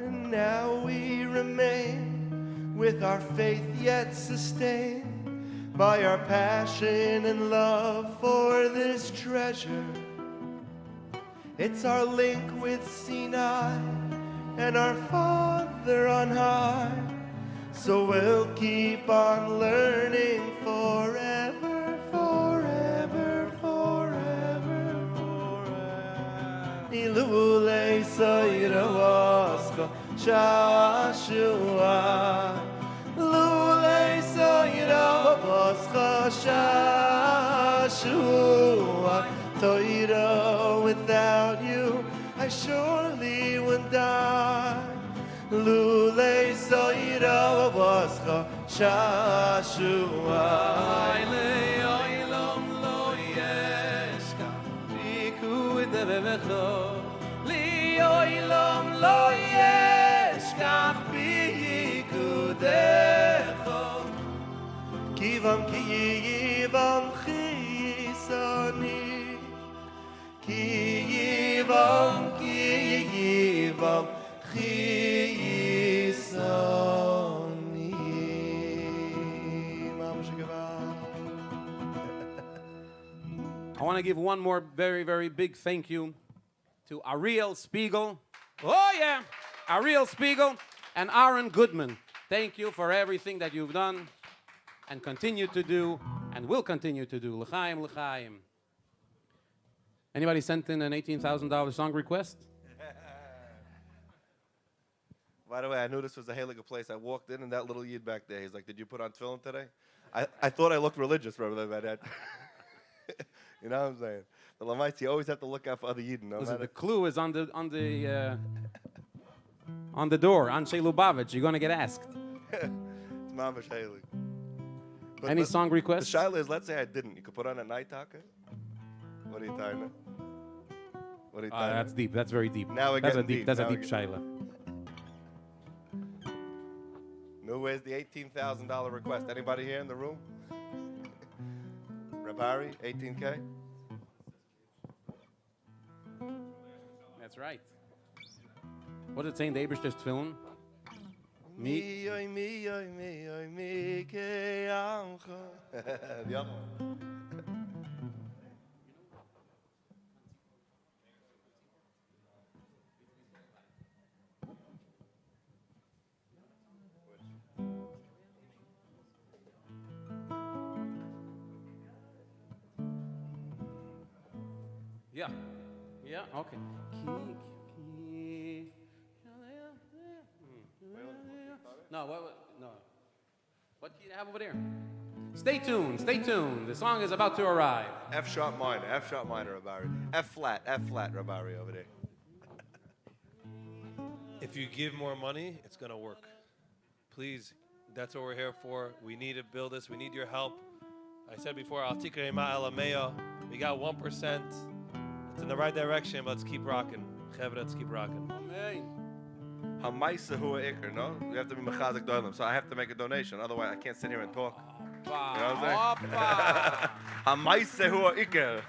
S19: And now we remain with our faith yet sustained by our passion and love for this treasure. It's our link with Sinai and our Father on high. So we'll keep on learning forever, forever, forever, forever. Ilulei soira wasko shashua. Lulei soira wasko shashua. Torah, without you I surely would die. Lulei soira wascha shashua.
S14: Aile oilom lo yeshka bikud bevecho. Li oilom lo yeshka bikudecho.
S19: Kivam kivam chisani. Kivam chisani.
S14: I want to give one more very, very big thank you to Ariel Spiegel. Oh, yeah. Ariel Spiegel and Aaron Goodman. Thank you for everything that you've done.
S1: and continue to do and will continue to do. L'chaim, l'chaim. Anybody sent in an $18,000 song request?
S19: By the way, I knew this was a Halacha place. I walked in, and that little Yid back there, he's like, "Did you put on tefillin today?" I thought I looked religious rather than that. You know what I'm saying? The Lamites, you always have to look out for other Yidden. No
S1: Listen,
S19: matter.
S1: the clue is on the door. Anshei Lubavitch. You're gonna get asked.
S19: It's mamash Haley.
S1: Any song requests?
S19: The shaila is, let's say I didn't. You could put on a night taka. What are you tying now? What are you tying?
S1: That's deep. That's very deep.
S19: Now we're
S1: That's a
S19: getting
S1: deep. That's
S19: Now
S1: a
S19: we're
S1: deep
S19: getting-
S1: shaila.
S19: No, where's the $18,000 request? Anybody here in the room? Rabari, 18K?
S1: That's right. What did it say in the Eibishter's tefillin?
S19: Me, oi, me, oi, me, oi, me, ke amcha. The other one.
S1: Yeah. Yeah. Okay. No. No. What do you have over there? Stay tuned. Stay tuned. The song is about to arrive.
S19: F sharp minor, Rabari. F flat, Rabari over there.
S3: If you give more money, it's going to work. Please, that's what we're here for. We need to build this. We need your help. I said before, we got 1%. It's in the right direction, but let's keep rocking. Chevra, let's keep rocking.
S1: Amen.
S19: Hamaisa hua ikr, no? We have to be mechazik doilim, so I have to make a donation. Otherwise, I can't sit here and talk. You know what I'm saying? Hamaisa hua ikr.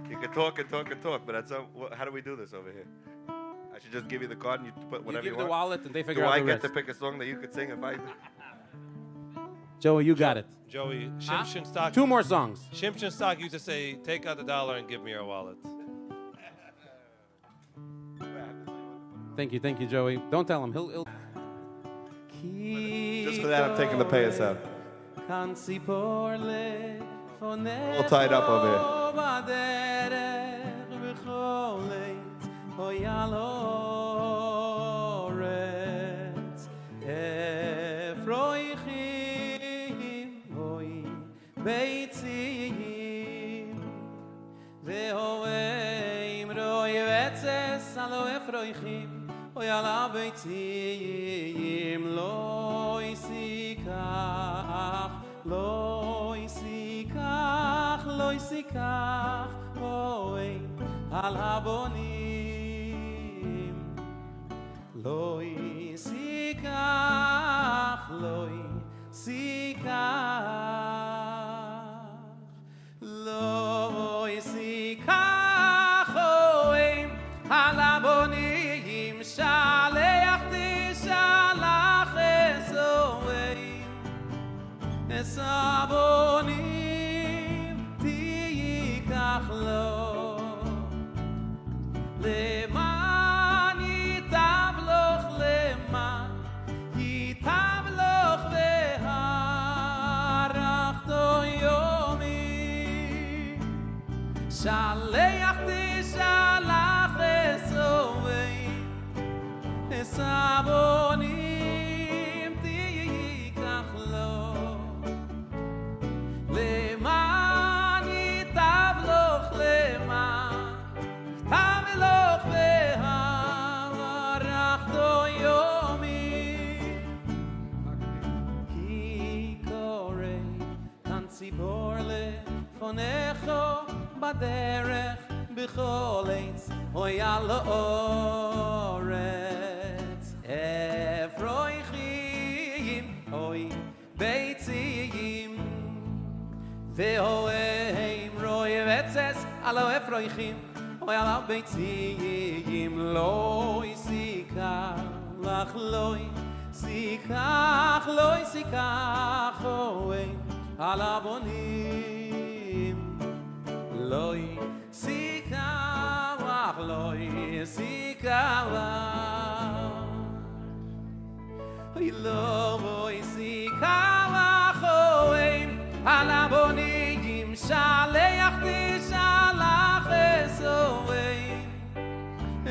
S19: You can talk and talk and talk, but that's how do we do this over here? I should just give you the card and you put whatever you
S1: give
S19: want.
S1: the wallet and they figure
S19: do
S1: out
S19: I
S1: the
S19: get
S1: rest.
S19: to pick a song that you could sing if I do?
S1: Joey, you got it.
S3: Joey, Shimshon Stock.
S1: 2 more songs.
S3: Shimshon Stock used to say, take out the dollar and give me your wallet.
S1: Thank you, Joey. Don't tell him. He'll
S19: Just for that, I'm taking the pay us out. We're all tied up over
S1: here. Oy ala beitzim lo isikach oy al habonim lo isikach lo isikach oy al habonim shalech tishalach esabonim tikach lo leman yitavloch veharachto yomi shalech tishalach esabonim tikach lo leman yitavloch veharachto yomi ki korei kan tzibor lefonecho baderech b'chol eitz hoya lo'oretz efroichim oy beitzim ve'oeim roi vetzes alo efroichim oy alo beitzim loi sikach loi sikach oy alabonim loi sikach loi sikach oy lo sikach oy
S14: shaleach tishalach esovei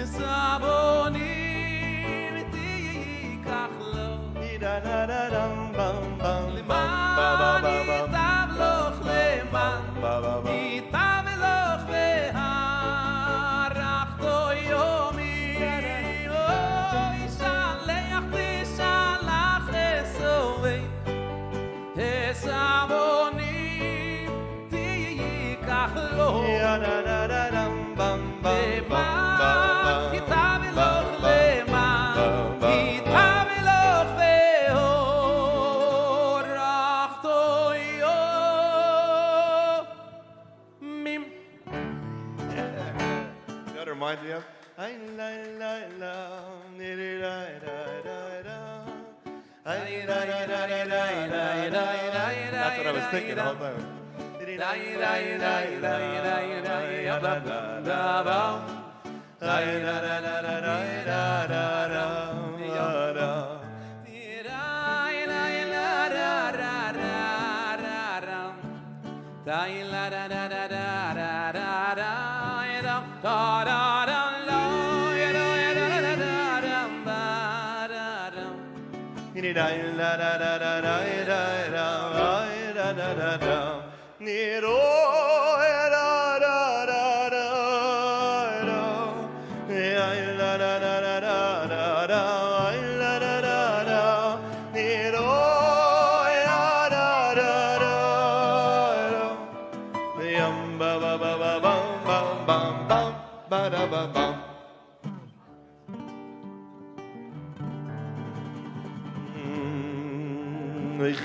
S14: esabonim tikach lo leman itav loch leman itav loch veharachto yomi oy shaleach tishalach esovei esabonim tikach lo
S19: Reminds me of that's what I was thinking the whole time.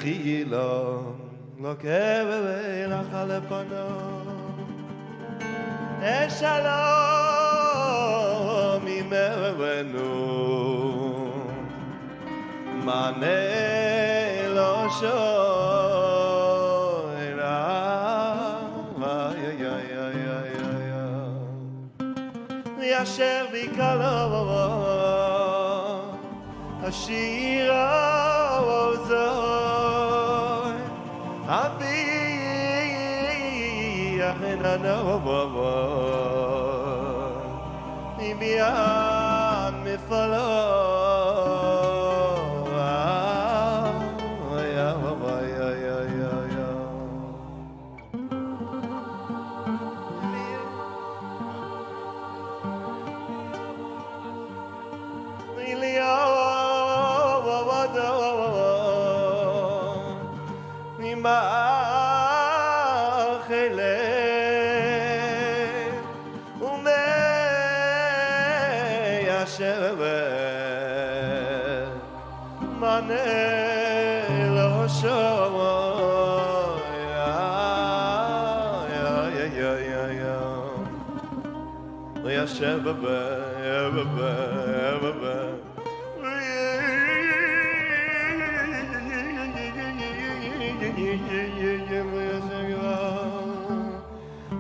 S19: Chilo lo keve la khalepano Shalom imevenu mane lo shoira ya yasher bikalo ashira ozo Abi ahena no Imian me follow ya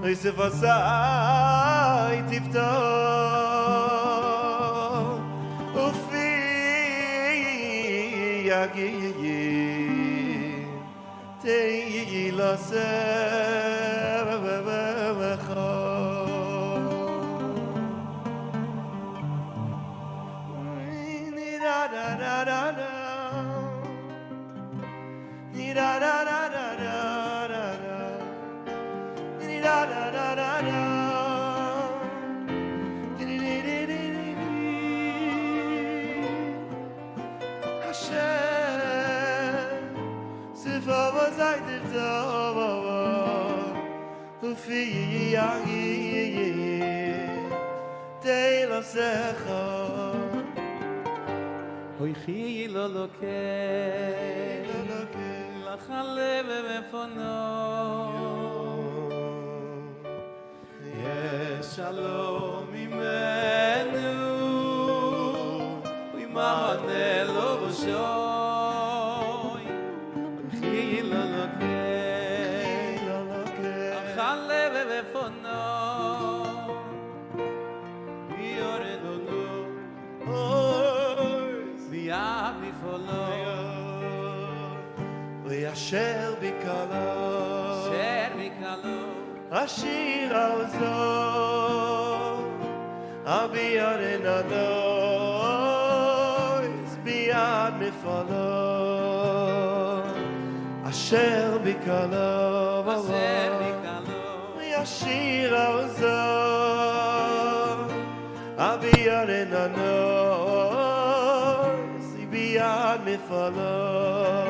S19: Isifasai tifto ufi yagi teila sevevevecho ni da da da da da ni da da da da da da da da da da Hashem Sifava Zaytir Tova Ufi Yagi Teila Secha
S14: Oy Chilo Loke Lachalev Mefono Shalom imenu Imane lo b'shoy Chilo loke Achale ve'vefono Yoredonu V'yah b'folo
S19: V'yasher b'kalo
S14: Sher b'kalo
S19: השיר האוזור אביון הנויס ביד מפעלו אשר בקלו השיר האוזור אביון הנויס ביד מפעלו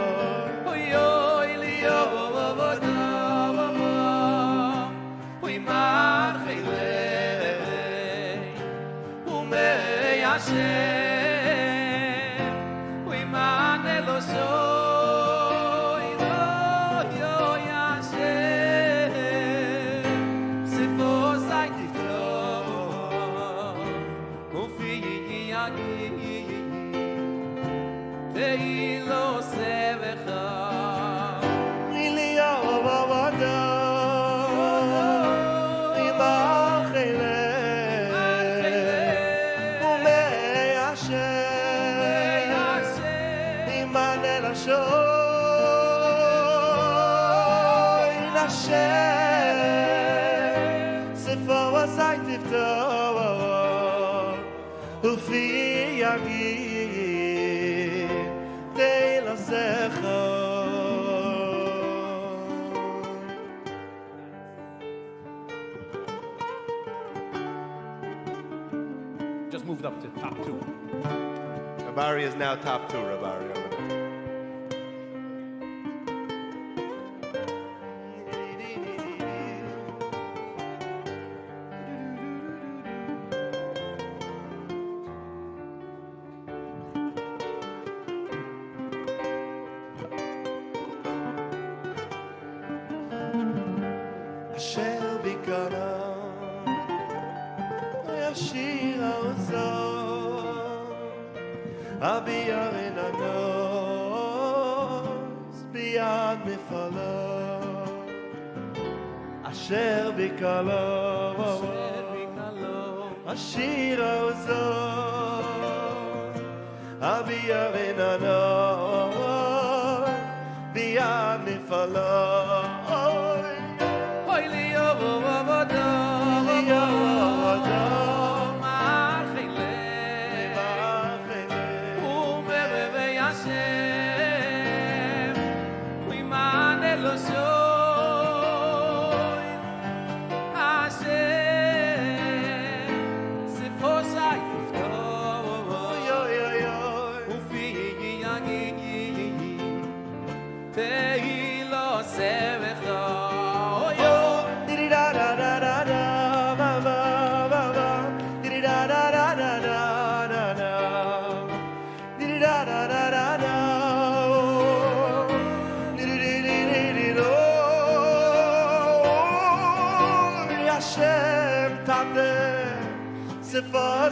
S1: Just moved up to top 2.
S19: Rabari is now top 2, Rabari. Over there. אשר בקלו השיר האוזור אביה וננו ביד נפלו אוי לי יובו עבודו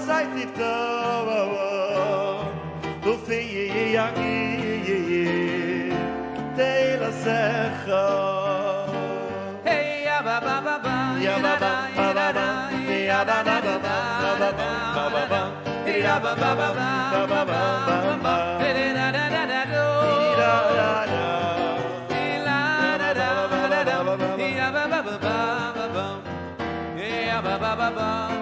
S19: Seit ich da du fie yagi teila secha hey ya ba ba ba ba ya ba ba ba ba ba ya ba ba ba ba ba ba ba ya ba ba ba ba ba ba ba da da da da da do da da da la da da da da ya ba ba ba ba ba ya ba ba ba ba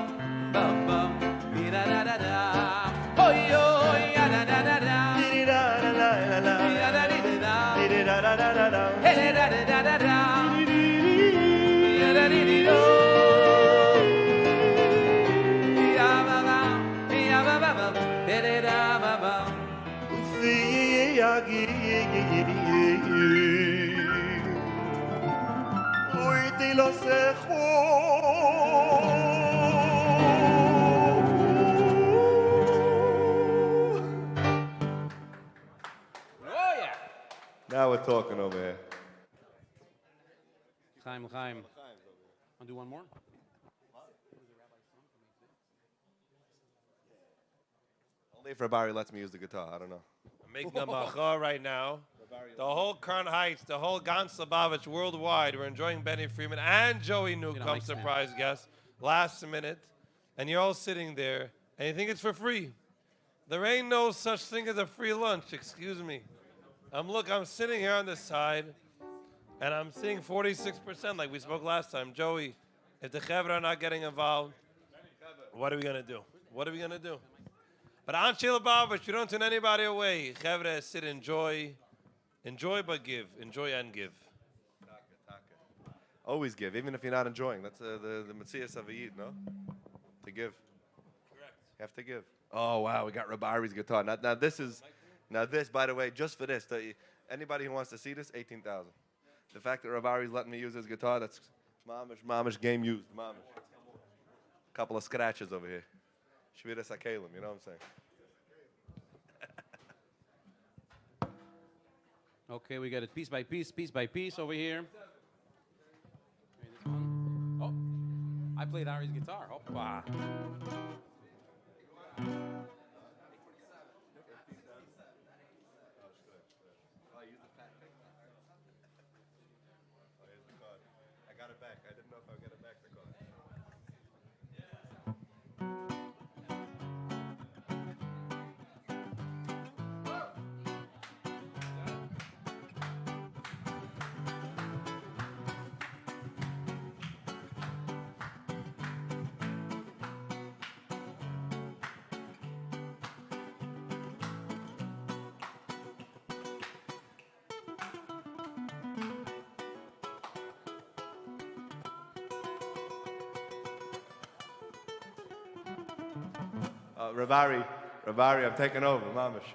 S19: Now we're talking over here.
S1: Chaim. I'll do one more.
S19: Only if Rabari lets me use the guitar. I don't know.
S3: I'm making a macha right now. The whole Crown Heights, the whole Gans Lubavitch worldwide, we're enjoying Benny Freeman and Joey Newcomb, surprise guest, last minute. And you're all sitting there, and you think it's for free. There ain't no such thing as a free lunch, excuse me. I'm sitting here on this side. And I'm seeing 46%, like we spoke last time. Joey, if the Chevra are not getting involved, what are we going to do? What are we going to do? But Anshei Lubavitch, you don't turn anybody away. Chevra, sit, enjoy. Enjoy but give. Enjoy and give.
S19: Always give, even if you're not enjoying. That's the Metzias of a Yid, no? To give.
S3: Correct.
S19: You have to give. Oh, wow, we got Rabari's guitar. Now this, by the way, just for this, anybody who wants to see this, 18,000. The fact that Rabari's letting me use his guitar, that's mamish game used, mamish. Couple of scratches over here. Shvira Sakelim, you know what I'm saying?
S14: Okay, we got it piece by piece over here. Oh, I played Ari's guitar. Hoppa.
S19: I got it back. I didn't know if I would get it back. Ravari, I'm taking over, mamish.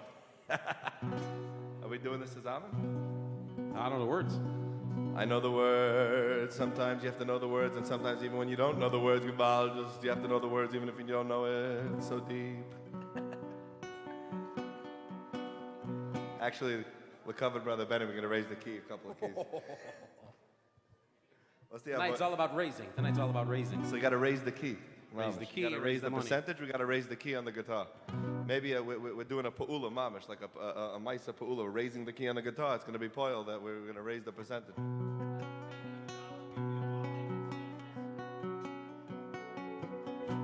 S19: Are we doing this as Amen?
S14: I don't know the words.
S19: I know the words. Sometimes you have to know the words, and sometimes even when you don't know the words, you have to know the words even if you don't know it. It's so deep. Actually, we're covered, Brother Benny. We're going to raise the key, a couple of keys.
S14: Tonight's all about raising. Tonight's all about raising.
S19: So you got to raise the key.
S14: Raise the key,
S19: You got to
S14: raise
S19: raise the
S14: money.
S19: percentage. We got to raise the key on the guitar. Maybe we're doing a pa'ula mamish, like a maisa pa'ula, raising the key on the guitar. It's going to be poil that we're going to raise the percentage.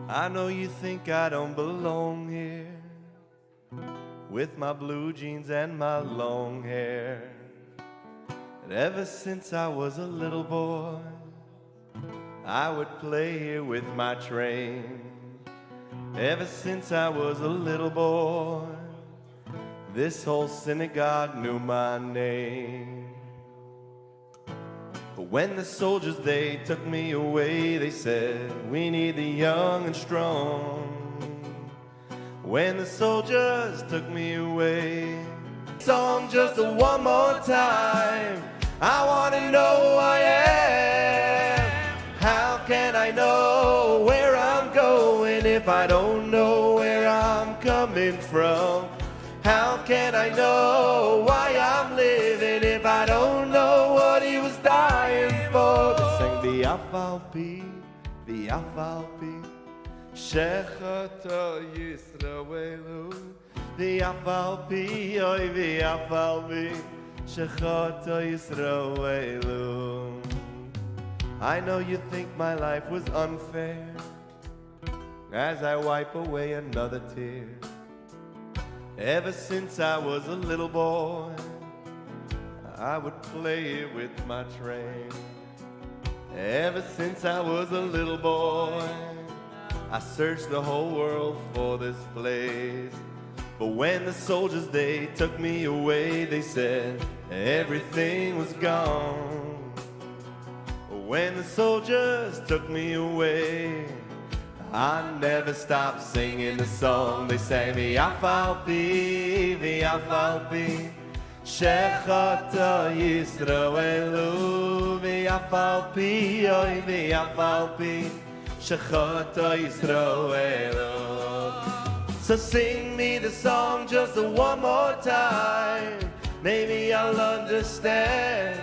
S19: I know you think I don't belong here with my blue jeans and my long hair. And ever since I was a little boy, I would play here with my train. Ever since I was a little boy, this whole synagogue knew my name. But when the soldiers, they took me away, they said, we need the young and strong. When the soldiers took me away, song just one more time. I want to know who I am. How can I know where I'm going if I don't know where I'm coming from? How can I know why I'm living if I don't know what he was dying for? They sang V'yafalpi, V'yafalpi, Shechato Yisraelu, V'yafalpi, oy V'yafalpi, Shechato Yisraelu. I know you think my life was unfair as I wipe away another tear. Ever since I was a little boy, I would play with my train. Ever since I was a little boy, I searched the whole world for this place. But when the soldiers, they took me away, they said everything was gone. When the soldiers took me away, I never stopped singing the song. They sang V'yafalpi, V'yafalpi, Shechato Yisraelu, V'yafalpi, oy V'yafalpi, Shechato Yisraelu. So sing me the song just one more time, maybe I'll understand.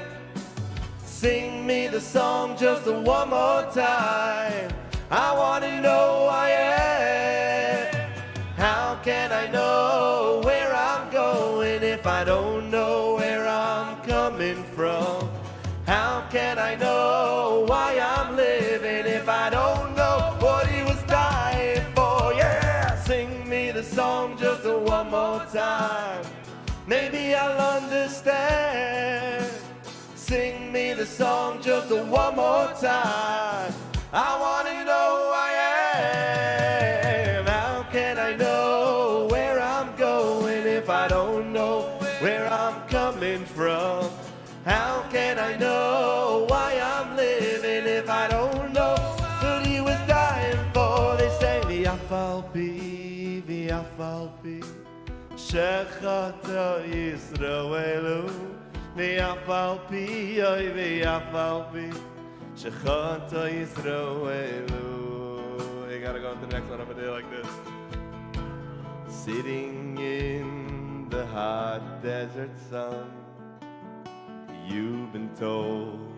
S19: Sing me the song just one more time. I want to know who I am. How can I know where I'm going if I don't know where I'm coming from? How can I know why I'm living if I don't know what he was dying for? Yeah, sing me the song just one more time. Maybe I'll understand. Sing me the song just one more time. I want to know who I am. How can I know where I'm going if I don't know where I'm coming from? How can I know why I'm living if I don't know what he was dying for? They say, V'yafal pi, shechata Yisraelu. V'yafal pi, oy v'yafal pi, shechata Yisraelu. You gotta go to the next one over there like this. Sitting in the hot desert sun, you've been told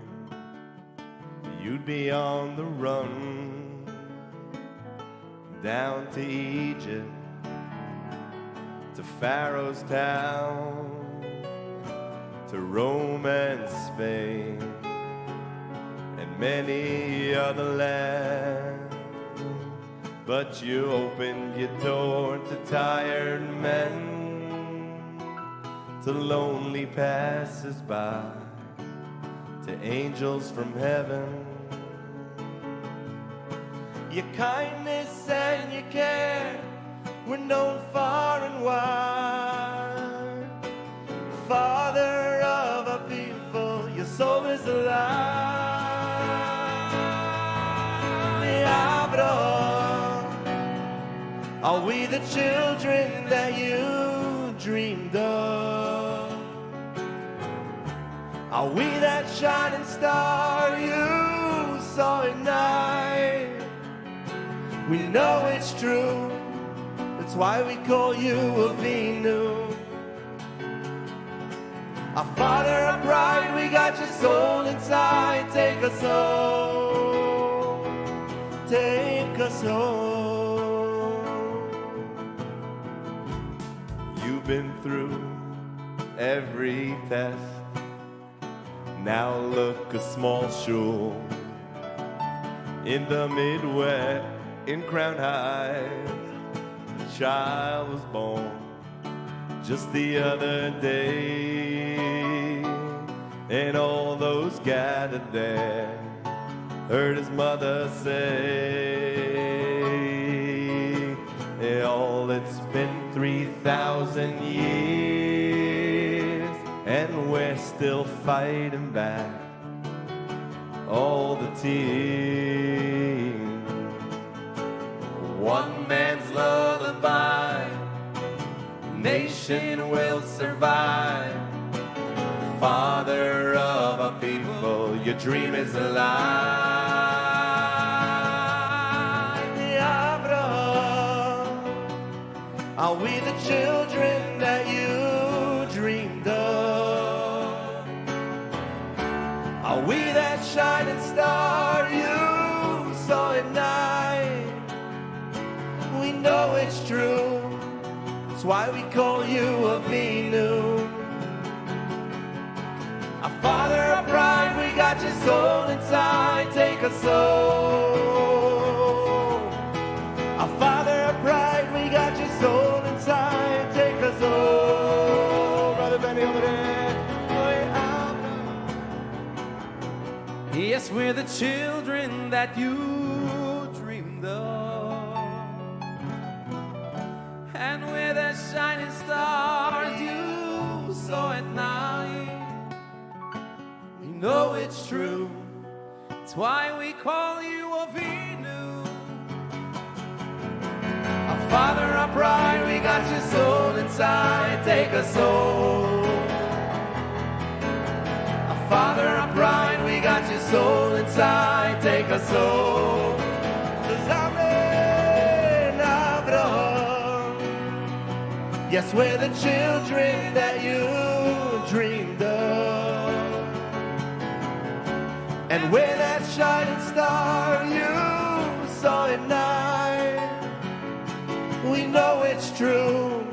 S19: you'd be on the run down to Egypt, to Pharaoh's town, to Rome and Spain, and many other lands. But you opened your door to tired men, to lonely passers-by, to angels from heaven. Your kindness and your care were known far and wide. Father of a people, your soul is alive. Abraham, are we the children that you dreamed of? Are we that shining star you saw at night? We know it's true, that's why we call you Avinu. Our Father of pride, we got your soul inside. Take us home, take us home. You've been through every test. Now look, a small shul in the Midwest, in Crown Heights. A child was born just the other day, and all those gathered there heard his mother say, all it's been 3,000 years, and we're still fighting back all the tears. One man's lullaby, nation will survive. Father of a people, your dream is alive. Abraham, are we the children that you dreamed of? Are we that shining star you saw at night? We know it's true, that's why we call you Avinu. Our Father of pride, we got your soul inside. Take us home. Our Father of pride, we got your soul inside. Take us home. Brother Benny over there.
S14: Yes, we're the children that you dreamed of, and we're the shining stars you saw at night. We know it's true, it's why we call you Avinu. Our Father, our pride, we got your soul inside. Take us home. Our Father, our pride, we got your soul inside. Take us home.
S19: Yes, we're the children that you dreamed of, and we're that shining star you saw at night. We know it's true,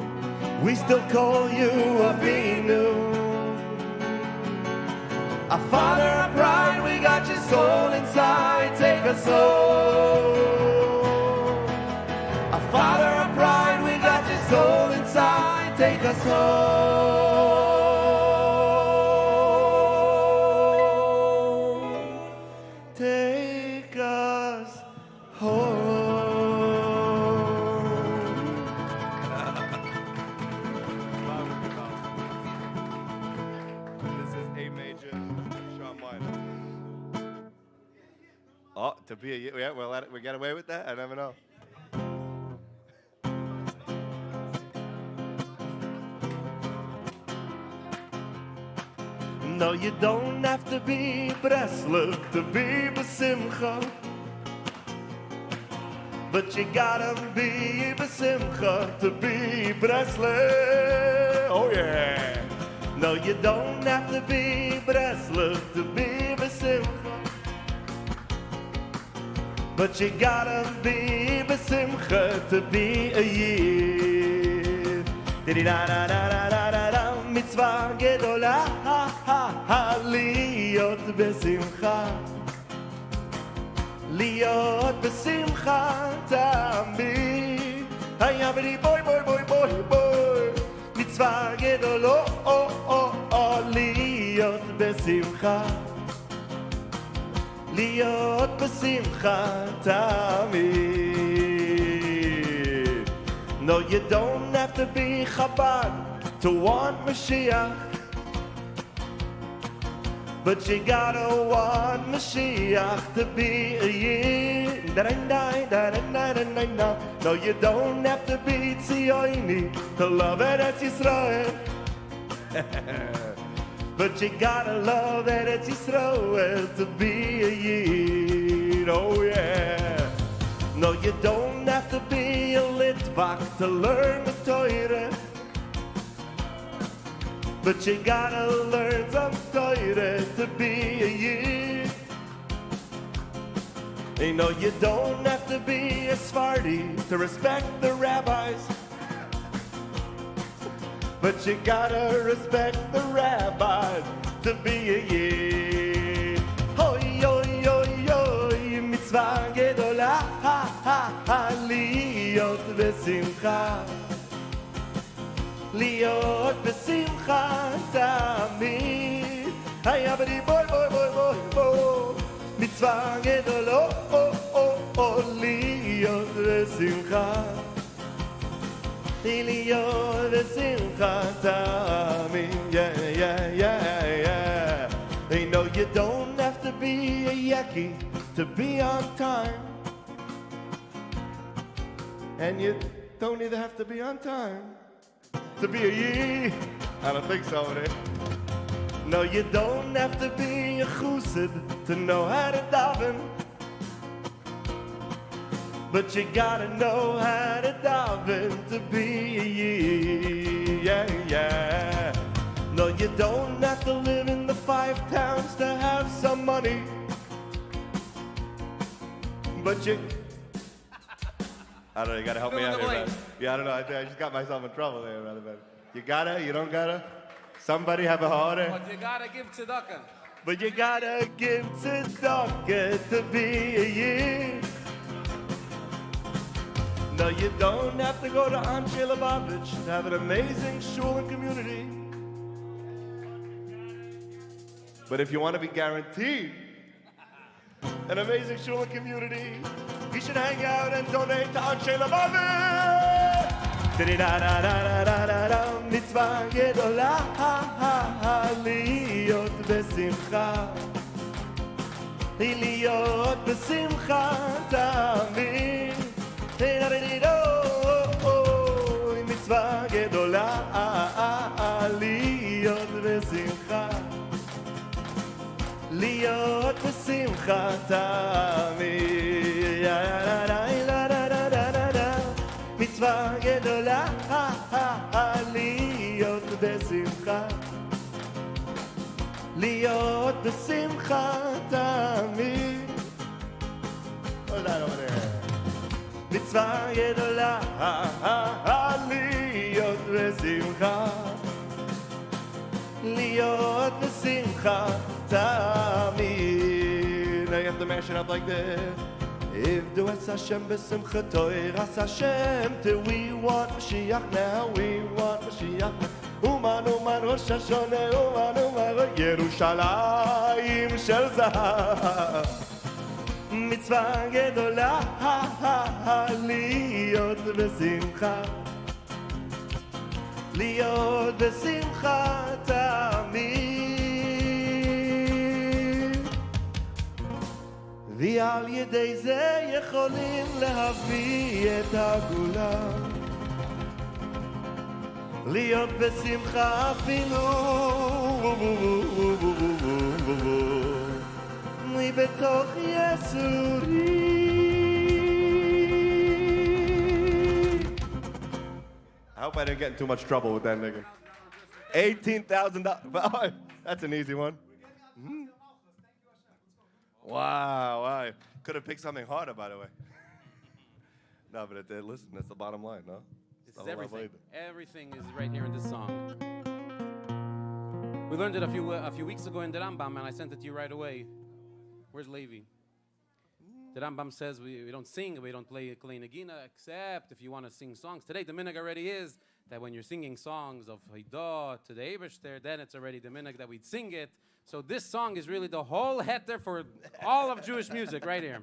S19: we still call you Avinu. Our Father of pride, we got your soul inside. Take us home. Our Father of pride, we got your soul inside. Take us home. take us home.
S20: This is A major, sharp minor. Oh, to be a yeah, well, we get away with that? I never know.
S19: No, you don't have to be Breslov to be Besimcha, but you gotta be Besimcha to be Breslov. Oh yeah. No, you don't have to be Breslov to be Besimcha, but you gotta be Besimcha to be a Yid. Di-di-da-da-da-da-da-da, mitzvah gedola, liot besimcha, liot besimcha tamid. Hayabri boy, boy, boy, boy, boy, mitzvah gedolo, liot besimcha, liot besimcha tamid. No, you don't have to be Chabad to want Mashiach, but you gotta want Mashiach to be a Yid. No, you don't have to be Tzioni to love Eretz Yisrael, but you gotta love Eretz Yisrael to be a Yid. Oh yeah. No, you don't have to be a Litvak to learn the Torah, but you gotta learn some Torah to be a Yid. You know, you don't have to be a Sephardi to respect the rabbis, but you gotta respect the rabbis to be a Yid. Hoi, hoi, hoi, hoi, mitzvah gedola, liot besimcha, liot besimcha tamid. Hayabri boy, boy, boy, boy, boy, mitzvah gedolo, liot besimcha, liot besimcha tamid. Yeah, yeah, yeah, yeah. They know you don't have to be a Yeki to be on time, and you don't either have to be on time to be a Yid. I don't think so, man. No, you don't have to be a Chusid to know how to daven, but you gotta know how to daven to be a Yid. Yeah, yeah. No, you don't have to live in the 5 towns to have some money, but you... I don't know, you gotta help me out here, man. Yeah, I don't know, I just got myself in trouble there, brother, man. You gotta, you don't gotta? Somebody have a order?
S1: But you gotta give tzedakah.
S19: But you gotta give tzedakah to be a Yid. No, you don't have to go to Anshei Lubavitch to have an amazing shul and community. But if you want to be guaranteed an amazing shul and community, you should hang out and donate to Anshei Lubavitch. Mitzvah gedola, liot besimcha, liot besimcha tamid. Mitzvah gedola, liot besimcha, liot besimcha tamid. Mitzvah gedola, liot besimcha, liot besimcha tamid. Hold that over there. Mitzvah gedola, liot besimcha, liot besimcha tamid. Now you have to mash it up like this. If do es Hashem besimcha toiras Hashem, till we want Mashiach now, we want Mashiach now. Uman, uman, Rosh Hashanah, uman, uman, Yerushalayim shel zahav. מצווה גדולה להיות בשמחה, להיות בשמחה תמיד, ועל ידי זה יכולים להביא את הגאולה, להיות בשמחה אפילו מבתוך יסורי. I hope I didn't get in too much trouble with that nigga. $18,000. That's an easy one. Wow, wow. Could have picked something harder, by the way. No, but listen, that's the bottom line, no?
S1: This is everything. Everything is right here in this song. We learned it a few weeks ago in the Rambam, and I sent it to you right away. Where's Levi? The Rambam says we don't sing, we don't play Klei Nagina, except if you want to sing songs. Today the minhag already is that when you're singing songs of Haidah to the Eibishter, then it's already the minhag that we'd sing it. So this song is really the whole heter for all of Jewish music right here.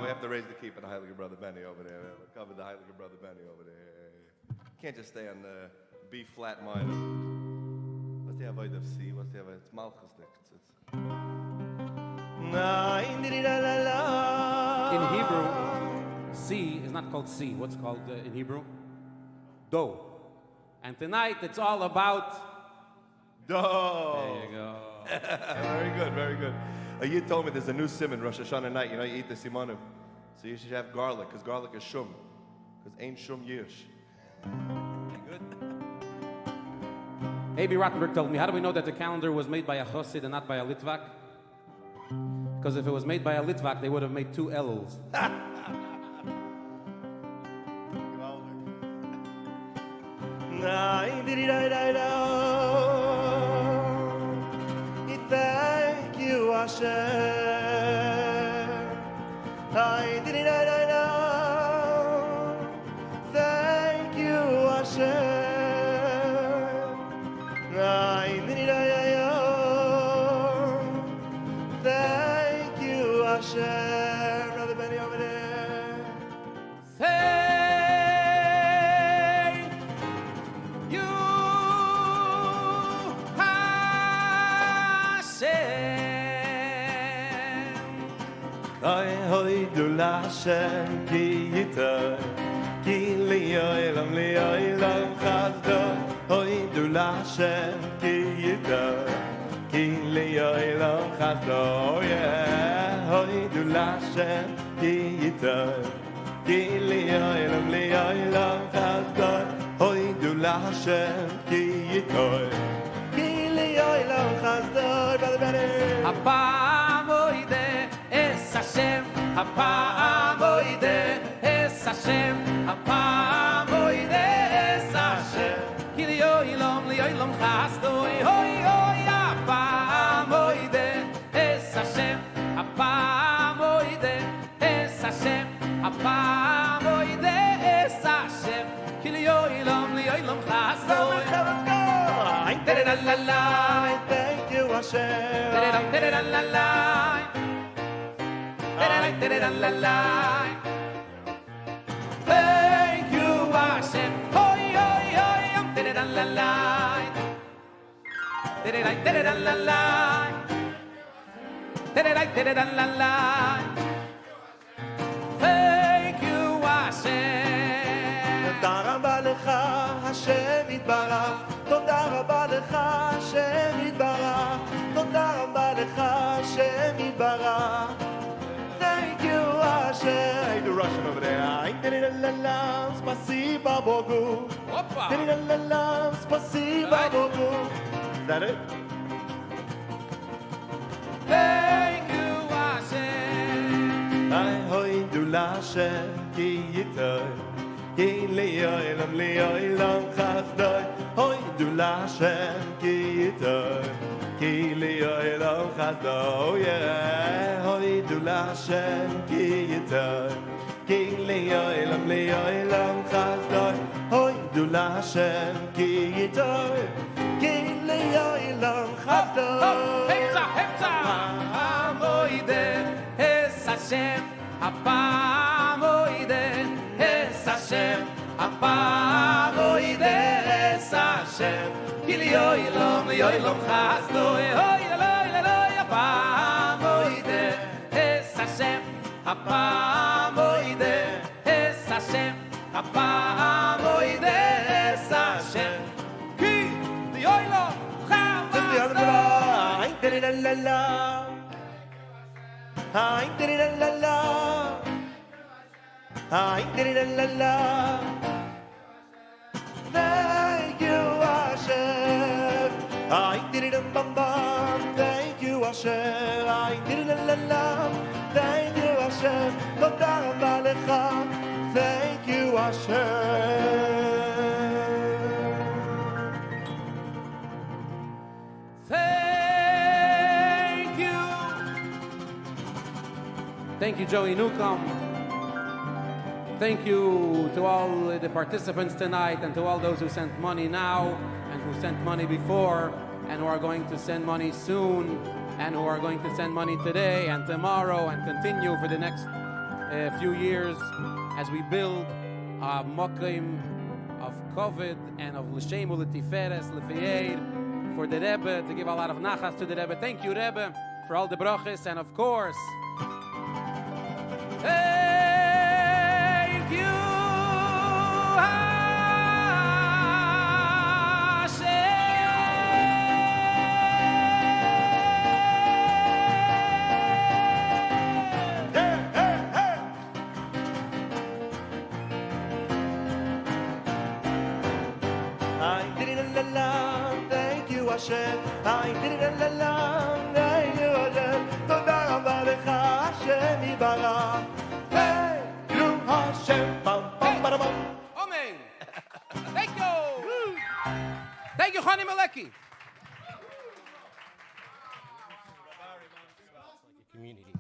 S19: We have to raise the key for the Heiliger Brother Benny over there. Cover the Heiliger Brother Benny over there. Can't just stay on the B flat minor. What's the avoid of C? What's the avoid? It's Malchus.
S1: In Hebrew, C is not called C. What's called in Hebrew? Do. And tonight it's all about
S19: Do.
S1: There you go.
S19: Very good, very good. You told me there's a new simon, Rosh Hashanah night. You know, you eat the simonim. So you should have garlic, because garlic is shum. Because ain't shum yish.
S1: Good. A.B. Rottenberg told me, how do we know that the calendar was made by a Chassid and not by a Litvak? Because if it was made by a Litvak, they would have made 2 Elul.
S19: Thank you, Hashem. Thank you, Hashem. Thank you, Hashem. Brother Benny over there.
S14: Thank you, Hashem.
S19: Hoy du Lashem ki yitar ki liyolam chazdo. Hoy du Lashem ki yitar ki liyolam chazdo. Yeah, hoy du Lashem ki yitar ki liyolam chazdo. Hoy du Lashem ki yitar ki liyolam chazdo. Brother Benny.
S14: Hashem, Hapa'am oide, es Hashem, Hapa'am oide, es Hashem. Ki li'olam chasdoi, hoi hoi, Hapa'am oide, es Hashem, Hapa'am oide, es Hashem, Hapa'am oide, es Hashem. Ki li'olam chasdoi.
S19: Thank you, Hashem.
S14: Thank you, Hashem. Hoi, hoi, hoi. Thank you, Hashem.
S19: תודה רבה לך, השם יתברך. תודה רבה לך, השם יתברך. תודה רבה לך, השם יתברך. Thank you, Hashem. Hey, the Russian over there. Spasiba Bogu. Spasiba Bogu. Is that it?
S14: Thank you, Hashem.
S19: Ay, hoy du Lashem ki yitar ki li'olam chasdoi. Hoy du Lashem ki yitar ki li'olam chasdoi. Yeah, hoy du Lashem ki yitar ki li'olam chasdoi. Hoy du la Hashem ki yitor ki le'olam chafto
S14: Hamoide es Hashem Hapamoide es Hashem Hapamoide es Hashem Ki le'olam chafto Hapamoide es Hashem Hapamoide es Hashem Hapamoide es Hashem Ki le'olam chafto
S19: Thank you, Hashem. Thank you, Hashem. Thank you, Hashem. Toda rabba lecha. Thank you, Hashem.
S1: Thank you. Thank you, Joey Newcomb. Thank you to all the participants tonight and to all those who sent money now and who sent money before and who are going to send money soon and who are going to send money today and tomorrow and continue for the next few years as we build a mokim of COVID and of L'Shem U'Letiferes L'Fe'ed for the Rebbe, to give a lot of nachas to the Rebbe. Thank you, Rebbe, for all the brachas, and of course, thank you,
S19: Thank you, Hashem. Thank you, Hashem. Toda rabba lecha, Hashem yibarach. Thank you, Hashem. Bam, bam, bam, bam.
S1: Amen. Thank you. Thank you, Chani Maleki.
S21: Community.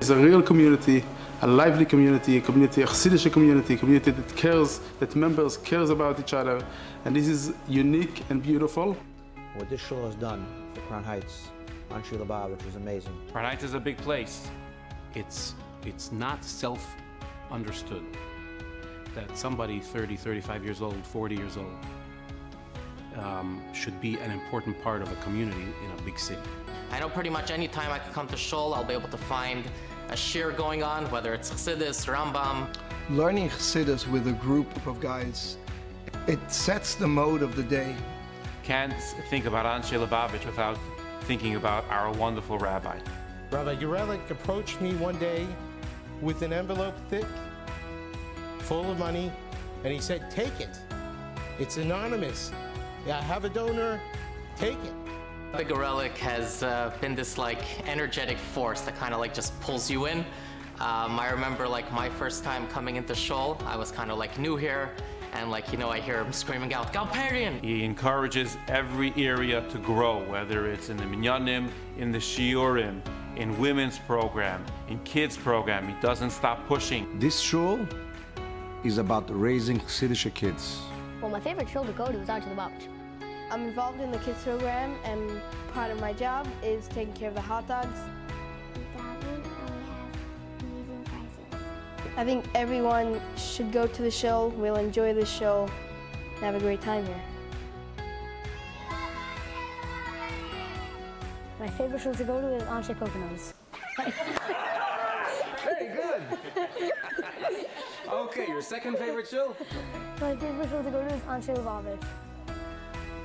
S22: It's a real community, a lively community, a Hasidic community, a community that cares, that members cares about each other, and this is unique and beautiful.
S23: What this shul has done for Crown Heights, Anshei Lubavitch, was amazing.
S1: Crown Heights is a big place. It's not self-understood that somebody 30, 35 years old, 40 years old should be an important part of a community in a big city.
S24: I know pretty much any time I can come to shul, I'll be able to find a shir going on, whether it's Chassidus, Rambam.
S25: Learning Chassidus with a group of guys, it sets the mode of the day.
S18: Can't think about Anshei Lubavitch without thinking about our wonderful rabbi.
S21: Rabbi Gerelik approached me one day with an envelope thick, full of money, and he said, "Take it. It's anonymous. I have a donor. Take it."
S24: Rabbi Gerelik has been this energetic force that kind of just pulls you in. I remember my first time coming into shul, I was kind of new here, and I hear him screaming out, "Galperian!"
S18: He encourages every area to grow, whether it's in the minyanim, in the shiurim, in women's program, in kids program. He doesn't stop pushing.
S11: This shul is about raising Hasidic kids.
S26: Well, my favorite shul to go to is Anshei Lubavitch. I'm involved in the kids program, and part of my job is taking care of the hot dogs. I think everyone should go to the show. We'll enjoy the show and have a great time here.
S27: My favorite show to go to is Anshei Poconos.
S1: Very good. Okay, your second favorite show?
S27: My favorite show to go to is Anshei Lubavitch.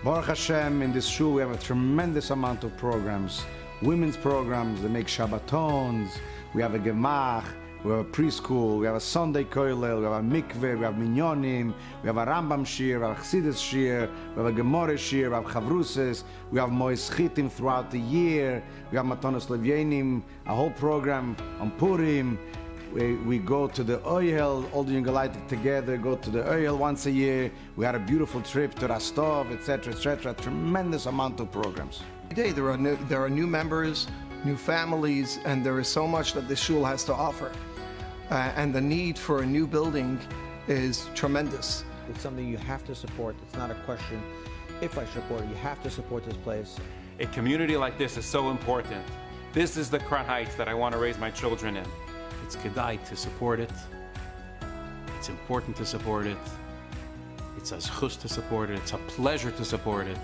S11: Baruch Hashem, in this shul we have a tremendous amount of programs. Women's programs, they make Shabbatons, we have a Gemach, we have a preschool, we have a Sunday kollel, we have a mikveh, we have minyonim, we have a Rambam shir, we have a Chassidus shir, we have a Gemara shir, we have chavruses, we have mois chitim throughout the year, we have matanos levyenim, a whole program on Purim. We go to the Oyel, all the Yungalaitic together, go to the Oyel once a year. We had a beautiful trip to Rostov, etc., etc. Tremendous amount of programs.
S25: Every day there are new members, new families, and there is so much that the shul has to offer. and the need for a new building is tremendous.
S23: It's something you have to support. It's not a question if I support it. You have to support this place.
S4: A community like this is so important. This is the Crown Heights that I want to raise my children in. It's kedai to support it. It's important to support it. It's a zchus to support it. It's a pleasure to support it.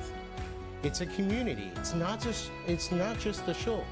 S21: It's a community. It's not just the shul.